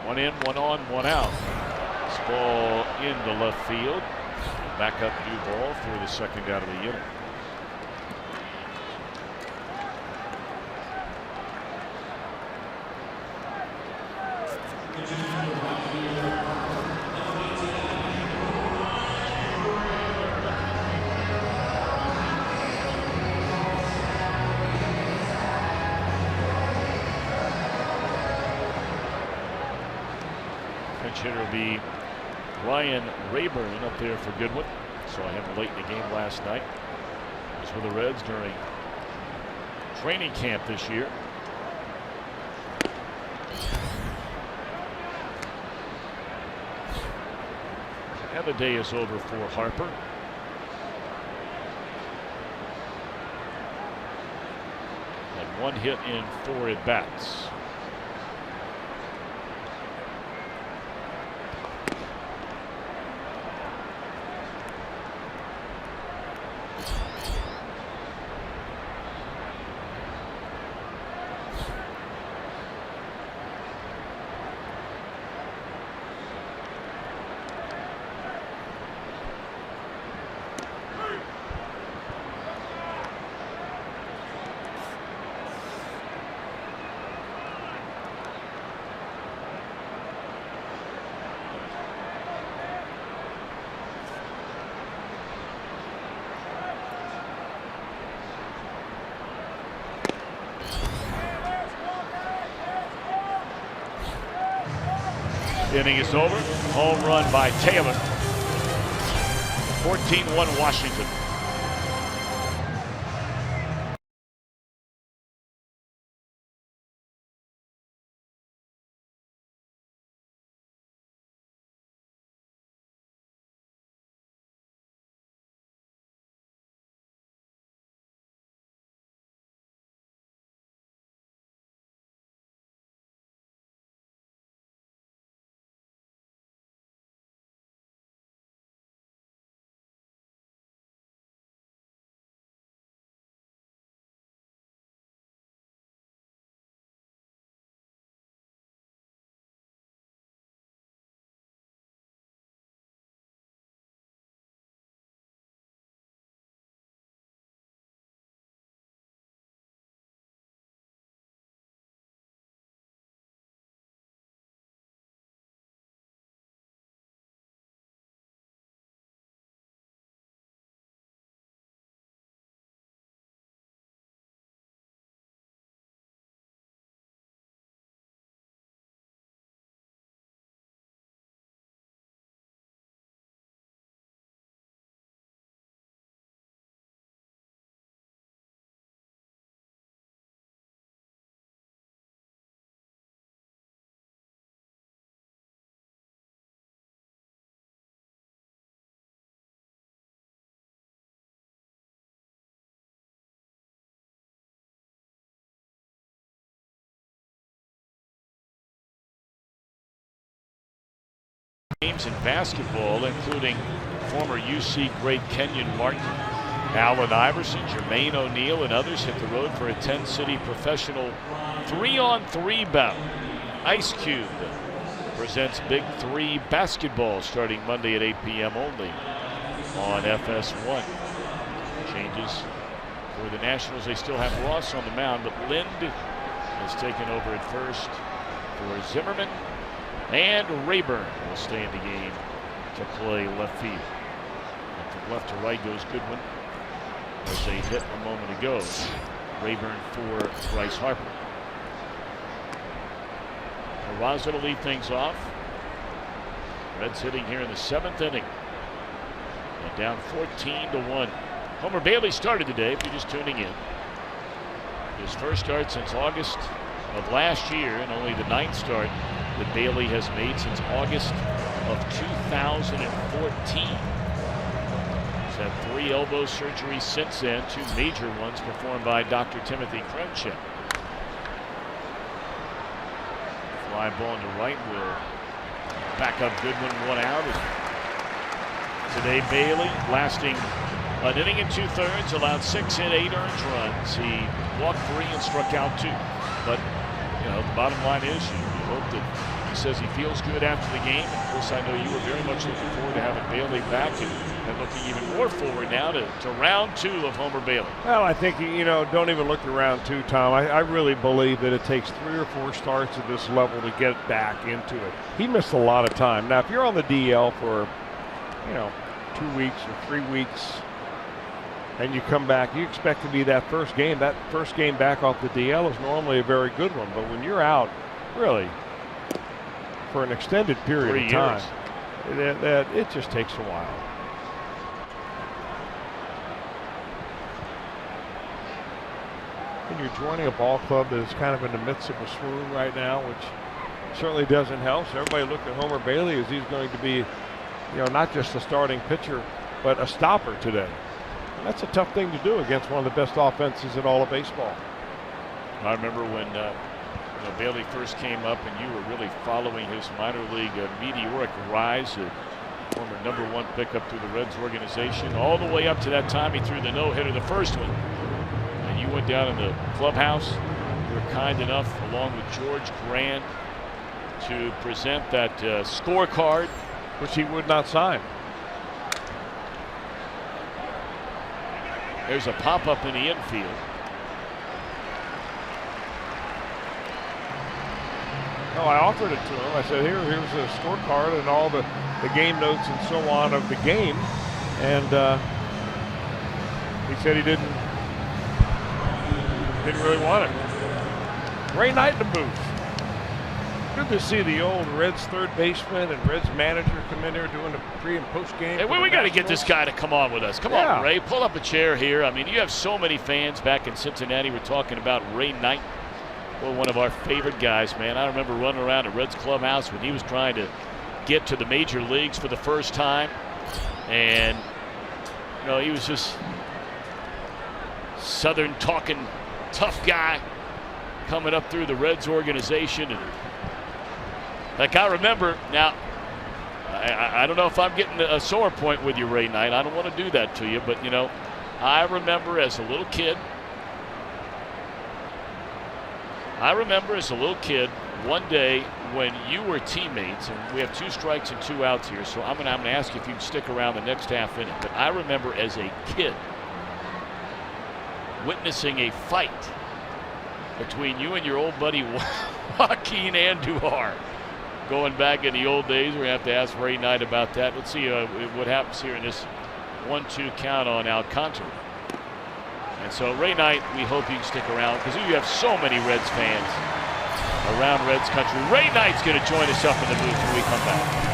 One in, one on, one out. This ball into left field. Back up new ball for the second out of the inning. Pinch hitter will be Ryan Rayburn up there for Goodwin. Saw him late in the game last night. He was with the Reds during training camp this year. And the day is over for Harper. Had one hit in 4 at-bats. Inning is over. Home run by Taylor. 14-1 Washington. Games in basketball, including former UC great Kenyon Martin, Allen Iverson, Jermaine O'Neal, and others hit the road for a 10-city professional 3-on-3 bout. Ice Cube presents Big 3 basketball starting Monday at 8 p.m. only on FS1. Changes for the Nationals. They still have Ross on the mound, but Lind has taken over at first for Zimmerman. And Rayburn will stay in the game to play left field. And from left to right goes Goodwin. There's a hit a moment ago. Rayburn for Bryce Harper. Peraza to lead things off. Reds hitting here in the 7th inning. And down 14-1. Homer Bailey started today, if you're just tuning in. His first start since August of last year, and only the 9th start that Bailey has made since August of 2014. He's had 3 elbow surgeries since then, 2 major ones performed by Dr. Timothy Krenchek. Fly ball into right will back up Goodwin, 1 out. Today Bailey lasting an inning and 2/3, allowed 6 hit, 8 earned runs. He walked 3 and struck out 2. But you know, the bottom line is you hope that he says he feels good after the game. And of course, I know you were very much looking forward to having Bailey back and looking even more forward now to round 2 of Homer Bailey. Well, I think, you know, don't even look at round 2, Tom. I really believe that it takes 3 or 4 starts at this level to get back into it. He missed a lot of time. Now, if you're on the DL for, you know, 2 weeks or 3 weeks, and you come back, you expect to be that first game. That first game back off the DL is normally a very good one. But when you're out, really, for an extended period of time, it just takes a while. And you're joining a ball club that is kind of in the midst of a swoon right now, which certainly doesn't help. So everybody looked at Homer Bailey as he's going to be, you know, not just a starting pitcher, but a stopper today. And that's a tough thing to do against one of the best offenses in all of baseball. I remember when Bailey first came up and you were really following his minor league meteoric rise, former #1 pickup through the Reds organization. All the way up to that time he threw the no-hitter, the first one. And you went down in the clubhouse. You were kind enough, along with George Grand, to present that scorecard, which he would not sign. There's a pop-up in the infield. No, I offered it to him. I said, here's a scorecard and all the game notes and so on of the game. And he said he didn't really want it. Ray Knight in the booth. Good to see the old Reds third baseman and Reds manager come in there doing the pre and post game. Hey, we got to get this guy to come on with us. Come on, Ray. Pull up a chair here. I mean, you have so many fans back in Cincinnati. We're talking about Ray Knight. Well, one of our favorite guys, man. I remember running around the Reds clubhouse when he was trying to get to the major leagues for the first time. And, you know, he was just Southern talking tough guy coming up through the Reds organization. And like I remember, now, I don't know if I'm getting a sore point with you, Ray Knight. I don't want to do that to you, but, you know, I remember as a little kid, one day when you were teammates, and we have 2 strikes and 2 outs here, so I'm going to ask you if you can stick around the next half inning. But I remember as a kid witnessing a fight between you and your old buddy Joaquin Andujar. Going back in the old days, we're going to have to ask Ray Knight about that. Let's see what happens here in this 1-2 count on Alcantara. And so, Ray Knight, we hope you can stick around because you have so many Reds fans around Reds country. Ray Knight's going to join us up in the booth when we come back.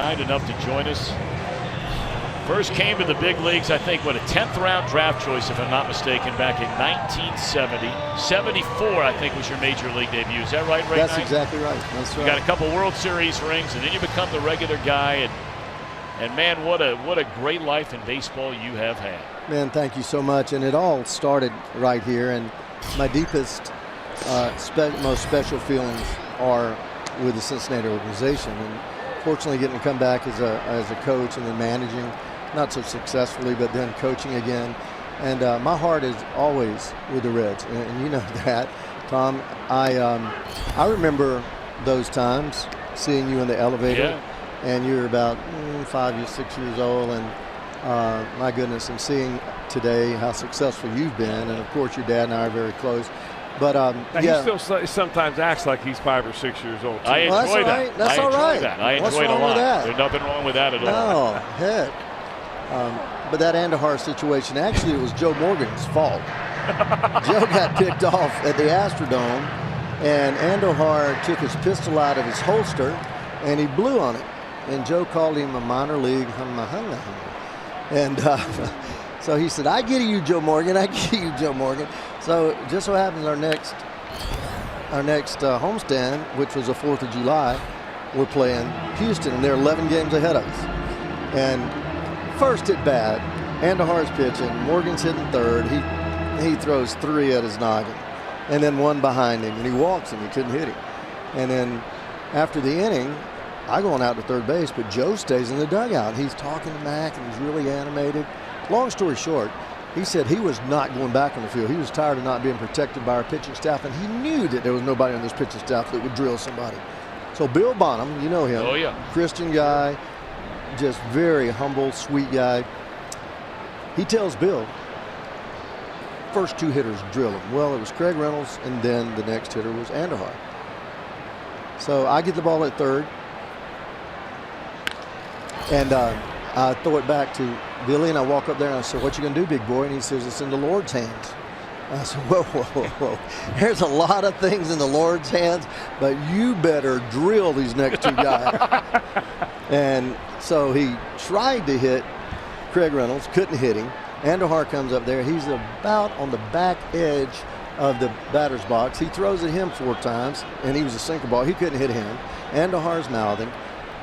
kind enough to join us. First came to the big leagues, I think, a 10th round draft choice, if I'm not mistaken, back in 1970. 74, I think, was your major league debut. Is that right, Ray? That's exactly right. That's right. You got a couple World Series rings, and then you become the regular guy. And man, what a great life in baseball you have had. Man, thank you so much. And it all started right here. And my deepest, most special feelings are with the Cincinnati organization. And fortunately, getting to come back as a coach and then managing, not so successfully, but then coaching again. And my heart is always with the Reds, and you know that, Tom. I remember those times seeing you in the elevator, and you're about 5 or 6 years old, and my goodness, and seeing today how successful you've been, and of course your dad and I are very close. But he still sometimes acts like he's 5 or 6 years old. Too. I enjoy that. That's all right. I enjoy it a lot. There's nothing wrong with that at all. No, heck. But that Andahar situation, actually, it was Joe Morgan's fault. Joe got picked off at the Astrodome, and Andahar took his pistol out of his holster, and he blew on it. And Joe called him a minor league humma. And so he said, I get you, Joe Morgan. I get you, Joe Morgan. So just so happens our next homestand, which was the 4th of July, we're playing Houston, and they're 11 games ahead of us. And first hit bad, Andujar's pitching, Morgan's hitting third. He throws 3 at his noggin, and then 1 behind him, and he walks him. He couldn't hit him. And then after the inning, I go on out to third base, but Joe stays in the dugout. He's talking to Mac, and he's really animated. Long story short, he said he was not going back on the field. He was tired of not being protected by our pitching staff, and he knew that there was nobody on this pitching staff that would drill somebody. So Bill Bonham, you know him. Oh, yeah. Christian guy, just very humble, sweet guy. He tells Bill, first 2 hitters drill him. Well, it was Craig Reynolds, and then the next hitter was Andujar. So I get the ball at third, and I throw it back to Billy, and I walk up there and I said, what you gonna do, big boy? And he says, it's in the Lord's hands. I said, whoa. There's a lot of things in the Lord's hands, but you better drill these next 2 guys. And so he tried to hit Craig Reynolds, couldn't hit him. Andujar comes up there. He's about on the back edge of the batter's box. He throws at him 4 times, and he was a sinker ball. He couldn't hit him. Andujar's mouthing.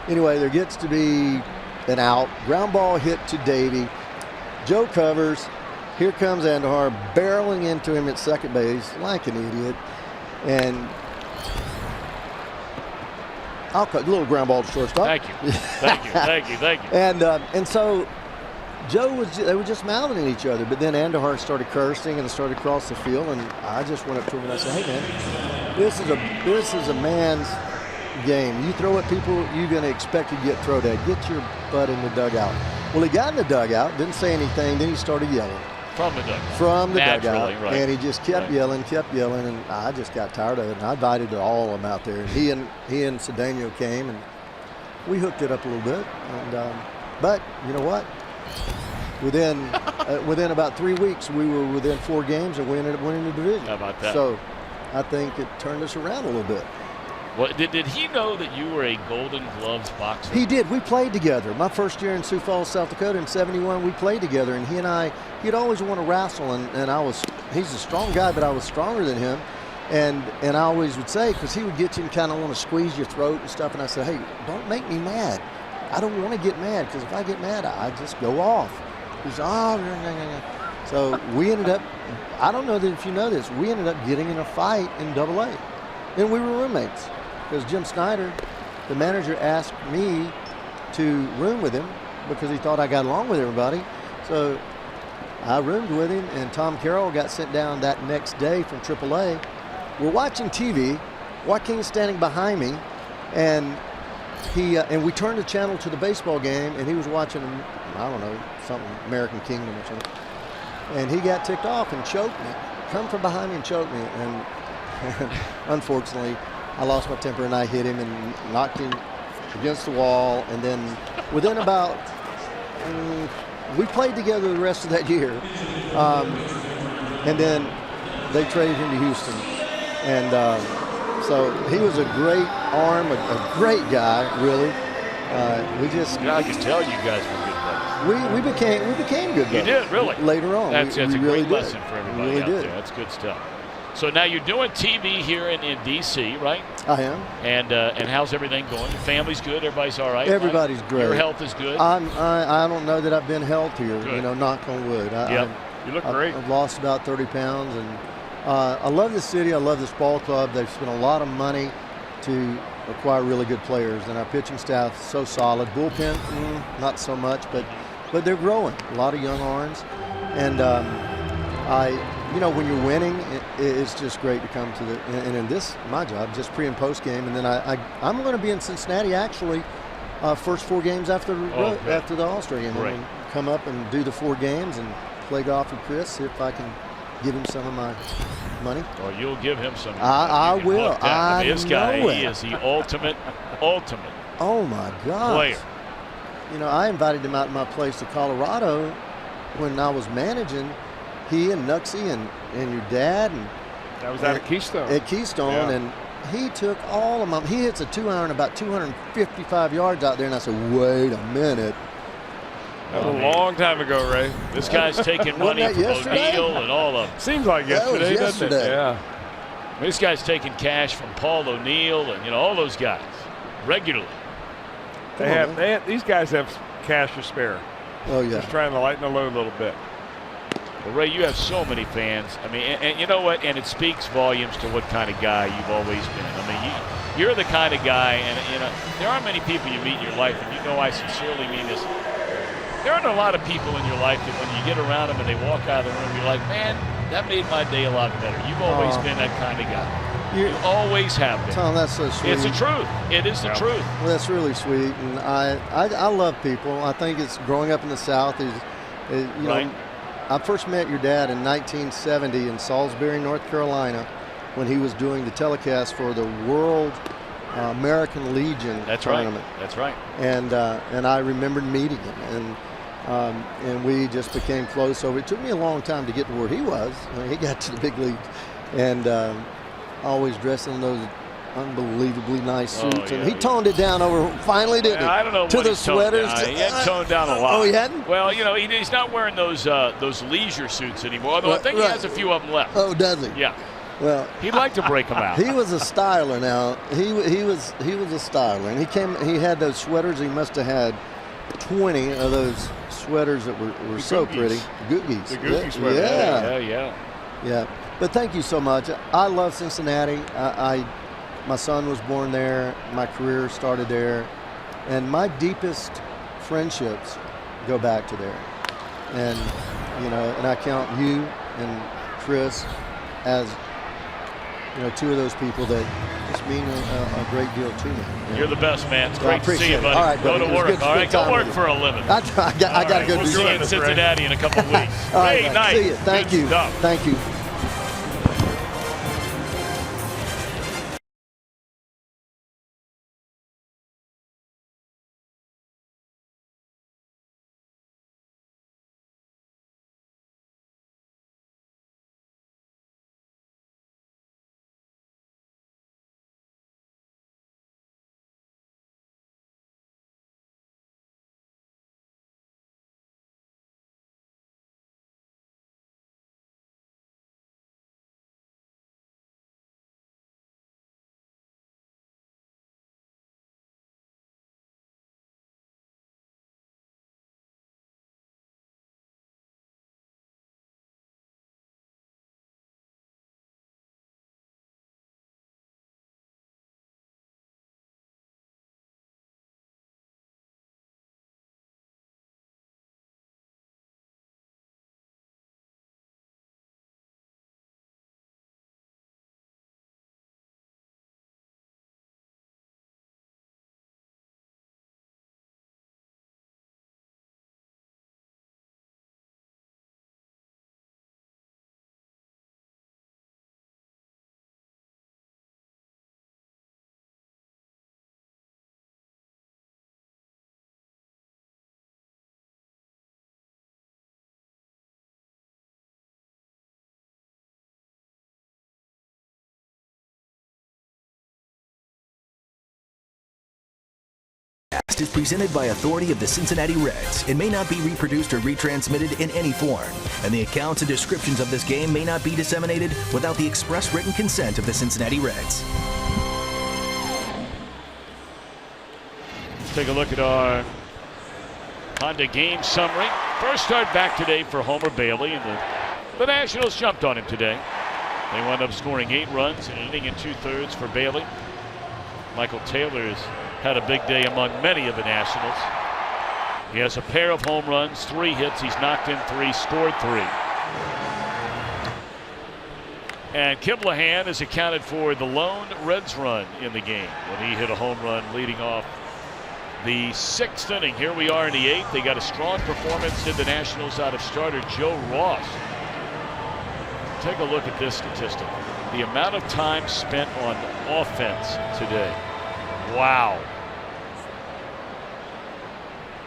Anyway, there gets to be an out. Ground ball hit to Davey. Joe covers. Here comes Andujar barreling into him at second base like an idiot. And I'll cut a little ground ball to shortstop. Thank you. And so they were just mouthing at each other. But then Andujar started cursing and started across the field. And I just went up to him and I said, hey, man, this is a man's game. You throw at people, you're going to expect to get thrown at. Get your butt in the dugout. Well, he got in the dugout, didn't say anything, then he started yelling. From the dugout. From the dugout. Right. And he just kept yelling, and I just got tired of it. And I invited all of them out there. And he and Cedeno came, and we hooked it up a little bit. And but you know what? Within about 3 weeks, we were within 4 games, and we ended up winning the division. How about that? So I think it turned us around a little bit. Well, did he know that you were a Golden Gloves boxer? He did. We played together. My first year in Sioux Falls, South Dakota in '71, we played together, and he'd always want to wrestle, and he's a strong guy, but I was stronger than him. And I always would say, because he would get you and kind of want to squeeze your throat and stuff, and I said, hey, don't make me mad. I don't want to get mad, because if I get mad, I just go off. He said, oh, So we ended up, I don't know that if you know this, we ended up getting in a fight in AA. And we were roommates. Because Jim Snyder, the manager, asked me to room with him because he thought I got along with everybody. So I roomed with him, and Tom Carroll got sent down that next day from AAA. We're watching TV. Joaquin's standing behind me, and we turned the channel to the baseball game, and he was watching, I don't know, something, American Kingdom or something. And he got ticked off and choked me. Come from behind me and choked me. And unfortunately, I lost my temper, and I hit him and knocked him against the wall. And then within about, we played together the rest of that year. And then they traded him to Houston. And so he was a great arm, a great guy, really. We just I can tell you guys were good buddies. we became good buddies. You did, really? Later on. That's we a really great lesson for everybody really out did. there. That's good stuff. So now you're doing TV here in D.C., right? I am. And how's everything going? Your family's good. Everybody's all right. Everybody's right? great. Your health is good. I don't know that I've been healthier. Good. You know, knock on wood. You look great. I've lost about 30 pounds, and I love the city. I love this ball club. They've spent a lot of money to acquire really good players, and our pitching staff is so solid. Bullpen, not so much, but they're growing. A lot of young arms, and when you're winning, it's just great to come to the. And in this, my job, just pre and post game, and then I'm going to be in Cincinnati actually, first 4 games after the All-Star game. Right. I'm going to come up and do the 4 games and play golf with Chris. See if I can give him some of my money. Well, you'll give him some. I will. This guy, know he it. is the ultimate Oh my God. player. You know, I invited him out to my place to Colorado when I was managing. He and Nuxie and your dad and That was out at Keystone. At Keystone, Yeah. and he took all of my. He hits a 2-iron about 255 yards out there, and I said, "Wait a minute." That was a long time ago, Ray. This guy's taking money that from yesterday? O'Neill and all of them. Seems like That was yesterday, doesn't it? yesterday. Yeah. This guy's taking cash from Paul O'Neill and all those guys regularly. These guys have cash to spare. Oh yeah. Just trying to lighten the load a little bit. Well, Ray, you have so many fans. I mean, and you know what? And it speaks volumes to what kind of guy you've always been. I mean, you're the kind of guy, and there aren't many people you meet in your life, and I sincerely mean this. There aren't a lot of people in your life that when you get around them and they walk out of the room, you're like, man, that made my day a lot better. You've always been that kind of guy. You always have been. Tom, that's so sweet. It's the truth. It is the truth. Well, that's really sweet, and I love people. I think it's growing up in the South is Right. know. I first met your dad in 1970 in Salisbury, North Carolina, when he was doing the telecast for the World American Legion tournament. That's right. And I remembered meeting him, and we just became close. So it took me a long time to get to where he was. He got to the big league, and always dressed in those unbelievably nice suits. Yeah, and he toned it down finally, didn't he? I don't know to what the he's toned sweaters. down. He hadn't toned down a lot. Oh, he hadn't? Well, he's not wearing those leisure suits anymore. Although I think he has a few of them left. Oh, does he? Yeah. Well, he'd like to break them out. He was a styler. Now he was a styler, and he had those sweaters. He must have had 20 of those sweaters that were so pretty. Googies. The Googie sweater. Yeah. But thank you so much. I love Cincinnati. My son was born there. My career started there, and my deepest friendships go back to there. And and I count you and Chris as 2 of those people that just mean a great deal to me. You're the best, man. It's Well, I great to see you, appreciate it. buddy. All right, Go buddy. to It was work. good to All right, spend go time work with you. for a living. I got to go We'll do see you in something. Cincinnati in a couple of weeks. All right, Great guys. night. See you. Thank Good you. stuff. Thank you. broadcast is presented by authority of the Cincinnati Reds and may not be reproduced or retransmitted in any form. And the accounts and descriptions of this game may not be disseminated without the express written consent of the Cincinnati Reds. Let's take a look at our Honda game summary. First start back today for Homer Bailey, and the Nationals jumped on him today. They wound up scoring 8 runs in an inning and 2/3 for Bailey. Michael Taylor's had a big day among many of the Nationals. He has a pair of home runs, 3 hits. He's knocked in 3, scored 3. And Kiblahan has accounted for the lone Reds run in the game when he hit a home run leading off the 6th inning. Here we are in the 8th. They got a strong performance in the Nationals out of starter Joe Ross. Take a look at this statistic. The amount of time spent on offense today. Wow.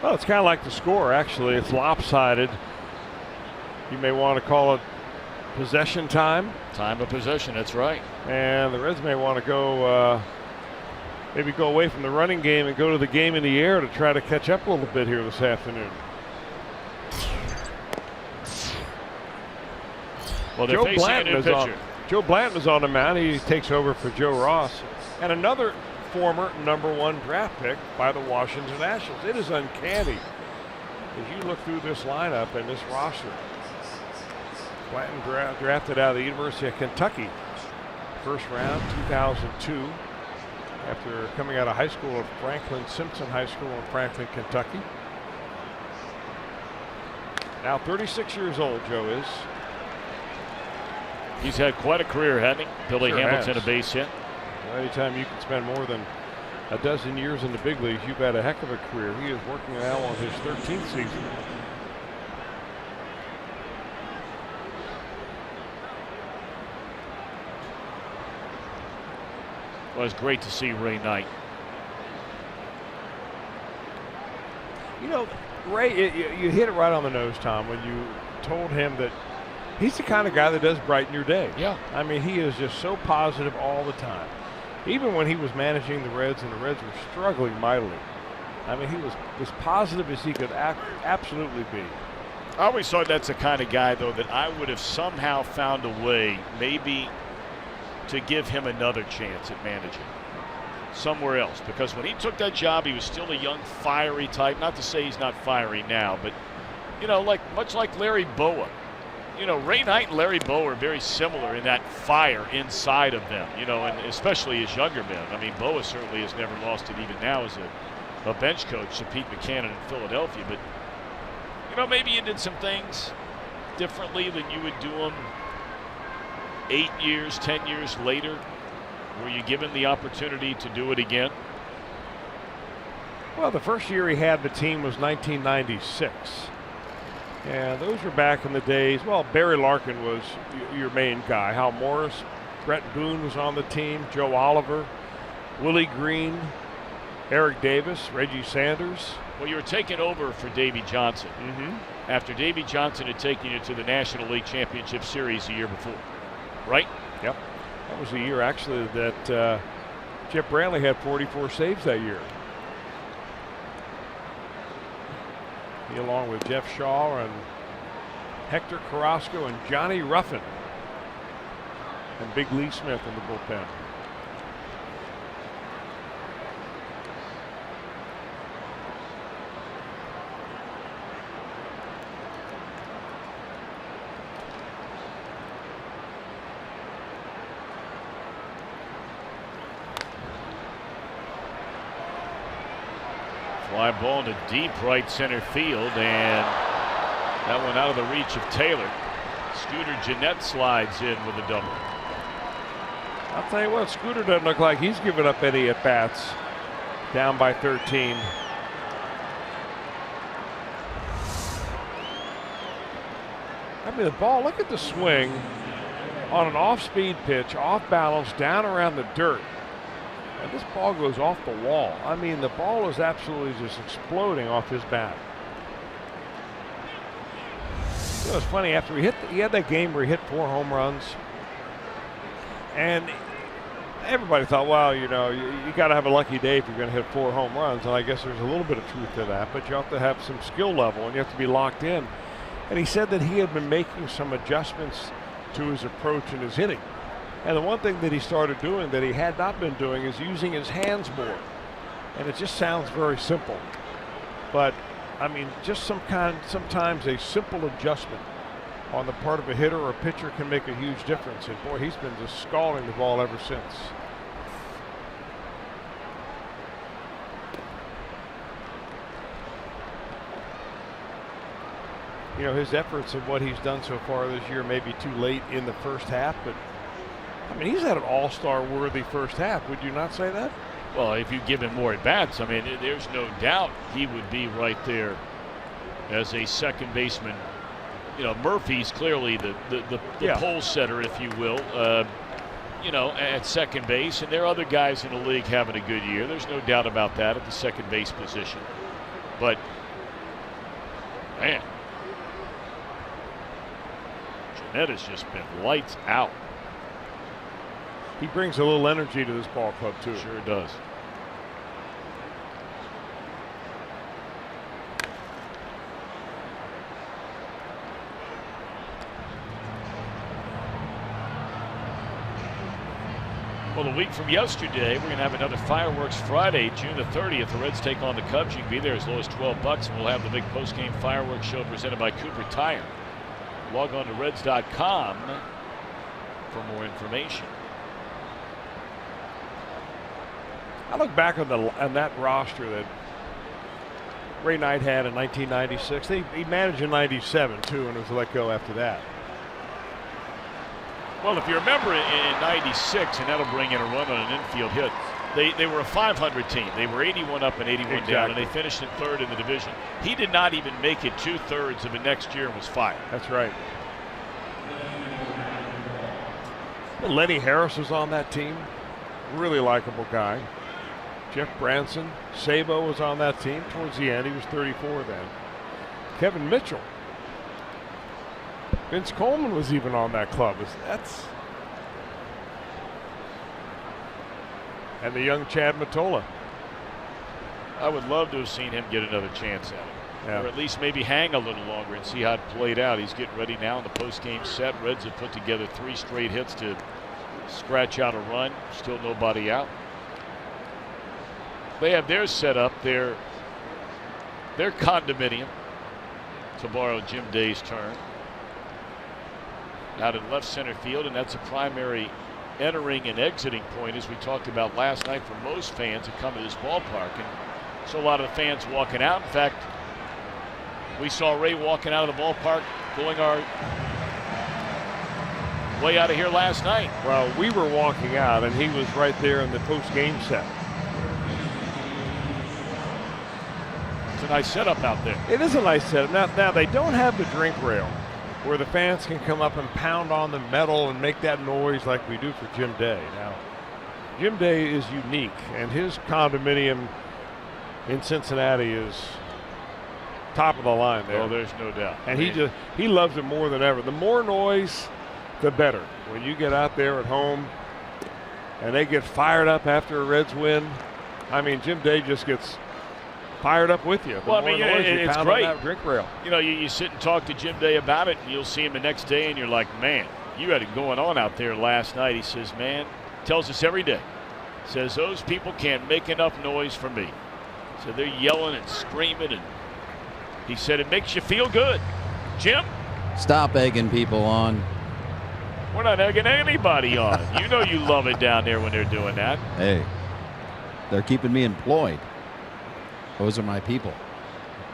Well, it's kind of like the score, actually. It's lopsided. You may want to call it possession time. Time of possession, that's right. And the Reds may want to go, maybe go away from the running game and go to the game in the air to try to catch up a little bit here this afternoon. Well, Joe Blanton is on the mound. He takes over for Joe Ross. And another former #1 draft pick by the Washington Nationals. It is uncanny as you look through this lineup and this roster. Blanton drafted out of the University of Kentucky. First round, 2002. After coming out of high school at Franklin Simpson High School in Franklin, Kentucky. Now 36 years old, Joe is. He's had quite a career, hasn't he? Billy Hamilton, a base hit. Well, anytime you can spend more than a dozen years in the big leagues, you've had a heck of a career. He is working now on his 13th season. Well, it's great to see Ray Knight. You know, Ray, you hit it right on the nose, Tom, when you told him that he's the kind of guy that does brighten your day. Yeah. I mean, he is just so positive all the time. Even when he was managing the Reds and the Reds were struggling mightily. I mean, he was as positive as he could absolutely be. I always thought that's the kind of guy, though, that I would have somehow found a way maybe to give him another chance at managing somewhere else. Because when he took that job, he was still a young, fiery type. Not to say he's not fiery now, but, you know, much like Larry Bowa. You know, Ray Knight and Larry Bowa are very similar in that fire inside of them, you know, and especially as younger men. I mean, Bowa certainly has never lost it even now as a bench coach to Pete Buchanan in Philadelphia. But, you know, maybe you did some things differently than you would do them 8 years, 10 years later. Were you given the opportunity to do it again? Well, the first year he had the team was 1996. And those were back in the days. Well, Barry Larkin was your main guy. Hal Morris, Brett Boone was on the team, Joe Oliver, Willie Green, Eric Davis, Reggie Sanders. Well, you were taking over for Davey Johnson after Davey Johnson had taken you to the National League Championship Series the year before, right? Yep. That was the year, actually, that Jeff Brantley had 44 saves that year. He, along with Jeff Shaw and Hector Carrasco and Johnny Ruffin and Big Lee Smith in the bullpen. Fly ball to deep right center field, and that one out of the reach of Taylor. Scooter Gennett slides in with a double. I'll tell you what, Scooter doesn't look like he's given up any at-bats. Down by 13. I mean, the ball, look at the swing on an off-speed pitch, off balance, down around the dirt. And this ball goes off the wall. I mean, the ball is absolutely just exploding off his bat. You know, it's funny, after he had that game where he hit 4 home runs, and everybody thought, well, you got to have a lucky day if you're going to hit 4 home runs, and I guess there's a little bit of truth to that, but you have to have some skill level, and you have to be locked in. And he said that he had been making some adjustments to his approach and his hitting. And the one thing that he started doing that he had not been doing is using his hands more. And it just sounds very simple. But, I mean, just sometimes a simple adjustment on the part of a hitter or a pitcher can make a huge difference. And boy, he's been just scalding the ball ever since. You know, his efforts and what he's done so far this year may be too late in the first half, but I mean, he's had an all-star worthy first half. Would you not say that? Well, if you give him more at-bats, I mean, there's no doubt he would be right there as a second baseman. You know, Murphy's clearly the pole setter, if you will, you know, at second base. And there are other guys in the league having a good year. There's no doubt about that at the second base position. But, man, Jeanette has just been lights out. He brings a little energy to this ball club, too. Sure does. Well, a week from yesterday, we're going to have another Fireworks Friday, June the 30th. The Reds take on the Cubs. You can be there as low as $12, and we'll have the big post-game fireworks show presented by Cooper Tire. Log on to Reds.com for more information. I look back on that roster that Ray Knight had in 1996. He managed in 97 too, and was let go after that. Well, if you remember in 96, and that'll bring in a run on an infield hit, they were a 500 team. They were 81 up and 81 down, and they finished in third in the division. He did not even make it 2/3 of the next year and was fired. That's right. Lenny Harris was on that team. Really likable guy. Jeff Branson, Sabo was on that team towards the end. He was 34 then. Kevin Mitchell. Vince Coleman was even on that club. And the young Chad Mottola. I would love to have seen him get another chance at it. Yeah. Or at least maybe hang a little longer and see how it played out. He's getting ready now in the post-game set. Reds have put together 3 straight hits to scratch out a run. Still nobody out. They have theirs set up, their condominium, to borrow Jim Day's term, out in left center field, and that's a primary entering and exiting point, as we talked about last night, for most fans that come to this ballpark. And so a lot of the fans walking out. In fact, we saw Ray walking out of the ballpark going our way out of here last night. Well, we were walking out, and he was right there in the post-game set. It's a nice setup out there. It is a nice setup. Now they don't have the drink rail where the fans can come up and pound on the metal and make that noise like we do for Jim Day. Now, Jim Day is unique, and his condominium in Cincinnati is top of the line there. Oh, there's no doubt. And he loves it more than ever. The more noise, the better. When you get out there at home and they get fired up after a Reds win, I mean, Jim Day just gets fired up with you. Well, I mean, it's great. On that drink rail. You know, you sit and talk to Jim Day about it, and you'll see him the next day, and you're like, man, you had it going on out there last night. He says, man, tells us every day. Says, those people can't make enough noise for me. So they're yelling and screaming, and he said it makes you feel good. Jim? Stop egging people on. We're not egging anybody on. You know you love it down there when they're doing that. Hey, they're keeping me employed. Those are my people.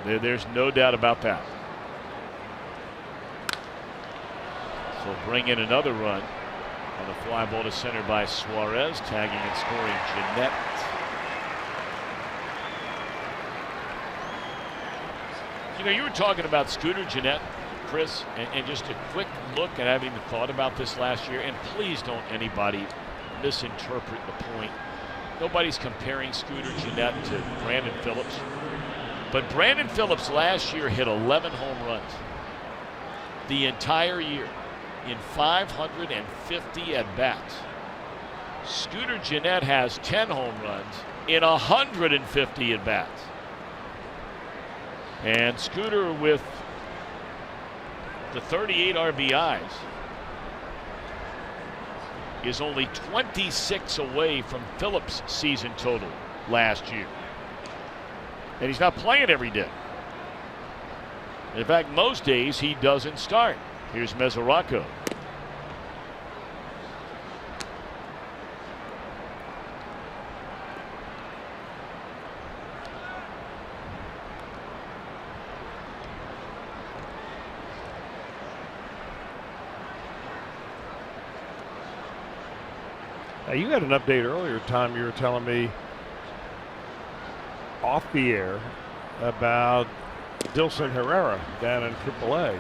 There's no doubt about that. So bring in another run on the fly ball to center by Suarez, tagging and scoring Jeanette. You know, you were talking about Scooter Jeanette, Chris, and just a quick look, and I haven't even thought about this last year, and please don't anybody misinterpret the point. Nobody's comparing Scooter Jeanette to Brandon Phillips. But Brandon Phillips last year hit 11 home runs the entire year in 550 at-bats. Scooter Gennett has 10 home runs in 150 at-bats. And Scooter with the 38 RBIs is only 26 away from Phillips' season total last year. And he's not playing every day. In fact, most days he doesn't start. Here's Mesoraco. Now, you had an update earlier, Tom. You were telling me off the air about Dilson Herrera down in AAA.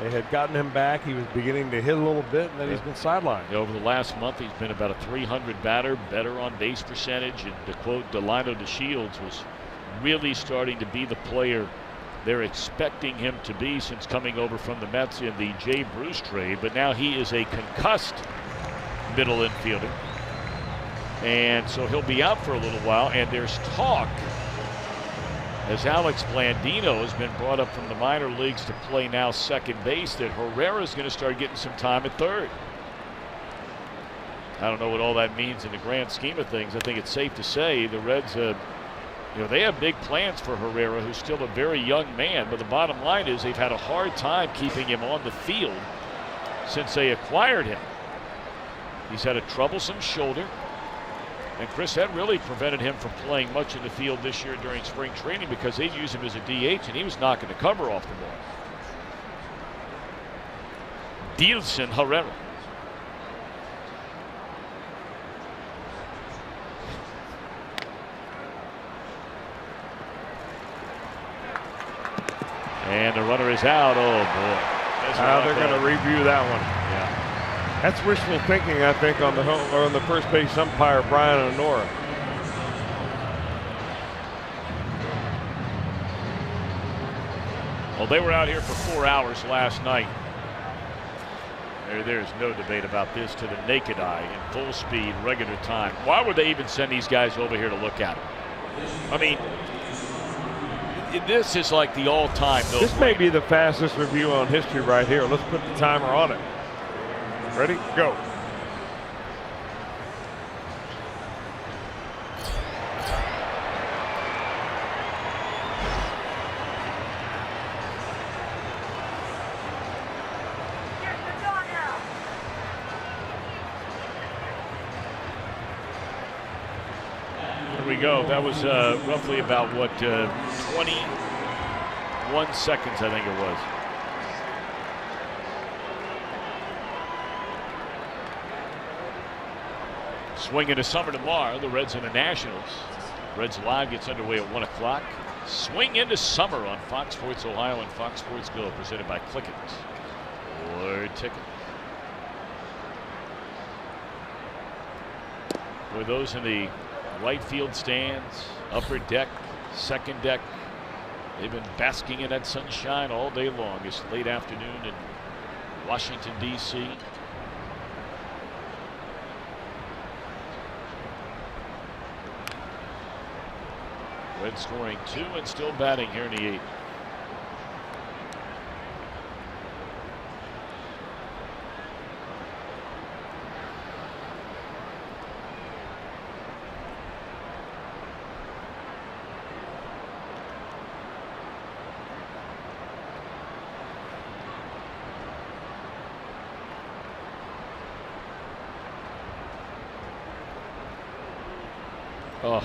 They had gotten him back. He was beginning to hit a little bit, and then he's been sidelined. Over the last month, he's been about a 300 batter, better on base percentage. And to quote Delino DeShields, was really starting to be the player they're expecting him to be since coming over from the Mets in the Jay Bruce trade. But now he is a concussed middle infielder, and so he'll be out for a little while. And there's talk, as Alex Blandino has been brought up from the minor leagues to play now second base, that Herrera is going to start getting some time at third. I don't know what all that means in the grand scheme of things. I think it's safe to say the Reds, they have big plans for Herrera, who's still a very young man. But the bottom line is they've had a hard time keeping him on the field since they acquired him. He's had a troublesome shoulder, and Chris had really prevented him from playing much in the field this year during spring training because they'd use him as a DH, and he was knocking the cover off the ball. Dilson Herrera. And the runner is out. Oh, boy. Now they're going to review that one. Yeah. That's wishful thinking, I think, on the first base umpire, Brian Honora. Well, they were out here for 4 hours last night. There's no debate about this to the naked eye in full speed, regular time. Why would they even send these guys over here to look at them? I mean, this is like the all-time. This may be the fastest review on history right here. Let's put the timer on it. Ready? Go. Here we go. That was roughly about, 21 seconds, I think it was. Swinging to Summer tomorrow, the Reds and the Nationals. Reds Live gets underway at 1 o'clock. Swing into Summer on Fox Sports Ohio and Fox Sports Go, presented by Click It or Ticket. For those in the right field stands, upper deck, second deck, they've been basking in that sunshine all day long. It's late afternoon in Washington, D.C. Reds scoring 2 and still batting here in the 8th. Oh.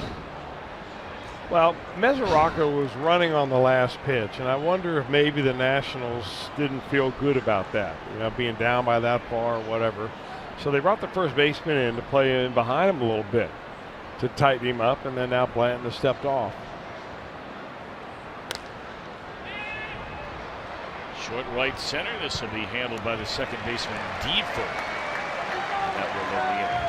Well, Mesoraco was running on the last pitch, and I wonder if maybe the Nationals didn't feel good about that, being down by that far or whatever. So they brought the first baseman in to play in behind him a little bit to tighten him up, and then now Blanton has stepped off. Short right center. This will be handled by the second baseman, Deedford. That will end the inning.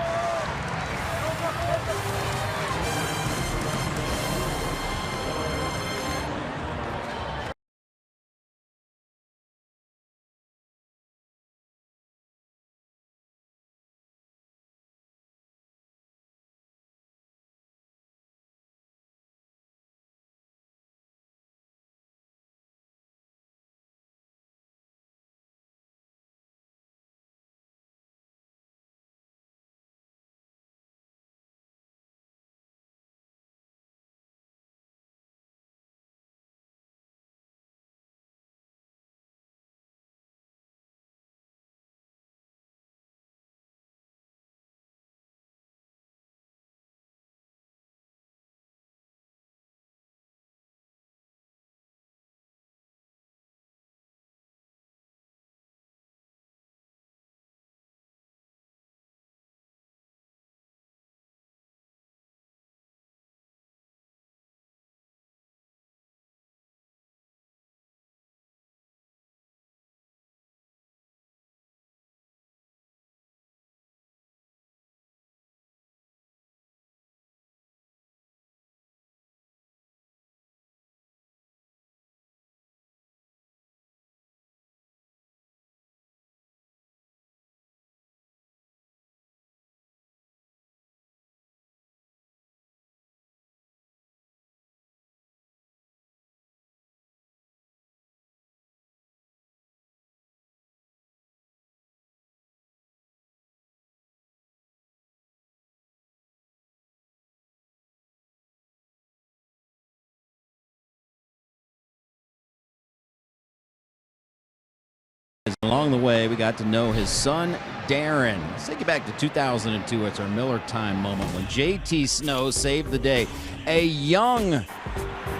Along the way, we got to know his son, Darren. Let's take you back to 2002. It's our Miller time moment when JT Snow saved the day. A young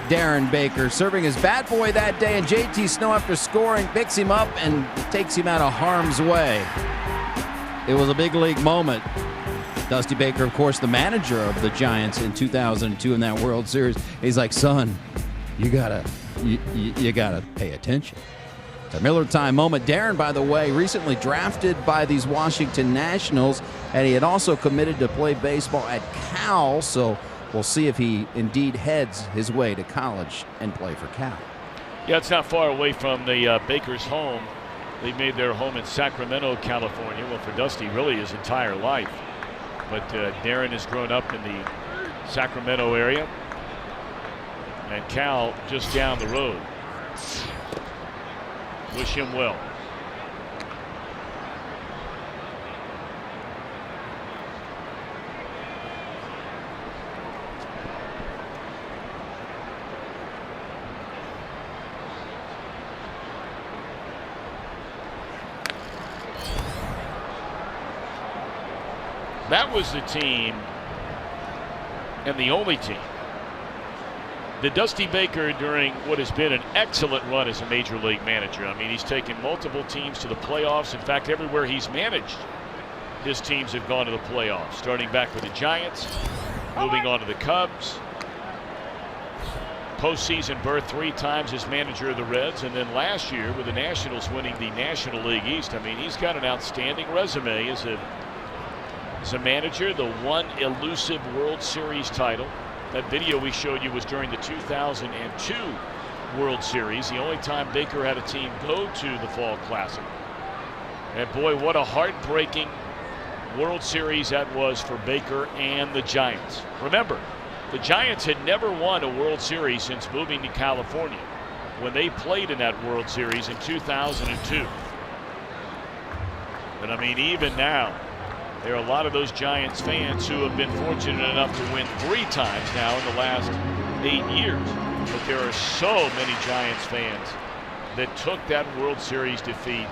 Darren Baker serving as bat boy that day, and JT Snow, after scoring, picks him up and takes him out of harm's way. It was a big league moment. Dusty Baker, of course, the manager of the Giants in 2002 in that World Series. He's like, son, you gotta pay attention. The Miller time moment. Darren, by the way, recently drafted by these Washington Nationals, and he had also committed to play baseball at Cal, so we'll see if he indeed heads his way to college and play for Cal. Yeah, it's not far away from the Baker's home. They made their home in Sacramento, California. Well, for Dusty, really his entire life. But Darren has grown up in the Sacramento area, and Cal just down the road. Wish him well. That was the team, and the only team, that Dusty Baker, during what has been an excellent run as a major league manager. I mean, he's taken multiple teams to the playoffs. In fact, everywhere he's managed, his teams have gone to the playoffs, starting back with the Giants, moving on to the Cubs, postseason berth 3 times as manager of the Reds, and then last year with the Nationals winning the National League East. I mean, he's got an outstanding resume as a manager. The one elusive World Series title. That video we showed you was during the 2002 World Series, the only time Baker had a team go to the Fall Classic. And boy, what a heartbreaking World Series that was for Baker and the Giants. Remember, the Giants had never won a World Series since moving to California when they played in that World Series in 2002. But I mean, even now, there are a lot of those Giants fans who have been fortunate enough to win 3 times now in the last 8 years. But there are so many Giants fans that took that World Series defeat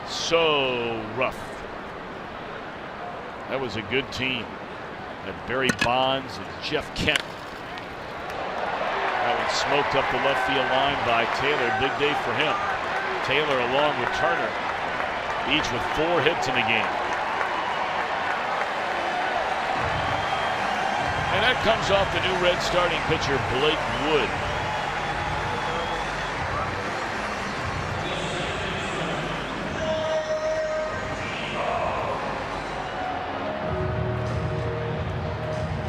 so rough. That was a good team. And Barry Bonds and Jeff Kent. That one smoked up the left field line by Taylor. Big day for him. Taylor along with Turner, each with 4 hits in the game. And that comes off the new Red starting pitcher, Blake Wood.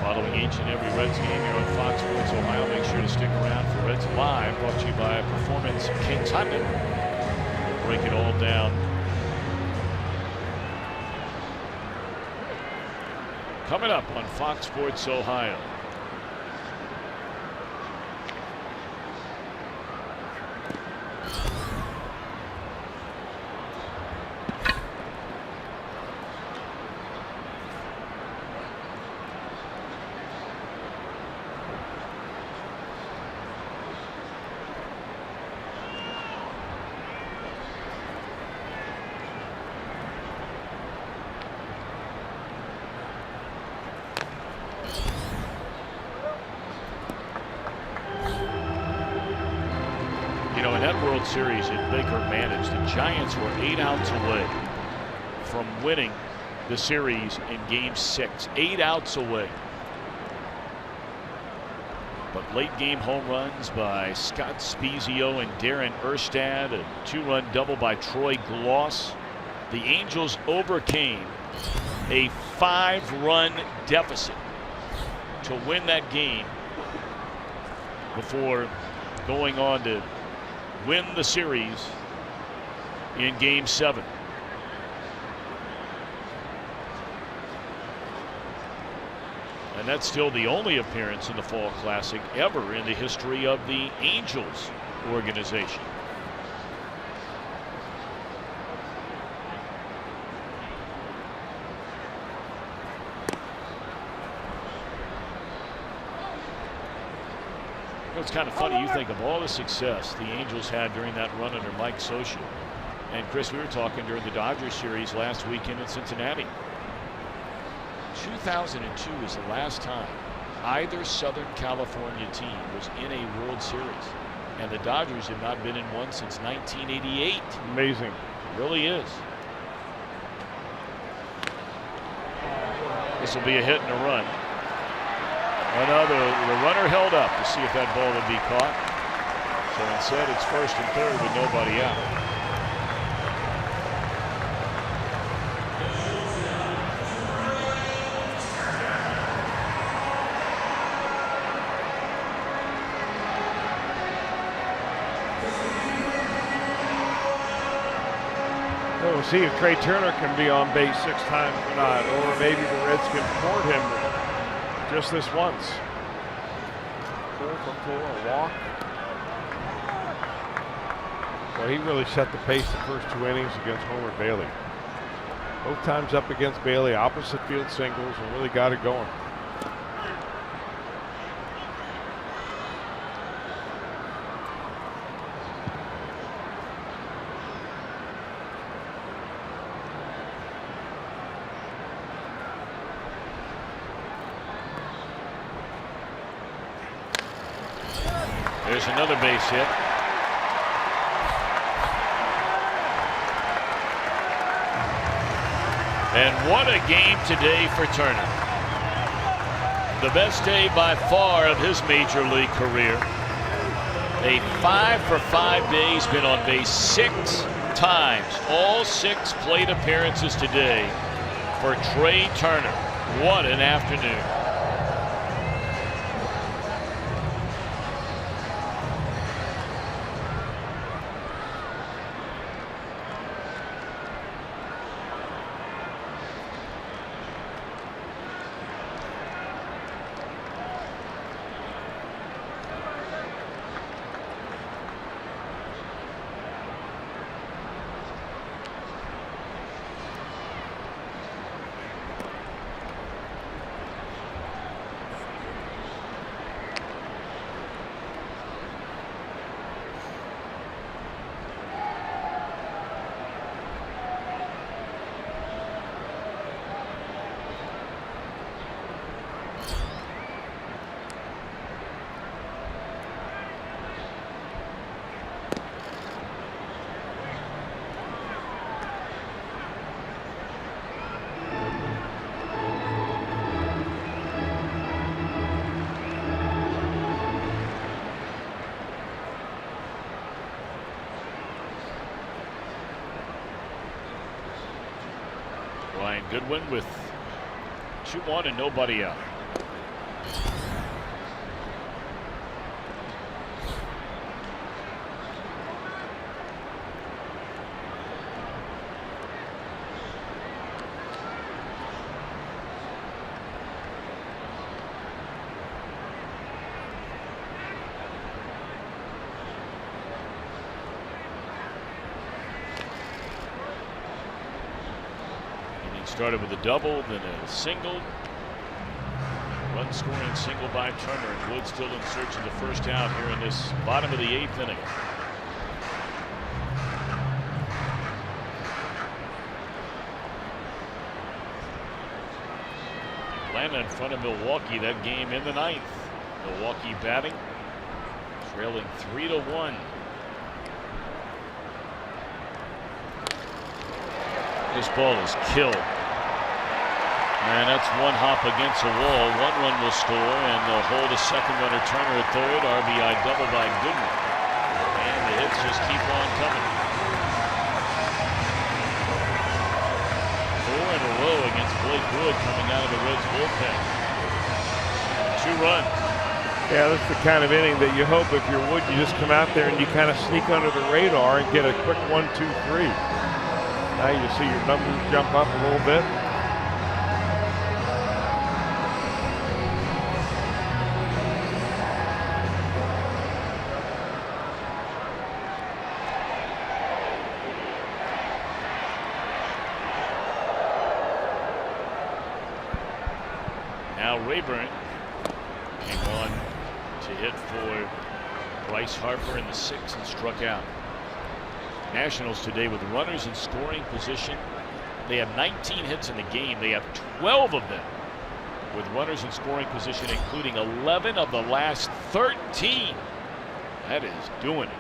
Following each and every Reds game here on Fox Sports Ohio. Make sure to stick around for Reds Live, brought to you by Performance Kings Hyundai. We'll break it all down. Coming up on Fox Sports Ohio. In that World Series that Baker managed, the Giants were 8 outs away from winning the series in Game 6. 8 outs away. But late game home runs by Scott Spezio and Darren Erstad, a 2-run double by Troy Gloss. The Angels overcame a 5-run deficit to win that game before going on to win the series in Game 7. And that's still the only appearance in the Fall Classic ever in the history of the Angels organization. It's kind of funny. You think of all the success the Angels had during that run under Mike Scioscia, And Chris, we were talking during the Dodgers series last weekend in Cincinnati. 2002 is the last time either Southern California team was in a World Series. And the Dodgers have not been in one since 1988. Amazing. It really is. This will be a hit and a run. The runner held up to see if that ball would be caught. So instead, it's first and third with nobody out. We'll see if Trey Turner can be on base 6 times or not, or maybe the Reds can thwart him just this once. 4 for 4, a walk. Well, he really set the pace the first 2 innings against Homer Bailey. Both times up against Bailey, opposite field singles, and really got it going. There's another base hit. And what a game today for Turner. The best day by far of his major league career. A 5 for 5 days, been on base 6 times. All 6 plate appearances today for Trey Turner. What an afternoon. Goodwin with 2-1 and nobody out. Started with a double, then a single. Run scoring single by Turner, and Wood still in search of the first out here in this bottom of the 8th inning. Atlanta in front of Milwaukee that game in the 9th. Milwaukee batting, trailing 3-1. This ball is killed. And that's one hop against a wall. 1 run will score, and they'll hold a second runner, Turner at third. RBI double by Goodwin. And the hits just keep on coming. 4 in a row against Blake Wood coming out of the Reds bullpen. 2 runs. Yeah, that's the kind of inning that you hope if you're Wood, you just come out there and you kind of sneak under the radar and get a quick 1, 2, 3. Now you see your numbers jump up a little bit. Now Rayburn came on to hit for Bryce Harper in the 6th and struck out. Nationals today with runners in scoring position. They have 19 hits in the game. They have 12 of them with runners in scoring position, including 11 of the last 13. That is doing it.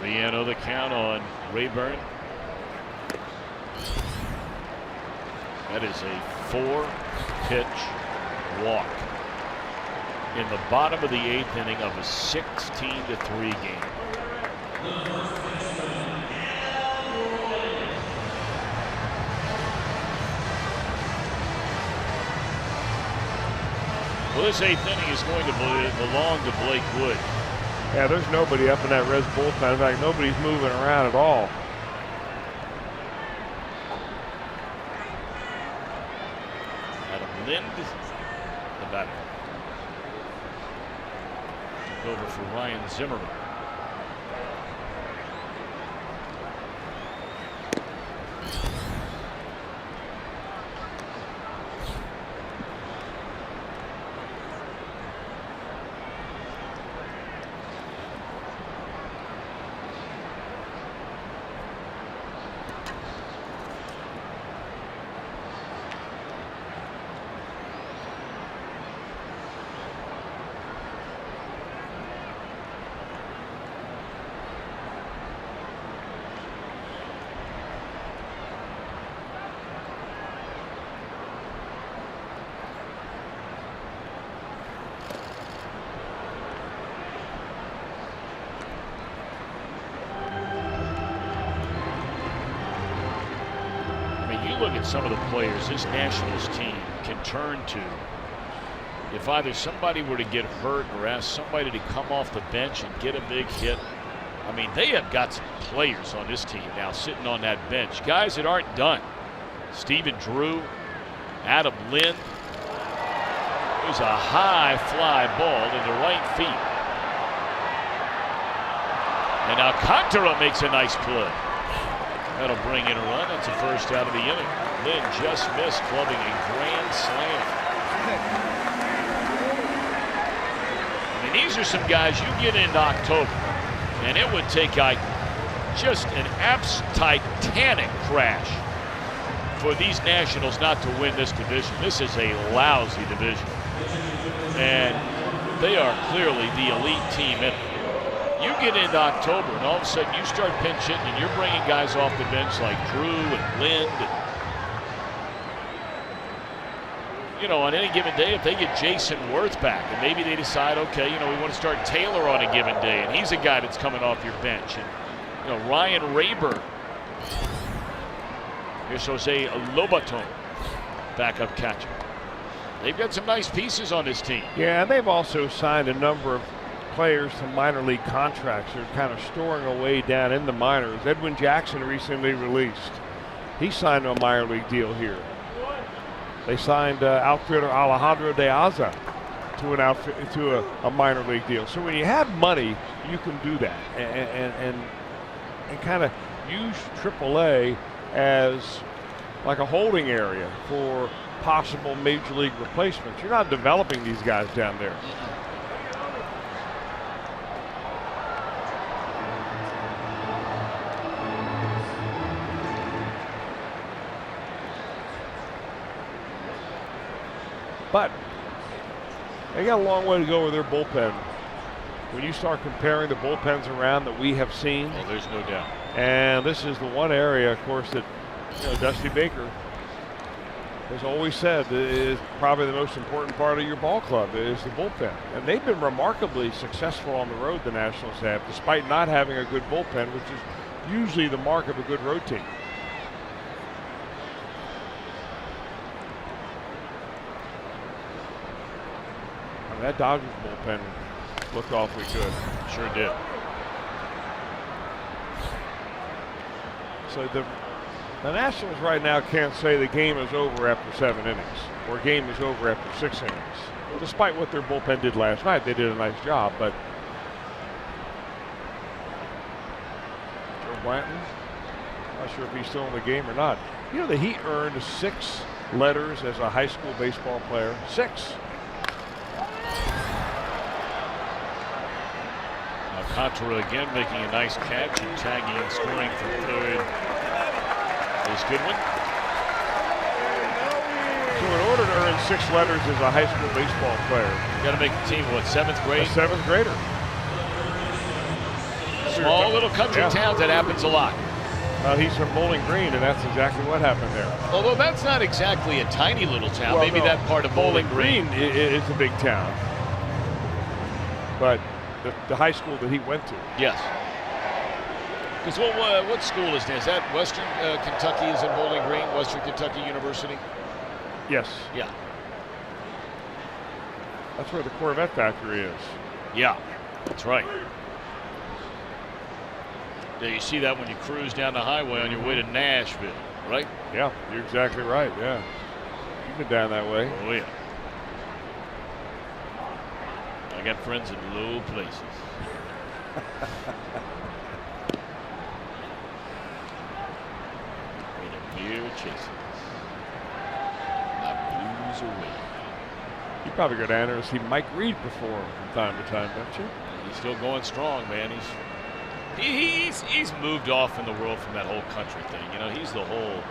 Leano the count on Rayburn. That is a 4-pitch walk in the bottom of the 8th inning of a 16-3 game. Well, this 8th inning is going to belong to Blake Wood. Yeah, there's nobody up in that Reds bullpen. In fact, nobody's moving around at all. Adam Lind, the batter. Took over for Ryan Zimmerman. Look at some of the players this Nationals team can turn to if either somebody were to get hurt or ask somebody to come off the bench and get a big hit. I mean, they have got some players on this team now sitting on that bench, guys that aren't done. Stephen Drew, Adam Lind. There's a high fly ball to the right feet, and Alcantara makes a nice play. That'll bring in a run. That's the first out of the inning. Lynn just missed, clubbing a grand slam. I mean, these are some guys you get into October, and it would take just an titanic crash for these Nationals not to win this division. This is a lousy division, and they are clearly the elite team in it. You get into October and all of a sudden you start pinch hitting and you're bringing guys off the bench like Drew and Lind. You know, on any given day, if they get Jason Worth back and maybe they decide, okay, you know, we want to start Taylor on a given day and he's a guy that's coming off your bench. And, you know, Ryan Rayburn. Here's Jose Lobaton, backup catcher. They've got some nice pieces on this team. Yeah, and they've also signed a number of players to minor league contracts. They're kind of storing away down in the minors. Edwin Jackson recently released. He signed a minor league deal here. They signed outfielder Alejandro De Aza to a minor league deal. So when you have money, you can do that and kind of use AAA as like a holding area for possible major league replacements. You're not developing these guys down there. But they got a long way to go with their bullpen. When you start comparing the bullpens around that we have seen, well, there's no doubt. And this is the one area, of course, that Dusty Baker has always said is probably the most important part of your ball club is the bullpen. And they've been remarkably successful on the road, the Nationals have, despite not having a good bullpen, which is usually the mark of a good road team. I mean, that Dodgers bullpen looked awfully good. Sure did. So the Nationals right now can't say the game is over after 7 innings or game is over after 6 innings. Despite what their bullpen did last night, they did a nice job, but Joe Blanton, not sure if he's still in the game or not. You know that he earned 6 letters as a high school baseball player. 6. Alcantara again making a nice catch and tagging and scoring from third is Goodwin. So in order to earn 6 letters as a high school baseball player, you got to make the team, what, 7th grade? A 7th grader. Small little country towns, that happens a lot. He's from Bowling Green, and that's exactly what happened there. Although that's not exactly a tiny little town. Well, maybe no, that part of Bowling Green is a big town. But the high school that he went to. Yes. Because what school is that? Is that Western Kentucky is in Bowling Green, Western Kentucky University? Yes. Yeah. That's where the Corvette factory is. Yeah, that's right. Yeah, you see that when you cruise down the highway on your way to Nashville, right? Yeah, you're exactly right, yeah. You've been down that way. Oh, yeah. I got friends in low places. When a beer chases my blues away. You probably go down there and see Mike Reed perform from time to time, don't you? He's still going strong, man. He's moved off in the world from that whole country thing. You know, he's the whole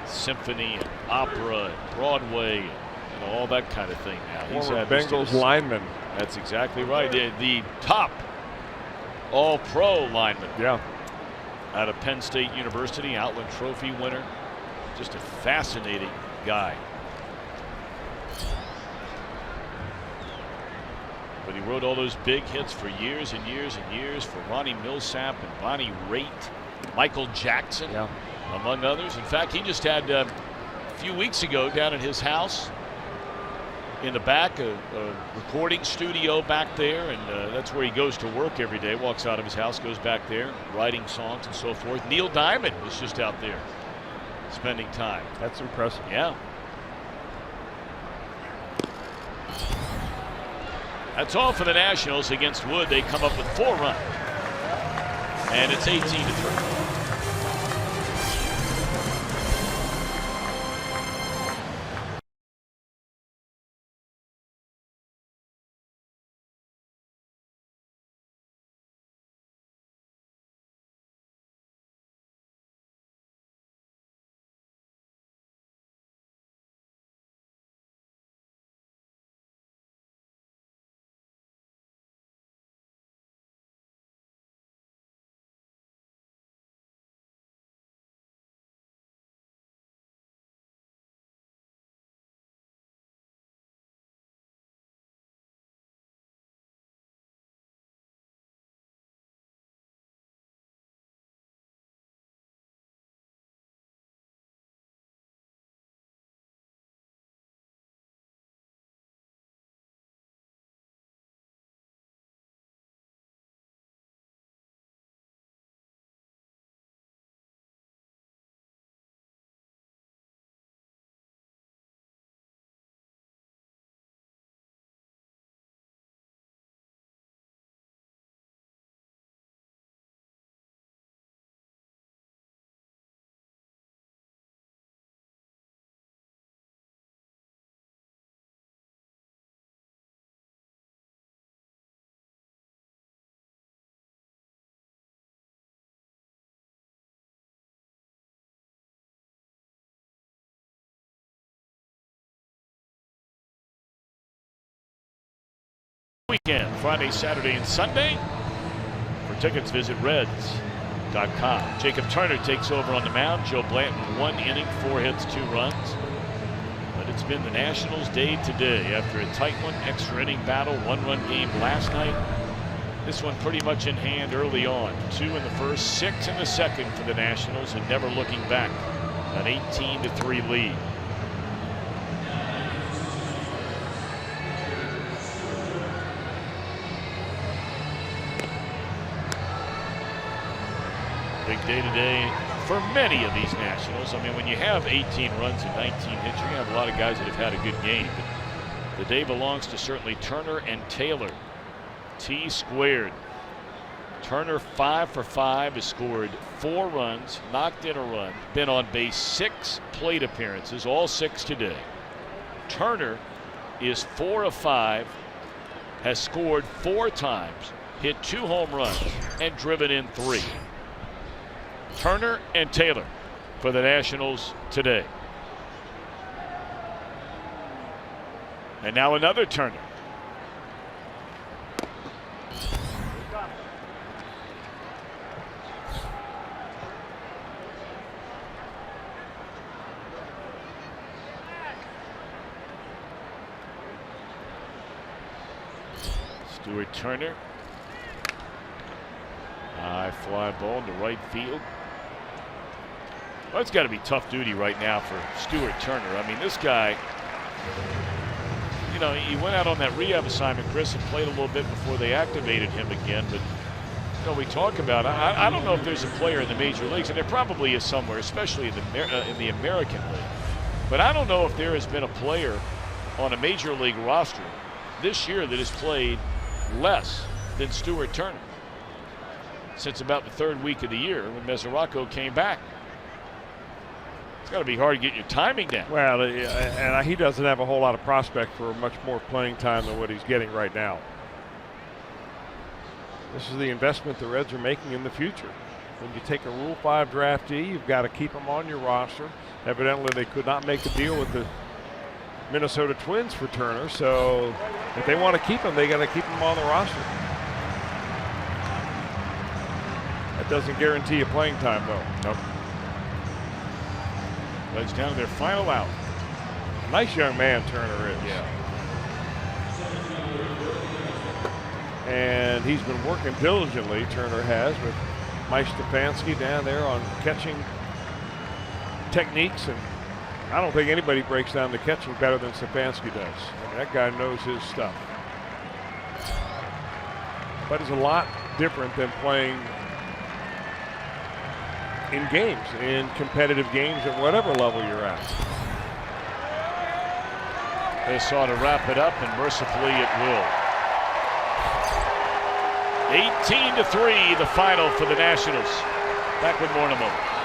symphony and opera and Broadway and all that kind of thing now. He's a Bengals lineman. That's exactly right. The top all-pro lineman. Yeah. Out of Penn State University, Outland Trophy winner. Just a fascinating guy. But he wrote all those big hits for years and years and years for Ronnie Millsap and Bonnie Raitt, Michael Jackson, among others. In fact, he just had a few weeks ago down at his house in the back, a recording studio back there, and that's where he goes to work every day. Walks out of his house, goes back there, writing songs and so forth. Neil Diamond was just out there spending time. That's impressive. Yeah. That's all for the Nationals against Wood. They come up with 4 runs. And it's 18-3. Weekend, Friday, Saturday, and Sunday. For tickets, visit Reds.com. Jacob Turner takes over on the mound. Joe Blanton, 1 inning, 4 hits, 2 runs. But it's been the Nationals' day today after a tight one, extra inning battle, 1-run game last night. This one pretty much in hand early on. 2 in the first, 6 in the second for the Nationals, and never looking back. An 18-3 lead. Big day today for many of these Nationals. I mean, when you have 18 runs and 19 hits, you're going to have a lot of guys that have had a good game. But the day belongs to certainly Turner and Taylor. T squared. Turner 5 for 5, has scored 4 runs, knocked in a run, been on base 6 plate appearances, all 6 today. Turner is 4 of 5, has scored 4 times, hit 2 home runs, and driven in 3. Turner and Taylor for the Nationals today. And now another Turner. Stuart Turner. High fly ball to right field. Well, it's got to be tough duty right now for Stuart Turner. I mean, this guy, you know, he went out on that rehab assignment, Chris, and played a little bit before they activated him again. But, you know, we talk about, I don't know if there's a player in the major leagues, and there probably is somewhere, especially in the American League. But I don't know if there has been a player on a major league roster this year that has played less than Stuart Turner since about the 3rd week of the year when Mesoraco came back. It's got to be hard to get your timing down. Well, and he doesn't have a whole lot of prospect for much more playing time than what he's getting right now. This is the investment the Reds are making in the future. When you take a Rule 5 draftee, you've got to keep him on your roster. Evidently, they could not make a deal with the Minnesota Twins for Turner, so if they want to keep him, they got to keep him on the roster. That doesn't guarantee you playing time, though. Nope. Reds down to their final out. Nice young man, Turner is. Yeah. And he's been working diligently, Turner has, with Mike Stefanski down there on catching techniques, and I don't think anybody breaks down the catching better than Stefanski does. I mean, that guy knows his stuff. But it's a lot different than playing in games, in competitive games at whatever level you're at. They saw to wrap it up, and mercifully it will. 18-3, the final for the Nationals. Back with more in a moment.